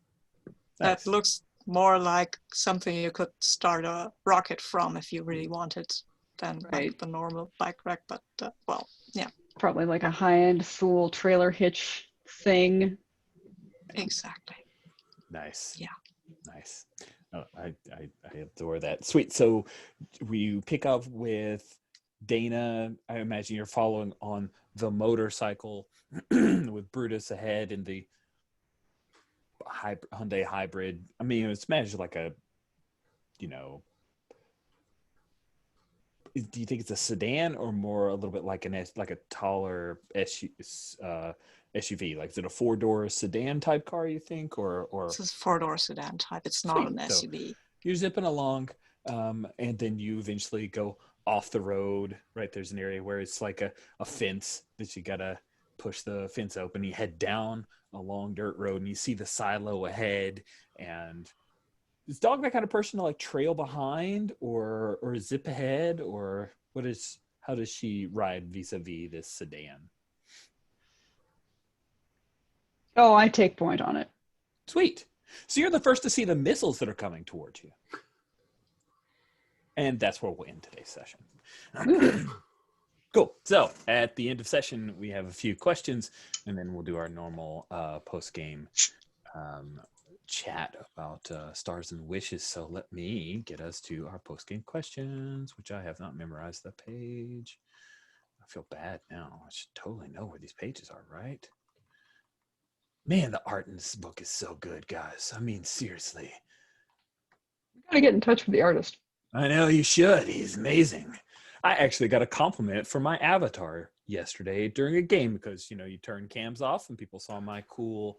that looks more like something you could start a rocket from if you really wanted than Right. like the normal bike rack. But well, yeah, Probably like a high-end full trailer hitch thing. exactly. Nice. Yeah. Nice. Oh, I adore that. Sweet. So you pick up with Dana. I imagine you're following on the motorcycle with Brutus ahead in the Hyundai hybrid. I mean, it's managed like a, do you think it's a sedan or more a little bit like like a taller SUV? Like, is it a 4-door sedan type car, you think, or It's a 4-door sedan type. It's not Sweet. an SUV. You're zipping along, and then you eventually go off the road, right? There's an area where it's like a fence that you gotta push the fence open. You head down a long dirt road and you see the silo ahead. And is Dog that kind of person to like trail behind or zip ahead, or how does she ride vis-a-vis this sedan? Oh, I take point on it. Sweet. So you're the first to see the missiles that are coming towards you. And that's where we'll end today's session. Cool. So at the end of session, we have a few questions, and then we'll do our normal post-game chat about stars and wishes. So let me get us to our post-game questions, which I have not memorized the page. I feel bad now. I should totally know where these pages are, right? Man, the art in this book is so good, guys. I mean, seriously. We gotta get in touch with the artist. I know you should. He's amazing. I actually got a compliment from my avatar yesterday during a game because, you turn cams off and people saw my cool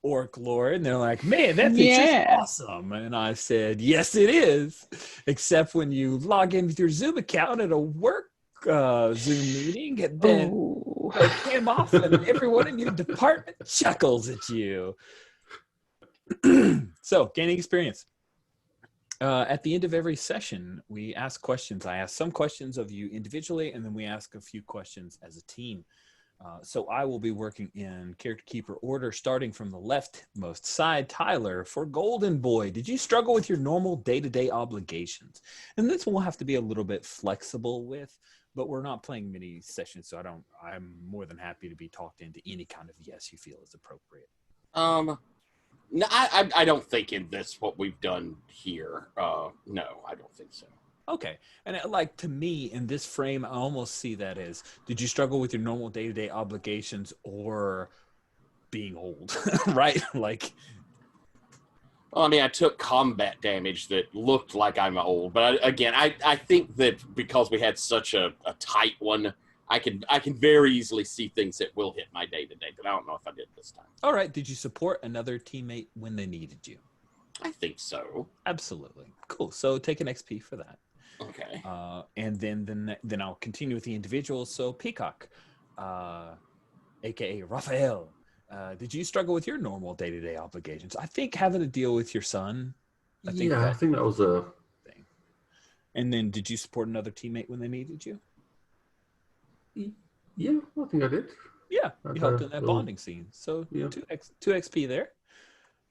orc lord and they're like, man, that picture's awesome. And I said, yes, it is. Except when you log in with your Zoom account at a work Zoom meeting and then the cam off and everyone in your department chuckles at you. So, gaining experience. At the end of every session, we ask questions. I ask some questions of you individually, and then we ask a few questions as a team. So I will be working in Character Keeper order, starting from the leftmost side. Tyler, for Golden Boy, did you struggle with your normal day-to-day obligations? And this will have to be a little bit flexible with, but we're not playing mini sessions, so I'm more than happy to be talked into any kind of yes you feel is appropriate. No, I don't think in this what we've done here. No, I don't think so. Okay. And like, to me, in this frame, I almost see that as, did you struggle with your normal day-to-day obligations or being old, right? Like, well, I mean, I took combat damage that looked like I'm old, but I think that because we had such a tight one, I can very easily see things that will hit my day-to-day, but I don't know if I did this time. All right. Did you support another teammate when they needed you? I think so. Absolutely. Cool. So take an XP for that. Okay. And then I'll continue with the individuals. So Peacock, aka Raphael, did you struggle with your normal day-to-day obligations? I think having to deal with your son. I think that was a thing. And then did you support another teammate when they needed you? Yeah, I think I did. Yeah, you helped in that bonding scene. So yeah. 2 XP there.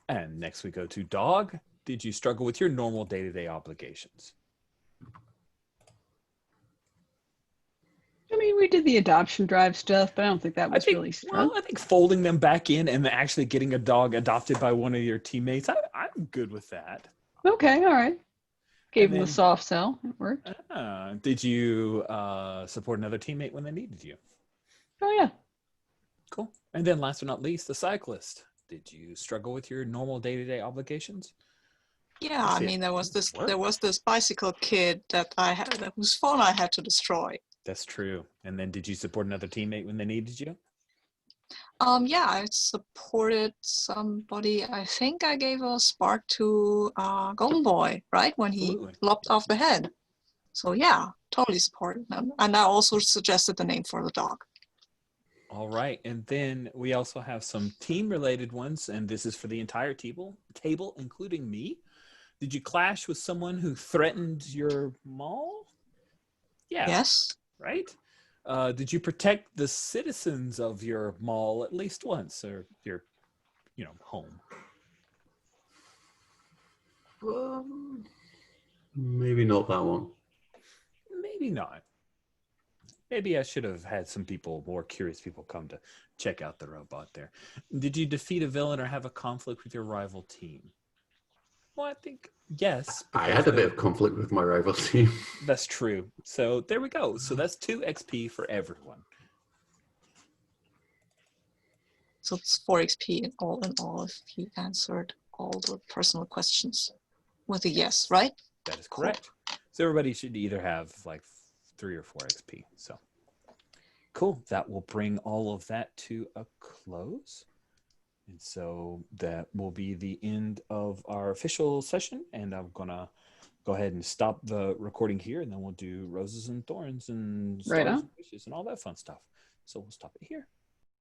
And next we go to Dog. Did you struggle with your normal day-to-day obligations? I mean, we did the adoption drive stuff, but I don't think that was really strong. Well, I think folding them back in and actually getting a dog adopted by one of your teammates, I'm good with that. Okay, all right. Gave him the soft sell. It worked. Did you support another teammate when they needed you? Oh, yeah. Cool. And then last but not least, the cyclist. Did you struggle with your normal day-to-day obligations? Yeah, I mean, there was this bicycle kid that I had, whose phone I had to destroy. That's true. And then did you support another teammate when they needed you? Yeah, I supported somebody. I think I gave a spark to Golden Boy, right? When he lopped off the head. So yeah, totally supported them. And I also suggested the name for the dog. All right. And then we also have some team-related ones, and this is for the entire table, including me. Did you clash with someone who threatened your mall? Yeah. Yes. Right? Did you protect the citizens of your mall at least once, or your, home? Maybe not that one. Maybe not. Maybe I should have had some more curious people come to check out the robot there. Did you defeat a villain or have a conflict with your rival team? Well, I think yes. I had a bit of conflict with my rival team. That's true. So there we go. So that's 2 XP for everyone. So it's 4 XP in all if he answered all the personal questions with a yes, right? That is correct. So everybody should either have like 3 or 4 XP. So cool. That will bring all of that to a close. And so that will be the end of our official session. And I'm going to go ahead and stop the recording here. And then we'll do roses and thorns and Right stars on. and wishes and all that fun stuff. So we'll stop it here.